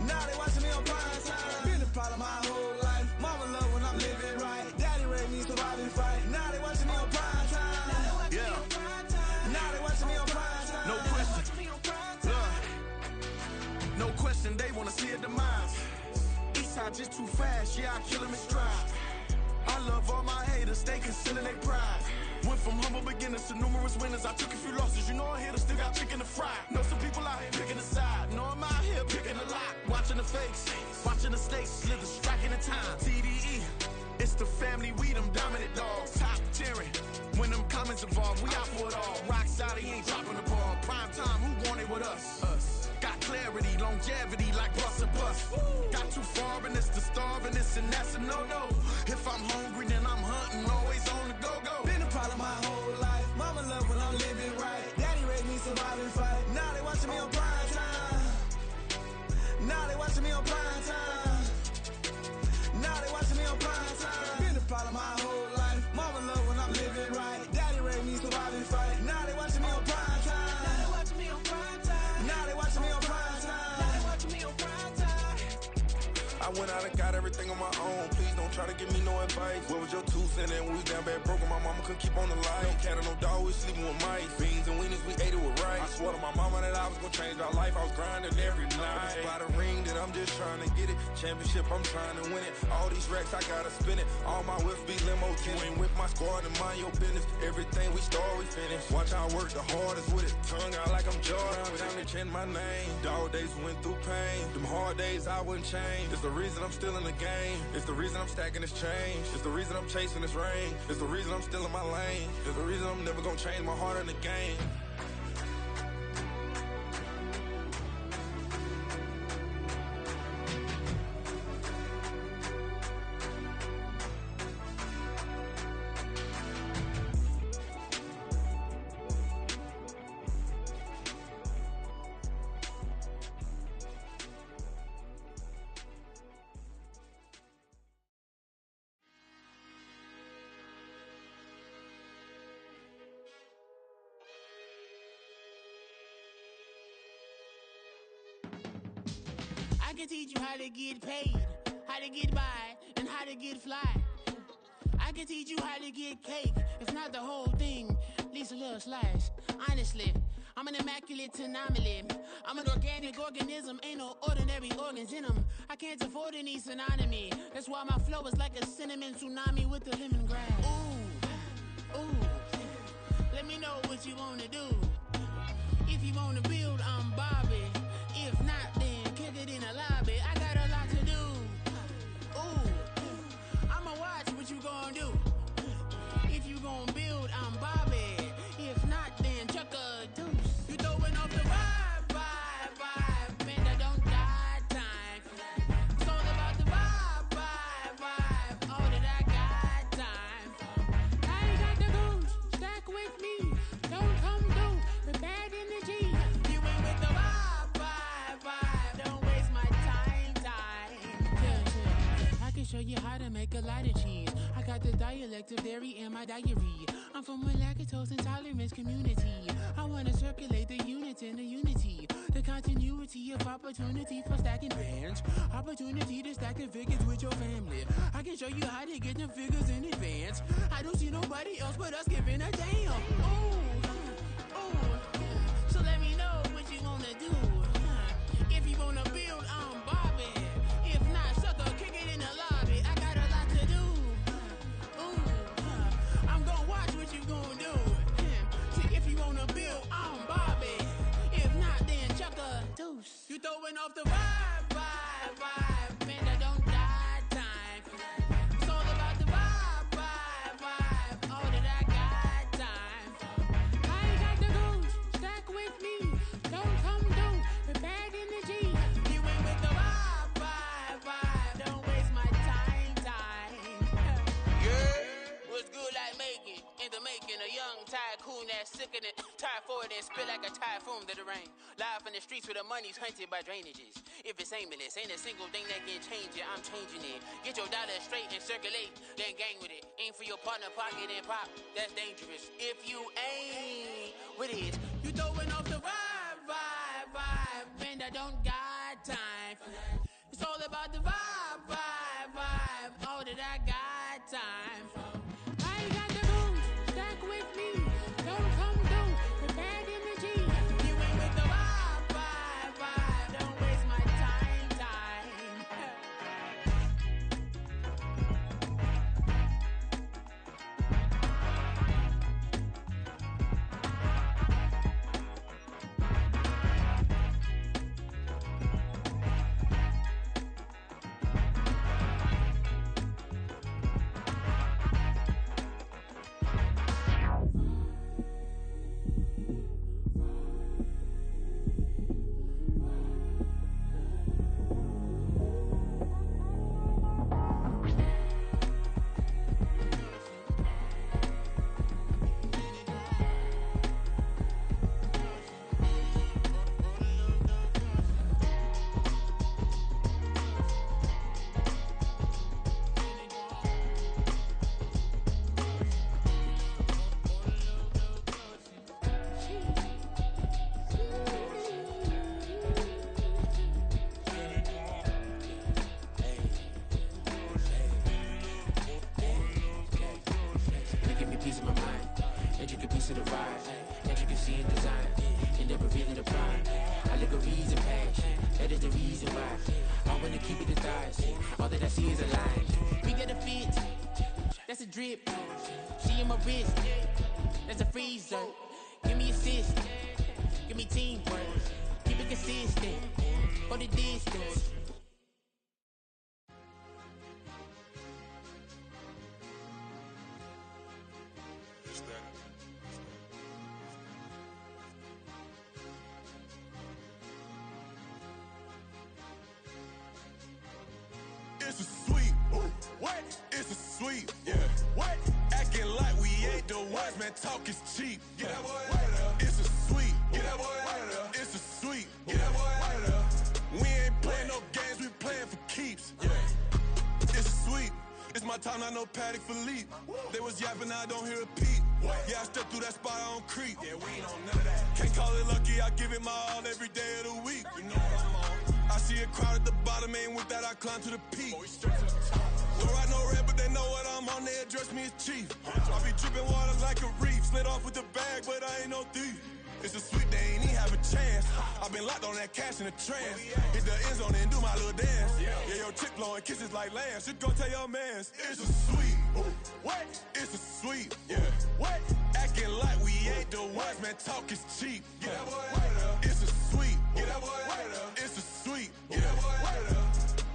Speaker 11: Now they watching me on prime time. Been a problem my whole life. Mama love when I'm living right. Daddy raised me survive and fight. Now they watching me on prime time.
Speaker 10: Yeah.
Speaker 11: Now they watching me on prime time.
Speaker 10: No question. No question, they wanna see a demise. Eastside just too fast, yeah, I kill them in stride. I love all my haters, they consider they pride. Went from humble beginners to numerous winners. I took a few losses, you know I'm here to still got chicken to fry. Know some people out here picking a side. Know I'm out here picking a lot. Watching the fakes, watching the stakes, slither, striking the time. TDE, it's the family, we them dominant dogs. Top tiering, when them comments involved, we out for it all. Rock solid, he ain't dropping the ball. Prime time, who want it with us? Us. Got clarity, longevity like bust a bus. Got too far and it's the starvingness and that's a no-no. If I'm hungry then I'm hunting, always on the go-go.
Speaker 11: Been a problem my whole life. Mama love when I'm living right. Daddy raised me survive and fight. Now they watching me on prime time. Now they watching me on prime time. Now they watching me on prime time. Been a problem my whole life. Mama love when I'm living right. Daddy raised me survive and fight. Now they watching me on prime time. Now they watching me on prime time. Now they watching me on prime time. Now they watching me on prime time.
Speaker 10: I went out and got everything on my own. Please don't try to give me no advice. What was your 2 cents and we was down bad broke and my mama couldn't keep on the light. No cat or no dog, we sleeping with mice. Beans and wieners, we ate it with rice. I swore to my mama that I was gonna change my life. I was grinding every night. It's by the ring that I'm just trying to get it. Championship, I'm trying to win it. All these racks, I gotta spin it. All my whips be limo. You ain't with my squad and mind your business. Everything we start, we finish. Watch I work the hardest with it. Tongue out like I'm Jordan. Time to change my name. Dog days went through pain. Them hard days I wouldn't change. It's the reason I'm still in the game. It's the reason I'm stacking this change. It's the reason I'm chasing this rain. It's the reason I'm still in my lane. It's the reason I'm never gonna change my heart in the game.
Speaker 7: I can teach you how to get paid, how to get by, and how to get fly. I can teach you how to get cake, if not the whole thing, at least a little slice. Honestly, I'm an immaculate anomaly. I'm an organic organism, ain't no ordinary organs in them. I can't afford any synonymy. That's why my flow is like a cinnamon tsunami with the lemongrass. Ooh, ooh, let me know what you wanna do. If you wanna build, I'm Bobby. If not, then kick it in the lobby. I got a lot to do. Ooh, I'ma watch what you gon' do. If you gon' build, I'm Bobby. If not, then chuck a deuce. You throwing off the vibe, vibe, vibe. Man, I don't die time. It's all about the vibe, vibe, vibe. All that I got time. I ain't got the goose. Stack with me. Don't come through with bad energy. You ain't with the vibe, vibe, vibe. Don't waste my time, time. Yeah. I can show you how to make a lot of cheese. I got the dialect of dairy in my diary. I'm from a lactose intolerance community. I wanna circulate the units in the unity. The continuity of opportunity for stacking bands. Opportunity to stack the figures with your family. I can show you how to get the figures in advance. I don't see nobody else but us giving a damn. Ooh, ooh. So let me know what you wanna do. If you wanna build, I'm Bobby. If not, sucker, kick it in the lobby. I got a lot to do. Ooh, I'm gonna watch what you gonna do. See, if you wanna build, I'm Bobby. If not, then chuck a deuce. You throwing off the vibe, vibe, vibe. Man, I don't die time. It's all about the vibe, vibe, vibe. All that I got time. I ain't got the goose. Stack with me. Don't come through with bad energy. You ain't with the vibe, vibe, vibe. Don't waste my time, time. Yeah, what's good like making? In the making, a young tycoon that's sicker than typhoid and spit like a typhoon to the rain. Live in the streets where the money's hunted by drainages. If it's aimless, ain't a single thing that can change it. I'm changing it. Get your dollar straight and circulate, then gang with it. Aim for your partner, pocket and pop. That's dangerous. If you ain't with it, you throwing off the vibe, vibe, vibe. Man, I don't got time for that. It's all about the vibe, vibe, vibe. All that I got time for. I ain't got the goose. Stack with me. Don't come through with bad energy. You ain't with the vibe, vibe, vibe. Don't waste my time, time.
Speaker 12: piece of my mind, intricate piece of the vibe, intricacy in design, end up revealing the pride. Allegories and passion, that is the reason why I wanna keep it the thighs. All that I see is a line. We get a fit, that's a drip. She in my wrist, that's a freezer. Give me assist, give me teamwork, keep it consistent, go the distance.
Speaker 13: It's a sweet, what? It's a sweet, yeah. What? Acting like we ain't the ones, man. Talk is cheap, yeah. It's a sweet, yeah. It's a sweet, yeah. We ain't playing no games, we playing for keeps, yeah. It's a sweet. It's my time, I know Paddock Philippe. They was yapping, I don't hear a peep. Yeah, I step through that spot, I don't creep. Yeah, we ain't on none of that. Can't call it lucky, I give it my all every day of the week. You know what I'm on. I see a crowd at the bottom, and with that I climb to the peak. Don't ride no red, but they know what I'm on, they address me as chief. I be dripping water like a reef, slid off with the bag, but I ain't no thief. It's a sweet, they ain't even have a chance. I been locked on that cash in a trance. Hit the end zone and do my little dance. Yeah, your chick blowing kisses like lambs. You go tell your mans. It's a sweet, what? It's a sweet, yeah. What? Acting like we ain't the ones, man. Talk is cheap, yeah. It's a sweet, it's a sweet, yeah.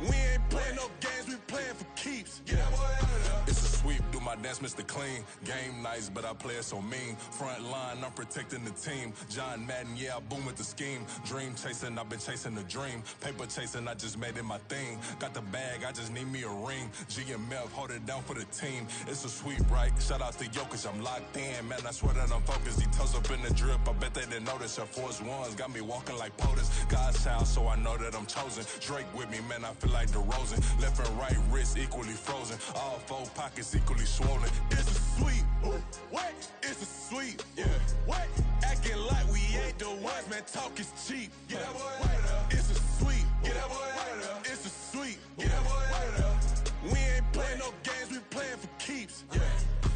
Speaker 13: We ain't playing no games, we playing for keeps, yeah.
Speaker 14: It's a sweep, do my dance, Mr. Clean. Game nice, but I play it so mean. Front line, I'm protecting the team. John Madden, yeah, I boom with the scheme. Dream chasing, I've been chasing the dream. Paper chasing, I just made it my thing. Got the bag, I just need me a ring. G and Mel, hold it down for the team. It's a sweep, right? Shout out to Jokic, I'm locked in. Man, I swear that I'm focused. He toes up in the drip, I bet they didn't notice. Your force ones got me walking like POTUS. God's child, so I know that I'm chosen. Drake with me, man, I feel like DeRozan. Left and right wrist equally frozen. All four pockets equally swollen.
Speaker 13: It's a sweet, what? It's a sweet, yeah. What? Acting like we ain't the ones, man. Talk is cheap, yeah. It's a sweet, it's a sweet, yeah. We ain't playing no games, we playing for keeps, yeah.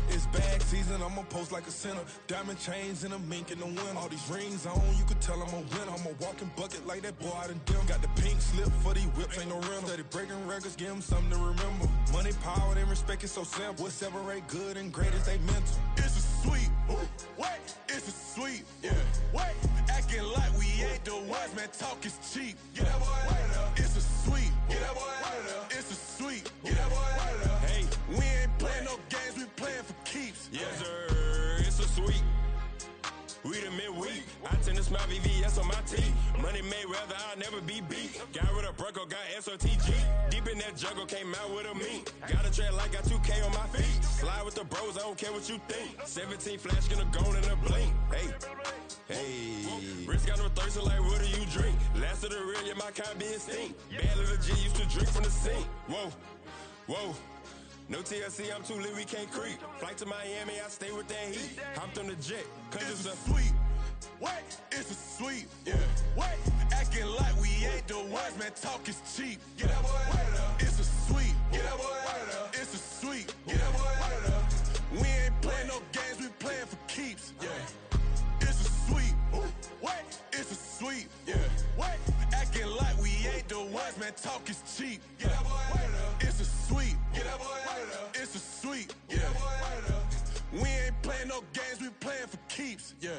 Speaker 15: It's bag season, I'ma post like a sinner. Diamond chains and a mink in the wind. All these rings on, you could tell I'm a winner. I'm a walking bucket like that boy out in dim. Got the pink slip for these whips, ain't no rental. Steady breaking records, give them something to remember. Money, power, and respect is so simple. What separate good and great is they mental.
Speaker 13: It's a sweet, what? It's a sweet, yeah. What? Acting like we ain't the ones, man. Talk is cheap, yeah. It's a sweet, it's a sweet, yeah. Hey, we ain't playing no games, we playing for keeps.
Speaker 16: Yes, sir, it's a sweet. We the midweek. I tend to smile VVS on my teeth. Money made rather I'll never be beat. Got rid of Bronco, got SOTG. Deep in that jungle, came out with a meat. Got a tread like got 2K on my feet. Slide with the bros, I don't care what you think. 17 flash, gonna go in a blink. Hey, wrist got no thirst, like what do you drink? Last of the real, yeah, my kind be extinct. Bad little G used to drink from the sink. Whoa. No TLC, I'm too lit, we can't creep. Flight to Miami, I stay with that heat. Hopped on the jet, cause
Speaker 13: it's a sweet. What? It's a sweet, yeah. What? Acting like we ain't the ones, man. Talk is cheap, yeah. It's a sweet, it's a sweet, yeah. We ain't playing no games, we playing for keeps, yeah. It's a sweet, what? It's a sweet, yeah. What? Acting like we ain't the ones, man. Talk is cheap, yeah. It's a sweet, it's a sweet, yeah. We ain't playing no games, we playing for keeps, yeah.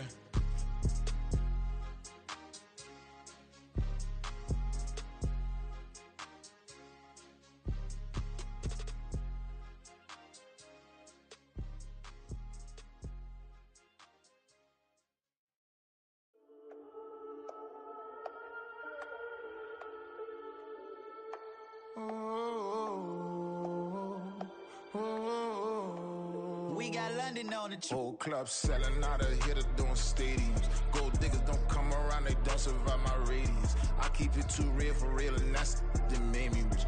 Speaker 17: We got London on the
Speaker 18: Whole club selling out of hitter doing stadiums. Gold diggers don't come around, they don't survive my radius. I keep it too real for real, and that's that made me rich.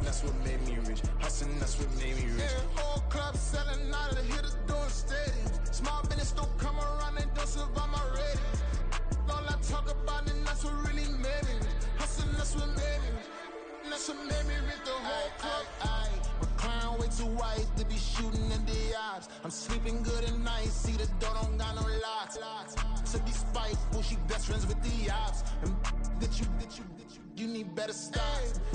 Speaker 18: That's what made me rich. Hustling, that's what made me rich. Yeah, whole club selling out of hitters doing stadiums. Small business don't come around, they don't survive my radius. All I talk about, and that's what really made me rich. Hustling, that's what made me rich. And that's what made me rich. The whole club. My clown way too white to be shooting in the eyes. I'm sleeping good at night, see the door don't got no locks. To be spiteful, she best friends with the ops. And you need better stop.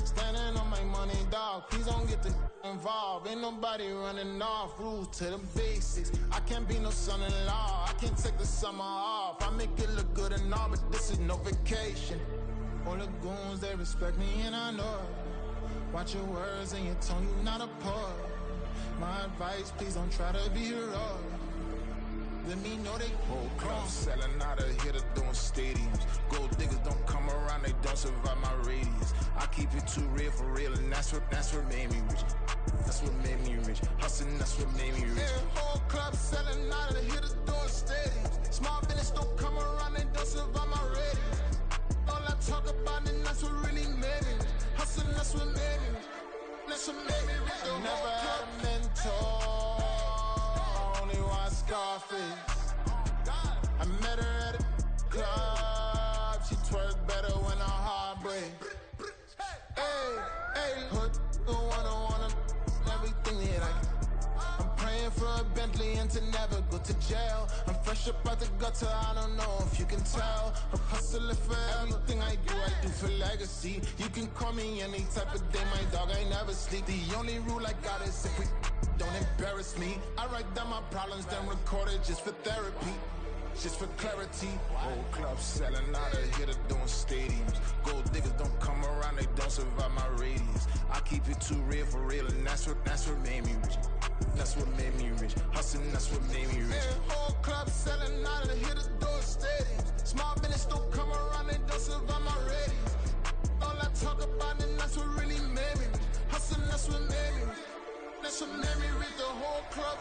Speaker 18: Standing on my money, dog. Please don't get the involved. Ain't nobody running off. Rules to the basics. I can't be no son-in-law. I can't take the summer off. I make it look good and all, but this is no vacation. All the goons, they respect me and I know it. Watch your words and your tone, you not a poet. My advice, please don't try to be heroic. Let me know they whole club selling out of here to doing stadiums. Gold diggers don't come around, they don't survive my radius. I keep it too real for real, and that's what made me rich. That's what made me rich. Hustling, that's what made me rich. Yeah, whole club selling out of here to doing stadiums. Small business don't come around, they don't survive my radius. All I talk about, and that's what really made me rich. Hustling, that's what made me rich. That's what made me rich. I never had a mentor. Scarface. I met her at a club. She twerk better when her heart breaks. Hey, hood, the wanna everything that I'm praying for a Bentley and to never go to jail. I'm fresh up out the gutter, I don't know if you can tell. I'm hustling for everything I do for legacy. You can call me any type of day, my dog, I never sleep. The only rule I got is if we don't embarrass me. I write down my problems, then record it just for therapy, just for clarity. Whole club selling out of here to doing stadiums. Gold diggers don't come around, they don't survive my radius. I keep it too real for real, and that's what made me rich. That's what made me rich. Hustling, that's what made me rich. Yeah, whole club selling out of here to doing stadiums. Small business don't come around, they don't survive my radius. All I talk about, and that's what really made me rich. Hustling, that's what made me rich. That's what made me read the whole club.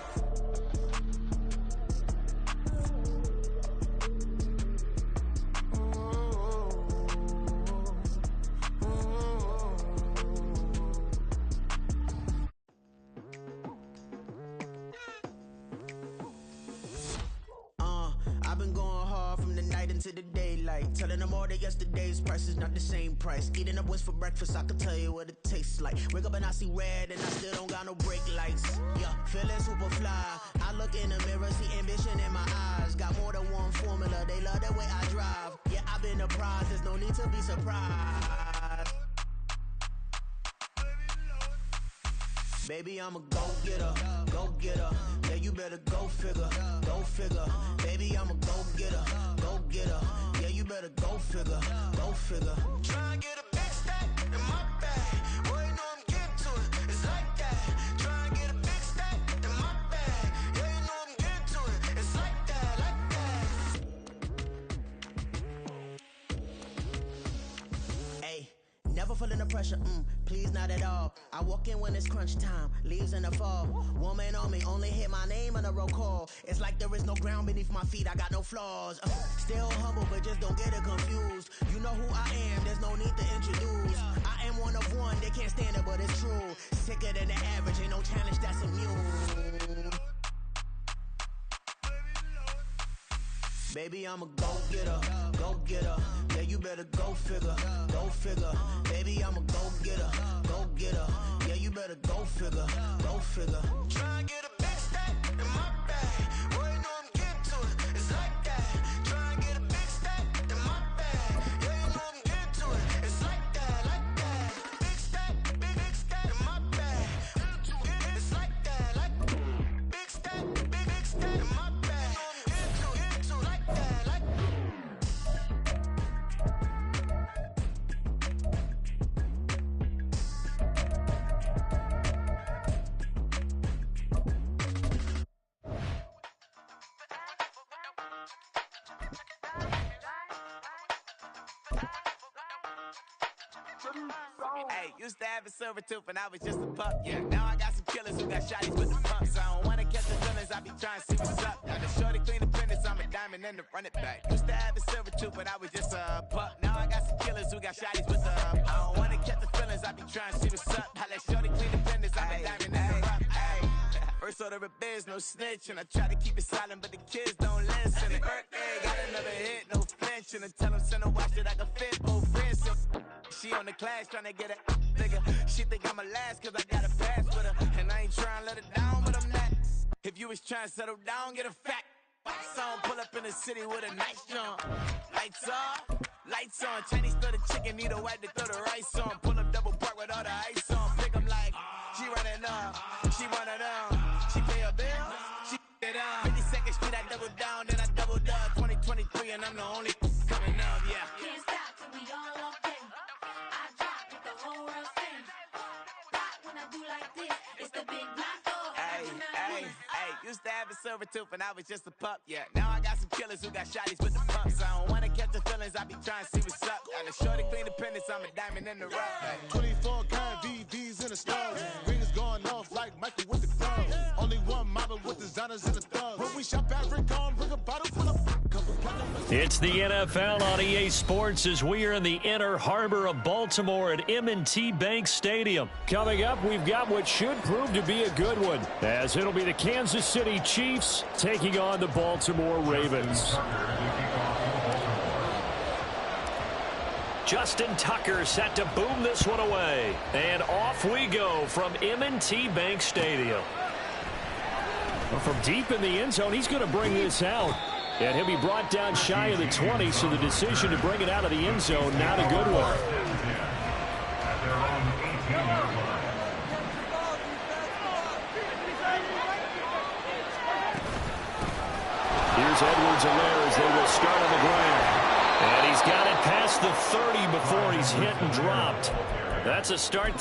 Speaker 19: I've been going hard from the night into the daylight, telling them all that yesterday's price is not the same price. Eating up what's for breakfast, I can tell you what it tastes like. Wake up and I see red and I still don't got no brake lights. Yeah, feeling super fly. I look in the mirror, see ambition in my eyes. Got more than one formula, they love the way I drive. Yeah, I've been a prize, there's no need to be surprised. Baby, I'm a go-getter, go-getter. Yeah, you better go figure, go figure. Baby, I'm a go-getter, go-getter. Yeah, you better go figure, go figure. Try and get a big stack in my bag. Boy, you know I'm getting to it, it's like that. Try and get a big stack in my bag. Yeah, you know I'm getting to it, it's like that, like that. Hey. Never feeling the pressure, please not at all. I walk in when it's crunch time, leaves in the fall. Woman on me, only hit my name on a roll call. It's like there is no ground beneath my feet, I got no flaws. Still humble, but just don't get it confused. You know who I am, there's no need to introduce. I am one of one, they can't stand it, but it's true. Sicker than the average, ain't no challenge that's immune. Baby, I'm a go-getter, go-getter. Yeah, you better go figure, go figure. Baby, I'm a go-getter, go-getter. Yeah, you better go figure, go figure. Try and get a big stack in my bag. Boy, you know I'm getting to it, it's like that. Try and get a big stack in my bag. Yeah, you know I'm getting to it, it's like that, like that. Big stack in my bag. It's like that, like that. Big stack in my bag. Like that, like
Speaker 20: Hey, used to have a silver tooth and I was just a pup, yeah. Now I got some killers who got shotties with the pumps. I don't wanna catch the feelings, I be trying to see what's up. Now the shorty clean the finish, I'm a diamond and the run it back. Used to have a silver tooth but I was just a pup. Now I got some killers who got shotties with the I don't wanna catch the feelings, I be trying to see what's up. I let shorty clean the finish, I'm a diamond and the rough. First order of biz, no snitch, and I try to keep it silent, but the kids don't listen. Happy birthday, got another hit, no flinch, and I tell them send a watch that I can fit both friends. So she on the class trying to get a nigga. She think I'm a last cause I got a pass with her, and I ain't trying to let her down, but I'm not. If you was trying to settle down, get a fat song. Pull up in the city with a nice jump. Lights on. Chinese throw the chicken, need a wipe to throw the rice on. Pull up double park with all the ice on. Pick 'em like, she running up, she running down. She pay her bills, she it up. 52nd Street, I double down, then I doubled up. 2023, and I'm the only coming up, yeah.
Speaker 21: Can't stop till we all okay. I drop with the whole world sing. Pop when I do like this, it's the big block door.
Speaker 20: Hey, used to have a silver tooth and I was just a pup, yeah. Now I got some killers who got shotties with the pumps. I don't wanna catch the feelings, I be trying to see what's up. Got a shorty clean appendix, I'm a diamond in the rough. Hey.
Speaker 22: 24 karat VVs in the stars. Rings going off like Michael with the clubs. Only one model with designers in the thugs. When we shop at Rick on, bring a bottle full of
Speaker 2: It's the NFL on EA Sports as we are in the inner harbor of Baltimore at M&T Bank Stadium.
Speaker 5: Coming up, we've got what should prove to be a good one, as it'll be the Kansas City Chiefs taking on the Baltimore Ravens.
Speaker 2: Justin Tucker set to boom this one away. And off we go from M&T Bank Stadium.
Speaker 5: Well, from deep in the end zone, he's going to bring this out. And he'll be brought down shy of the 20, so the decision to bring it out of the end zone, not a good one. Here's Edwards-Helaire as they will start on the ground.
Speaker 2: And he's got it past the 30 before he's hit and dropped. That's a start.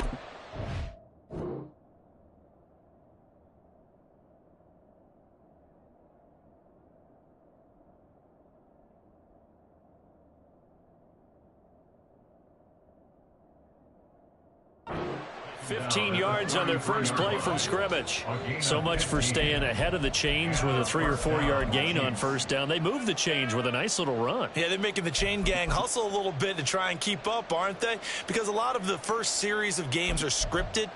Speaker 2: 15 yards on their first play from scrimmage. So much for staying ahead of the chains with a 3 or 4 yard gain on first down. They moved the chains with a nice little run.
Speaker 4: Yeah, they're making the chain gang hustle a little bit to try and keep up, aren't they? Because a lot of the first series of games are scripted,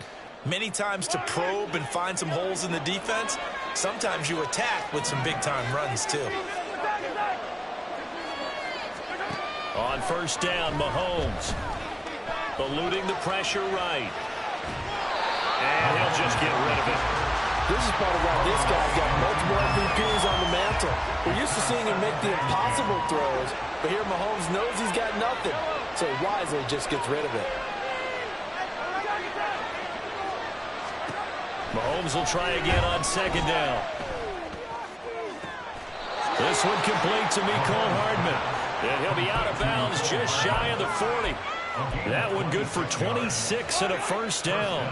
Speaker 4: many times to probe and find some holes in the defense. Sometimes you attack with some big-time runs, too.
Speaker 2: On first down, Mahomes eluding the pressure right. And he'll just get rid of it.
Speaker 4: This is part of why this guy's got multiple MVPs on the mantle. We're used to seeing him make the impossible throws, but here Mahomes knows he's got nothing, so he wisely just gets rid of it.
Speaker 2: Mahomes will try again on second down. This one complete to Mecole Hardman. And he'll be out of bounds just shy of the 40. That one good for 26 and a first down.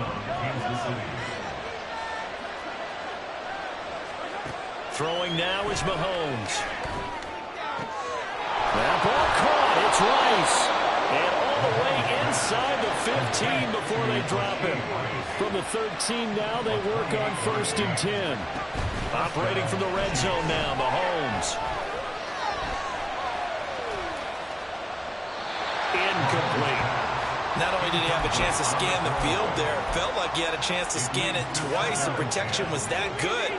Speaker 2: Throwing now is Mahomes.
Speaker 5: That ball caught. It's Rice.
Speaker 2: And all the way inside the 15 before they drop him.
Speaker 5: From the 13 now, they work on first and 10.
Speaker 2: Operating from the red zone now, Mahomes. Incomplete.
Speaker 4: Not only did he have a chance to scan the field there, it felt like he had a chance to scan it twice. The protection was that good.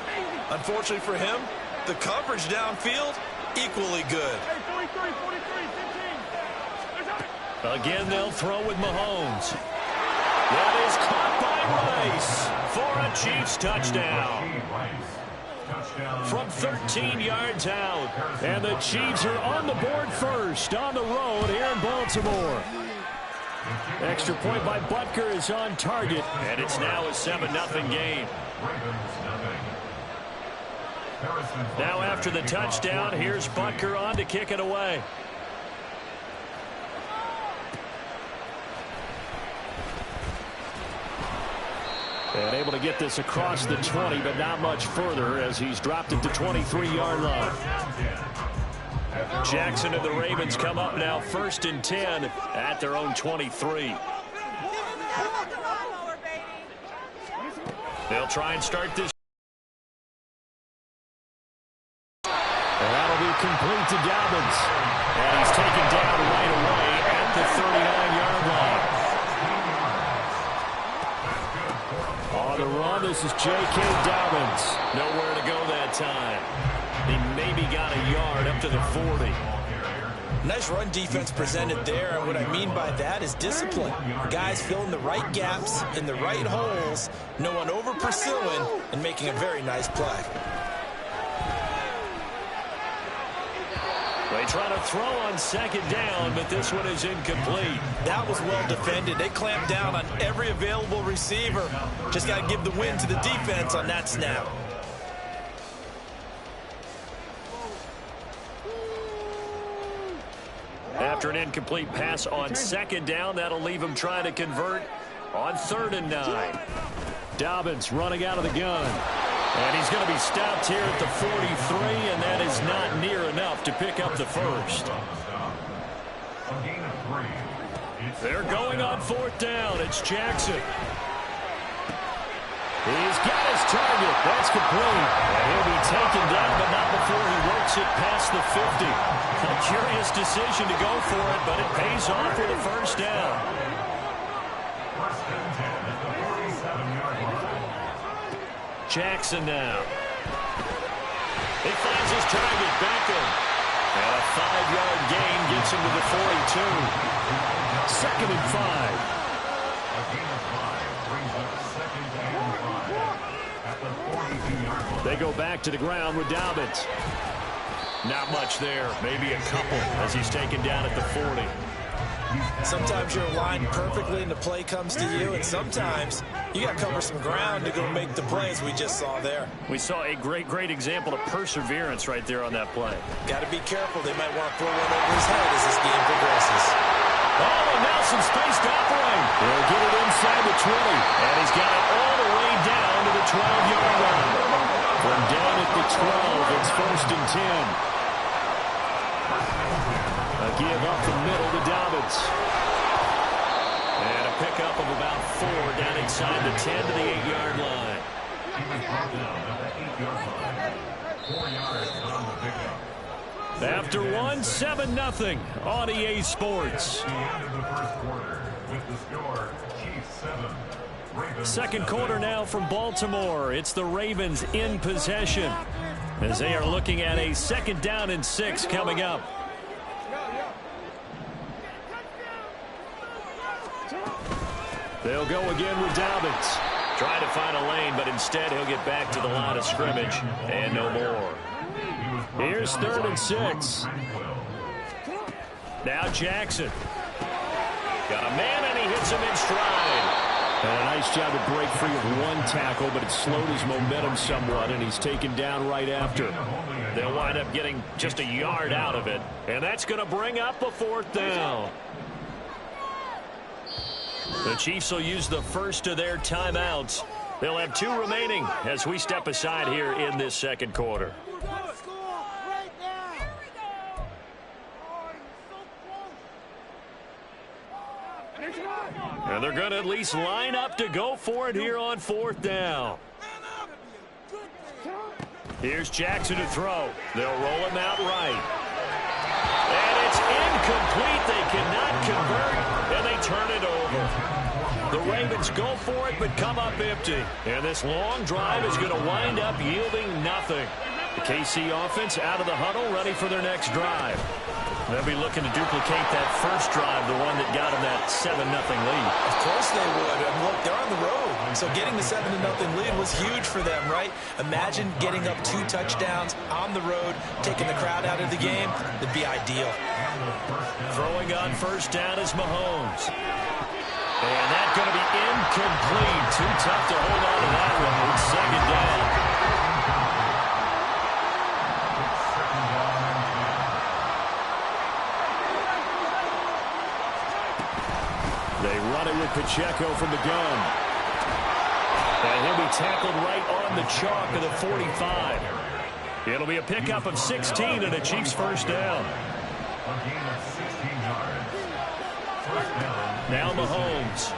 Speaker 4: Unfortunately for him, the coverage downfield, equally good.
Speaker 2: Again, they'll throw with Mahomes. That is caught by Rice for a Chiefs touchdown. From 13 yards out.
Speaker 5: And the Chiefs are on the board first on the road here in Baltimore. Extra point by Butker is on target.
Speaker 2: And it's now a 7-0 game. Now after the touchdown, here's Butker on to kick it away.
Speaker 5: And able to get this across the 20, but not much further as he's dropped it to 23-yard line.
Speaker 2: Jackson and the Ravens come up now first and 10 at their own 23. They'll try and start this.
Speaker 5: And that'll be complete to Dobbins. And he's taken down right away at the 39-yard line. On the run, this is J.K. Dobbins.
Speaker 2: Nowhere to go that time. He maybe got a yard up to the 40.
Speaker 4: Nice run defense presented there, and what I mean by that is discipline. Guys filling the right gaps in the right holes, no one over pursuing, and making a very nice play.
Speaker 2: They try to throw on second down, but this one is incomplete.
Speaker 4: That was well defended. They clamped down on every available receiver. Just got to give the win to the defense on that snap.
Speaker 2: After an incomplete pass on second down, that'll leave him trying to convert on 3rd and 9.
Speaker 5: Dobbins running out of the gun.
Speaker 2: And he's going to be stopped here at the 43, and that is not near enough to pick up the first. They're going on 4th down. It's Jackson. He's got his target. That's complete. And he'll be taken down, but not before he works it past the 50. A curious decision to go for it, but it pays off with a first down. Jackson now. He finds his target, Beckham. And a 5-yard gain gets him to the 42.
Speaker 5: 2nd and 5. They go back to the ground with Dobbins.
Speaker 2: Not much there. Maybe a couple as he's taken down at the 40.
Speaker 4: Sometimes you're aligned perfectly and the play comes to you, and sometimes you got to cover some ground to go make the plays we just saw there.
Speaker 2: We saw a great example of perseverance right there on that play.
Speaker 4: Got to be careful. They might want to throw one over his head as this game progresses.
Speaker 2: Oh, and now some space to operate. He'll get it inside the 20, and he's got it all the way down to the 12-yard line. From down at the 12, it's 1st and 10. A give up the middle to Dobbins. And a pickup of about 4 down inside the 10 to the 8-yard line.
Speaker 1: 4 yards on the pickup.
Speaker 2: After 1-7-0 on EA Sports.
Speaker 1: At the end of the first quarter with the score, Chiefs 7.
Speaker 2: Second quarter now from Baltimore. It's the Ravens in possession as they are looking at a 2nd down and 6 coming up.
Speaker 5: They'll go again with Dobbins.
Speaker 2: Trying to find a lane, but instead he'll get back to the line of scrimmage and no more.
Speaker 5: Here's 3rd and 6.
Speaker 2: Now Jackson. Got a man, and he hits him in stride.
Speaker 5: And a nice job to break free of one tackle, but it slowed his momentum somewhat, and he's taken down right after.
Speaker 2: They'll wind up getting just a yard out of it, and that's going to bring up a 4th down. The Chiefs will use the first of their timeouts. They'll have 2 remaining as we step aside here in this second quarter. And they're going to at least line up to go for it here on 4th down. Here's Jackson to throw. They'll roll him out right. And it's incomplete. They cannot convert, and they turn it over. The Ravens go for it, but come up empty. And this long drive is going to wind up yielding nothing. The KC offense out of the huddle, ready for their next drive. They'll be looking to duplicate that first drive, the one that got them that 7-0 lead.
Speaker 4: Of course they would. And look, they're on the road. So getting the 7-0 lead was huge for them, right? Imagine getting up 2 touchdowns on the road, taking the crowd out of the game. It'd be ideal.
Speaker 2: Throwing on first down is Mahomes. And that's going to be incomplete. Too tough to hold on to that one. It's 2nd down.
Speaker 5: They run it with Pacheco from the gun.
Speaker 2: And he'll be tackled right on the chalk of the 45. It'll be a pickup of 16 and a Chiefs first down. Now Mahomes.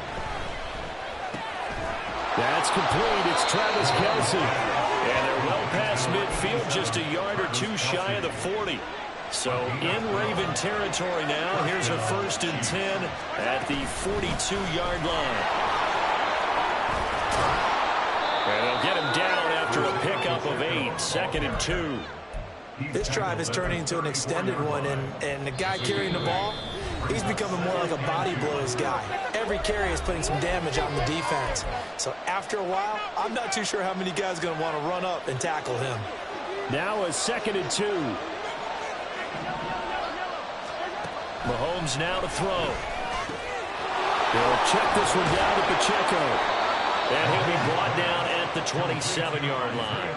Speaker 5: That's complete. It's Travis Kelce.
Speaker 2: And they're well past midfield, just a yard or 2 shy of the 40. So in Raven territory now. Here's a 1st and 10 at the 42-yard line. And they'll get him down after a pickup of 8. 2nd and 2.
Speaker 4: This drive is turning into an extended one, and the guy carrying the ball, he's becoming more like a body blows guy. Every carry is putting some damage on the defense. So after a while, I'm not too sure how many guys are going to want to run up and tackle him.
Speaker 5: Now a 2nd and 2.
Speaker 2: Mahomes now to throw. They'll check this one down to Pacheco. And he'll be brought down at the 27-yard line.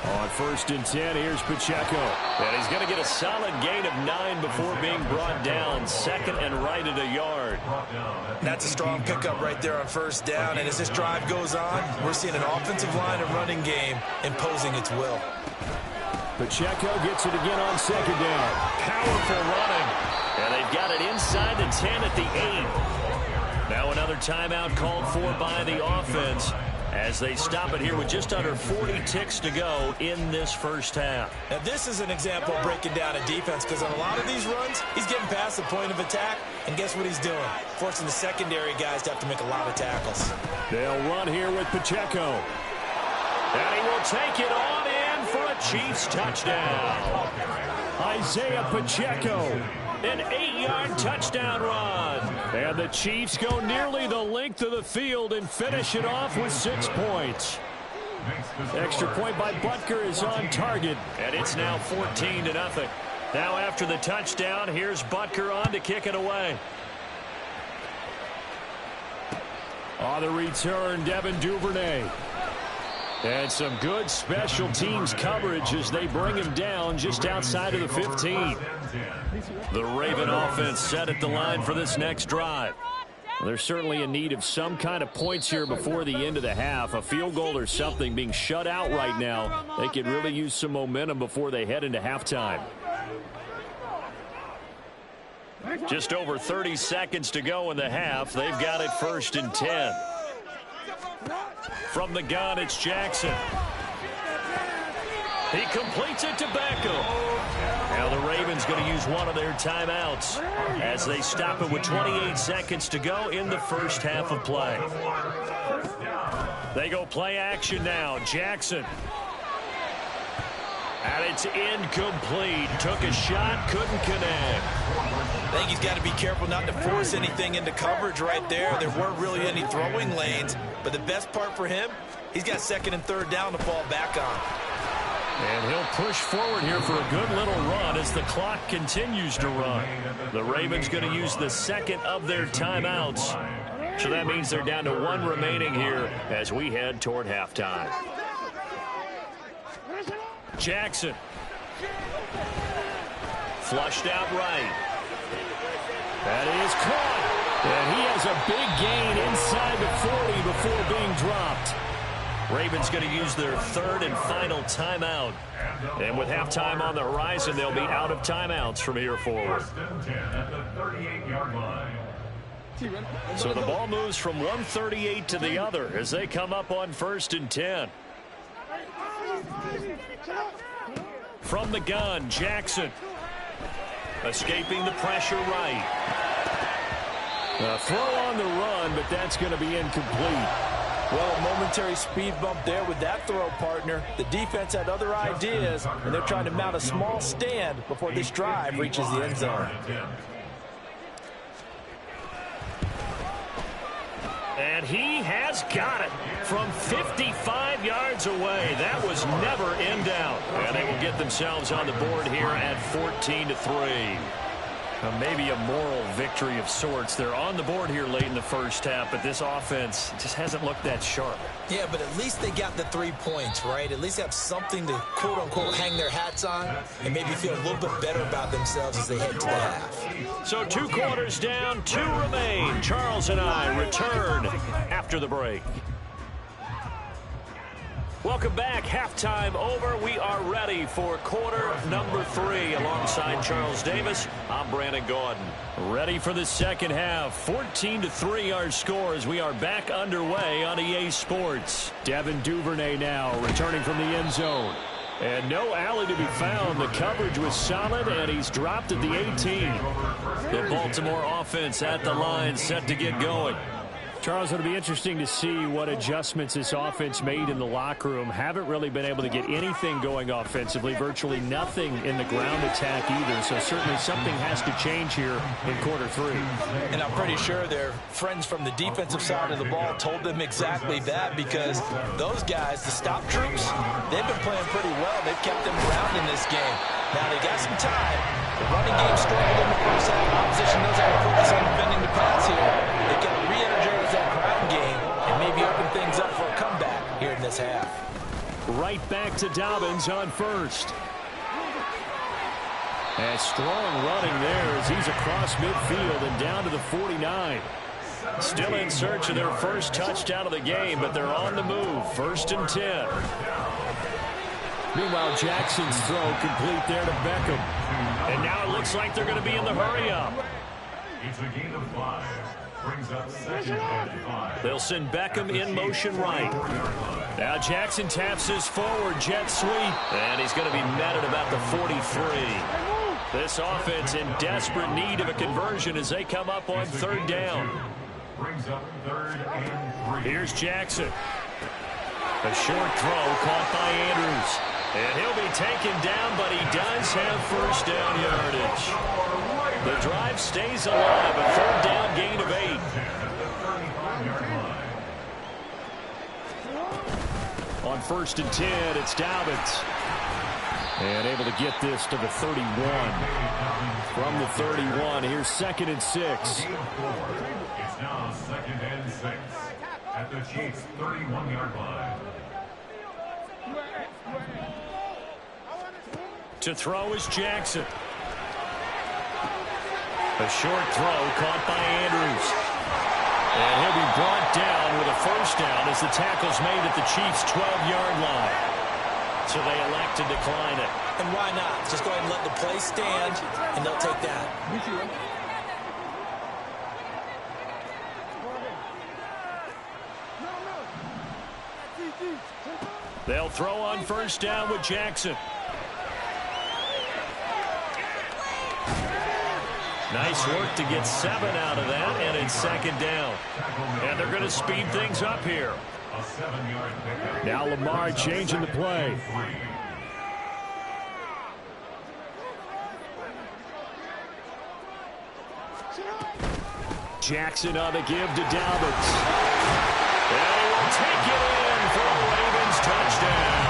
Speaker 5: On 1st and 10, here's Pacheco.
Speaker 2: And he's going to get a solid gain of 9 before being brought down. 2nd and right at a yard.
Speaker 4: That's a strong pickup right there on 1st down. And as this drive goes on, we're seeing an offensive line and running game imposing its will.
Speaker 5: Pacheco gets it again on 2nd down.
Speaker 2: Powerful running. And they've got it inside the 10 at the 8. Now another timeout called for by the offense as they stop it here with just under 40 ticks to go in this first half.
Speaker 4: Now this is an example of breaking down a defense, because on a lot of these runs, he's getting past the point of attack, and guess what he's doing? Forcing the secondary guys to have to make a lot of tackles.
Speaker 5: They'll run here with Pacheco.
Speaker 2: And he will take it on in for a Chiefs touchdown.
Speaker 5: Isaiah Pacheco.
Speaker 2: An 8-yard touchdown run.
Speaker 5: And the Chiefs go nearly the length of the field and finish it off with 6 points. Extra point by Butker is on target.
Speaker 2: And it's now 14-0. Now after the touchdown, here's Butker on to kick it away.
Speaker 5: On the return, Devin Duvernay. And some good special teams coverage as they bring him down just outside of the 15.
Speaker 2: The Raven offense set at the line for this next drive.
Speaker 5: Well, they're certainly in need of some kind of points here before the end of the half. A field goal or something. Being shut out right now, they could really use some momentum before they head into halftime.
Speaker 2: Just over 30 seconds to go in the half. They've got it 1st and 10. From the gun, it's Jackson. He completes it to Beckham. Now the Ravens going to use one of their timeouts as they stop it with 28 seconds to go in the first half of play. They go play action now. Jackson. And it's incomplete. Took a shot, couldn't connect.
Speaker 4: I think he's got to be careful not to force anything into coverage right there. There weren't really any throwing lanes, but the best part for him, he's got 2nd and 3rd down to fall back on.
Speaker 2: And he'll push forward here for a good little run as the clock continues to run. The Ravens going to use the 2nd of their timeouts. So that means they're down to 1 remaining here as we head toward halftime. Jackson. Flushed out right.
Speaker 5: That is caught. And he has a big gain inside the 40 before being dropped.
Speaker 2: Ravens going to use their 3rd and final timeout. And with halftime on the horizon, they'll be out of timeouts from here forward. So the ball moves from 138 to the other as they come up on 1st and 10. From the gun, Jackson. Escaping the pressure right.
Speaker 5: A throw on the run, but that's going to be incomplete.
Speaker 4: Well, a momentary speed bump there with that throw, partner. The defense had other ideas, and they're trying to mount a small stand before this drive reaches the end zone.
Speaker 2: And he has got it from 55 yards away. That was never in doubt. And they will get themselves on the board here at 14-3. Maybe a moral victory of sorts. They're on the board here late in the first half, but this offense just hasn't looked that sharp.
Speaker 4: Yeah, but at least they got the 3 points, right? At least have something to, quote-unquote, hang their hats on and maybe feel a little bit better about themselves as they head to the half.
Speaker 2: So 2 quarters down, 2 remain. Charles and I return after the break. Welcome back. Halftime over. We are ready for quarter number 3. Alongside Charles Davis, I'm Brandon Gordon. Ready for the second half. 14-3 our score as we are back underway on EA Sports.
Speaker 5: Devin Duvernay now returning from the end zone. And no alley to be found. The coverage was solid, and he's dropped at the 18.
Speaker 2: The Baltimore offense at the line, set to get going.
Speaker 5: Charles, it'll be interesting to see what adjustments this offense made in the locker room. Haven't really been able to get anything going offensively, virtually nothing in the ground attack either. So certainly something has to change here in quarter 3.
Speaker 4: And I'm pretty sure their friends from the defensive side of the ball told them exactly that, because those guys, the stop troops, they've been playing pretty well. They've kept them around in this game. Now they got some time. The running game struggled in the first half. Opposition knows how to focus on defending the pass here. They've got to re-energize that ground game and maybe open things up for a comeback here in this half.
Speaker 5: Right back to Dobbins on first. And strong running there as he's across midfield and down to the 49.
Speaker 2: Still in search of their first touchdown of the game, but they're on the move. 1st and 10.
Speaker 5: Meanwhile, Jackson's throw complete there to Beckham.
Speaker 2: And now it looks like they're going to be in the hurry-up.
Speaker 1: It's a gain of 5. Brings up 2nd and 5.
Speaker 2: They'll send Beckham in motion right. Now Jackson taps his forward jet sweep. And he's going to be met at about the 43. This offense in desperate need of a conversion as they come up on 3rd down.
Speaker 1: Brings up 3rd and 3.
Speaker 2: Here's Jackson. A short throw caught by Andrews. And he'll be taken down, but he does have 1st down yardage. The drive stays alive. A 3rd down gain of 8.
Speaker 5: On 1st and 10, it's Dobbins. And able to get this to the 31. From the 31, here's 2nd and 6.
Speaker 1: It's now 2nd and 6 at the Chiefs' 31-yard line.
Speaker 2: To throw is Jackson. A short throw caught by Andrews. And he'll be brought down with a 1st down as the tackle's made at the Chiefs' 12-yard line. So they elect to decline it.
Speaker 4: And why not? Just go ahead and let the play stand, and they'll take that.
Speaker 2: They'll throw on 1st down with Jackson. Nice work to get 7 out of that, and it's 2nd down. And they're going to speed things up here.
Speaker 1: A 7-yard pickup.
Speaker 5: Now Lamar changing the play. Jackson on the give to Dobbins.
Speaker 2: And he will take it in for a Ravens touchdown.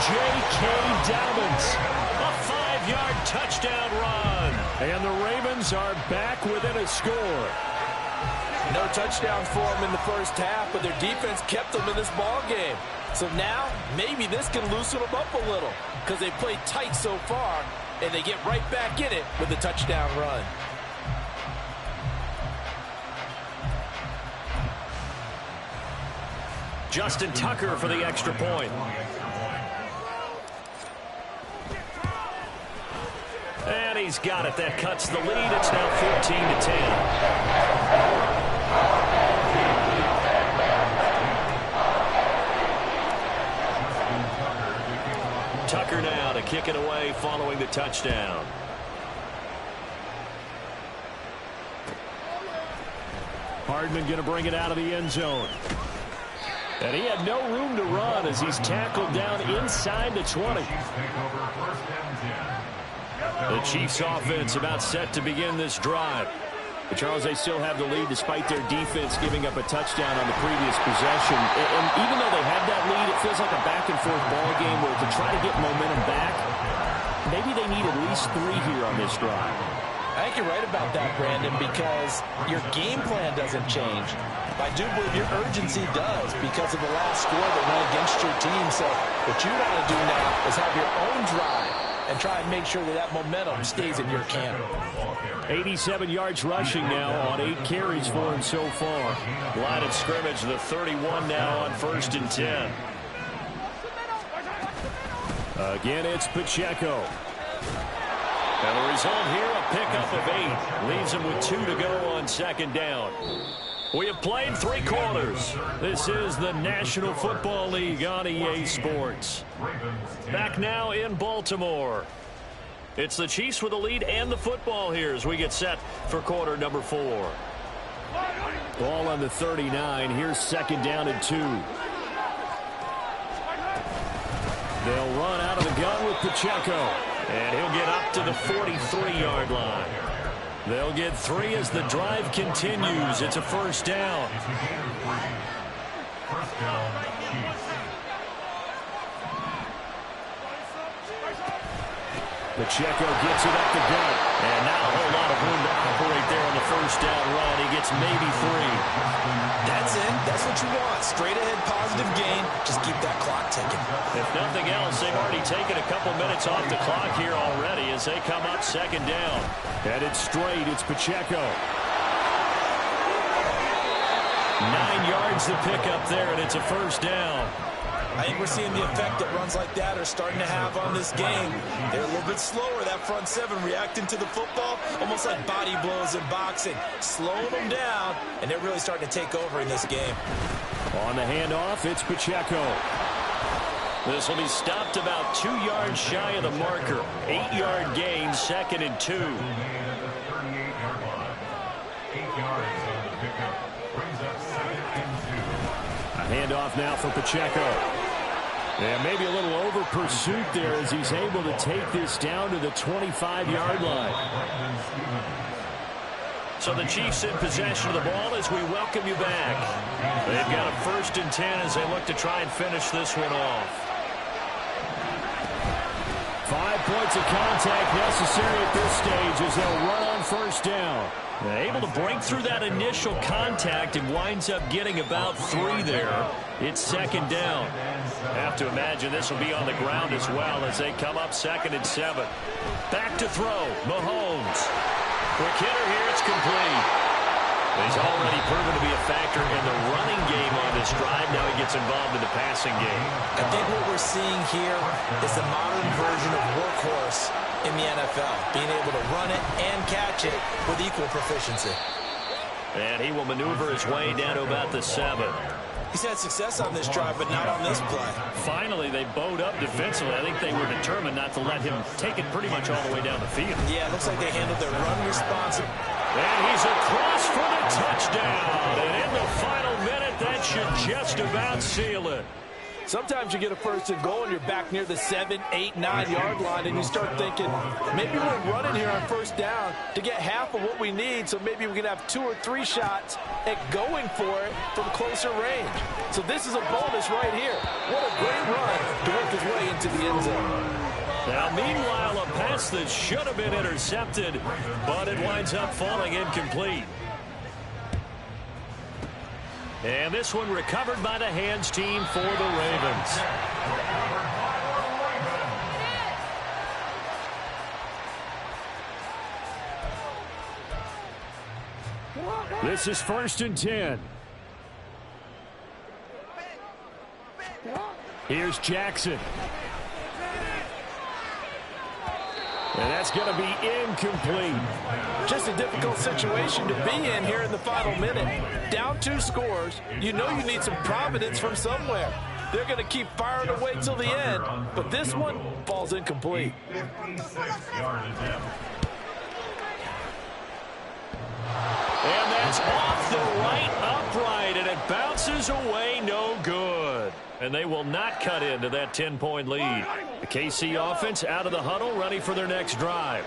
Speaker 5: J.K. Dobbins.
Speaker 2: A 5-yard touchdown run.
Speaker 5: And the Ravens are back within a score.
Speaker 4: No touchdowns for them in the first half, but their defense kept them in this ball game. So now, maybe this can loosen them up a little, because they played tight so far, and they get right back in it with a touchdown run.
Speaker 2: Justin Tucker for the extra point. And he's got it. That cuts the lead. It's now 14-10. Tucker now to kick it away following the touchdown.
Speaker 5: Hardman going to bring it out of the end zone. And he had no room to run as he's tackled down inside the 20.
Speaker 2: The Chiefs offense about set to begin this drive.
Speaker 5: But Charles, they still have the lead despite their defense giving up a touchdown on the previous possession. And even though they had that lead, it feels like a back-and-forth ball game where to try to get momentum back, maybe they need at least 3 here on this drive.
Speaker 4: I think you're right about that, Brandon, because your game plan doesn't change. I do believe your urgency does because of the last score that went against your team. So what you want to do now is have your own drive and try and make sure that that momentum stays in your camp.
Speaker 5: 87 yards rushing now on 8 carries for him so far.
Speaker 2: Line of scrimmage, the 31 now on 1st and 10.
Speaker 5: Again, it's Pacheco.
Speaker 2: And the result here, a pickup of 8. Leaves him with 2 to go on 2nd down. We have played 3 quarters. This is the National Football League on EA Sports. Back now in Baltimore. It's the Chiefs with the lead and the football here as we get set for quarter number 4.
Speaker 5: Ball on the 39. Here's 2nd down and 2. They'll run out of the gun with Pacheco. And he'll get up to the 43-yard line. They'll get 3 as the drive continues. It's a 1st down.
Speaker 1: First down, Chiefs.
Speaker 5: Pacheco gets it up the gut.
Speaker 2: And not a whole lot of room to operate there on the 1st down run. He gets maybe 3.
Speaker 4: That's it. That's what you want. Straight ahead positive gain. Just keep that clock ticking.
Speaker 2: If nothing else, they've already taken a couple minutes off the clock here already as they come up 2nd down.
Speaker 5: Headed straight, it's Pacheco.
Speaker 2: 9 yards to pick up there, and it's a 1st down.
Speaker 4: I think we're seeing the effect that runs like that are starting to have on this game. They're a little bit slower, that front 7, reacting to the football, almost like body blows in boxing, slowing them down, and they're really starting to take over in this game.
Speaker 5: On the handoff, it's Pacheco.
Speaker 2: This will be stopped about 2 yards shy of the marker. 8-yard gain, 2nd and 2.
Speaker 1: 8 yards on the pickup. Brings up 2nd and 2.
Speaker 5: A handoff now for Pacheco. And maybe a little over pursuit there as he's able to take this down to the 25-yard line.
Speaker 2: So the Chiefs in possession of the ball as we welcome you back. They've got a 1st and 10 as they look to try and finish this one off.
Speaker 5: 5 points of contact necessary at this stage as they'll run on 1st down.
Speaker 2: Able to break through that initial contact and winds up getting about 3 there. It's 2nd down. Have to imagine this will be on the ground as well as they come up 2nd and 7. Back to throw. Mahomes. Quick hitter here. It's complete. He's already proven to be a factor in the running game on this drive. Now he gets involved in the passing game.
Speaker 4: I think what we're seeing here is the modern version of workhorse in the NFL, being able to run it and catch it with equal proficiency.
Speaker 2: And he will maneuver his way down to about the 7.
Speaker 4: He's had success on this drive, but not on this play.
Speaker 2: Finally, they bowed up defensively. I think they were determined not to let him take it pretty much all the way down the field.
Speaker 4: Yeah, it looks like they handled their run responsive.
Speaker 2: And he's across for the touchdown. And in the final minute, that should just about seal it.
Speaker 4: Sometimes you get a 1st and goal and you're back near the 7, 8, 9-yard line and you start thinking, maybe we're running here on 1st down to get half of what we need, so maybe we can have 2 or 3 shots at going for it from closer range. So this is a bonus right here. What a great run to work his way into the end zone.
Speaker 2: Now, meanwhile, a pass that should have been intercepted, but it winds up falling incomplete. And this one recovered by the hands team for the Ravens.
Speaker 5: This is 1st and 10. Here's Jackson. And that's going to be incomplete.
Speaker 4: Just a difficult situation to be in here in the final minute. Down 2 scores. You know you need some providence from somewhere. They're going to keep firing away till the end, but this one falls incomplete.
Speaker 1: 56-yard attempt.
Speaker 2: And that's off the right upright, and it bounces away no good. And they will not cut into that 10-point lead. The KC offense out of the huddle, ready for their next drive.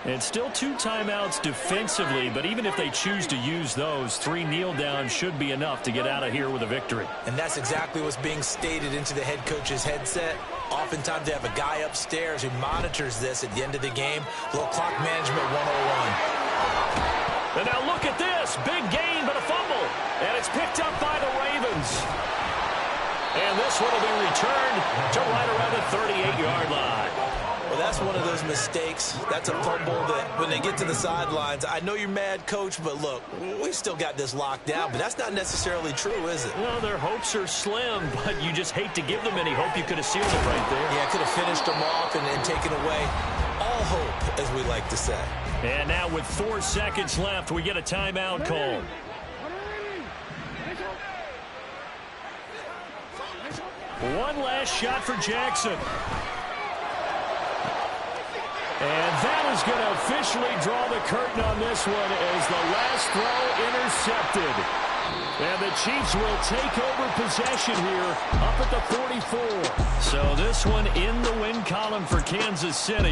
Speaker 2: And still 2 timeouts defensively, but even if they choose to use those, 3 kneel downs should be enough to get out of here with a victory.
Speaker 4: And that's exactly what's being stated into the head coach's headset. Oftentimes they have a guy upstairs who monitors this at the end of the game. Little clock management 101.
Speaker 2: And now look at this. Big gain, but a fumble. And it's picked up by the Ravens. And this one will be returned to right around the 38-yard line.
Speaker 4: Well, that's one of those mistakes. That's a fumble that when they get to the sidelines, I know you're mad, Coach, but look, we still got this locked down. But that's not necessarily true, is it?
Speaker 2: Well, their hopes are slim, but you just hate to give them any hope. You could have sealed it right there.
Speaker 4: Yeah, could have finished them off and taken away all hope, as we like to say.
Speaker 2: And now with 4 seconds left, we get a timeout call. One last shot for Jackson.
Speaker 5: And that is going to officially draw the curtain on this one as the last throw intercepted. And the Chiefs will take over possession here up at the 44.
Speaker 2: So this one in the win column for Kansas City.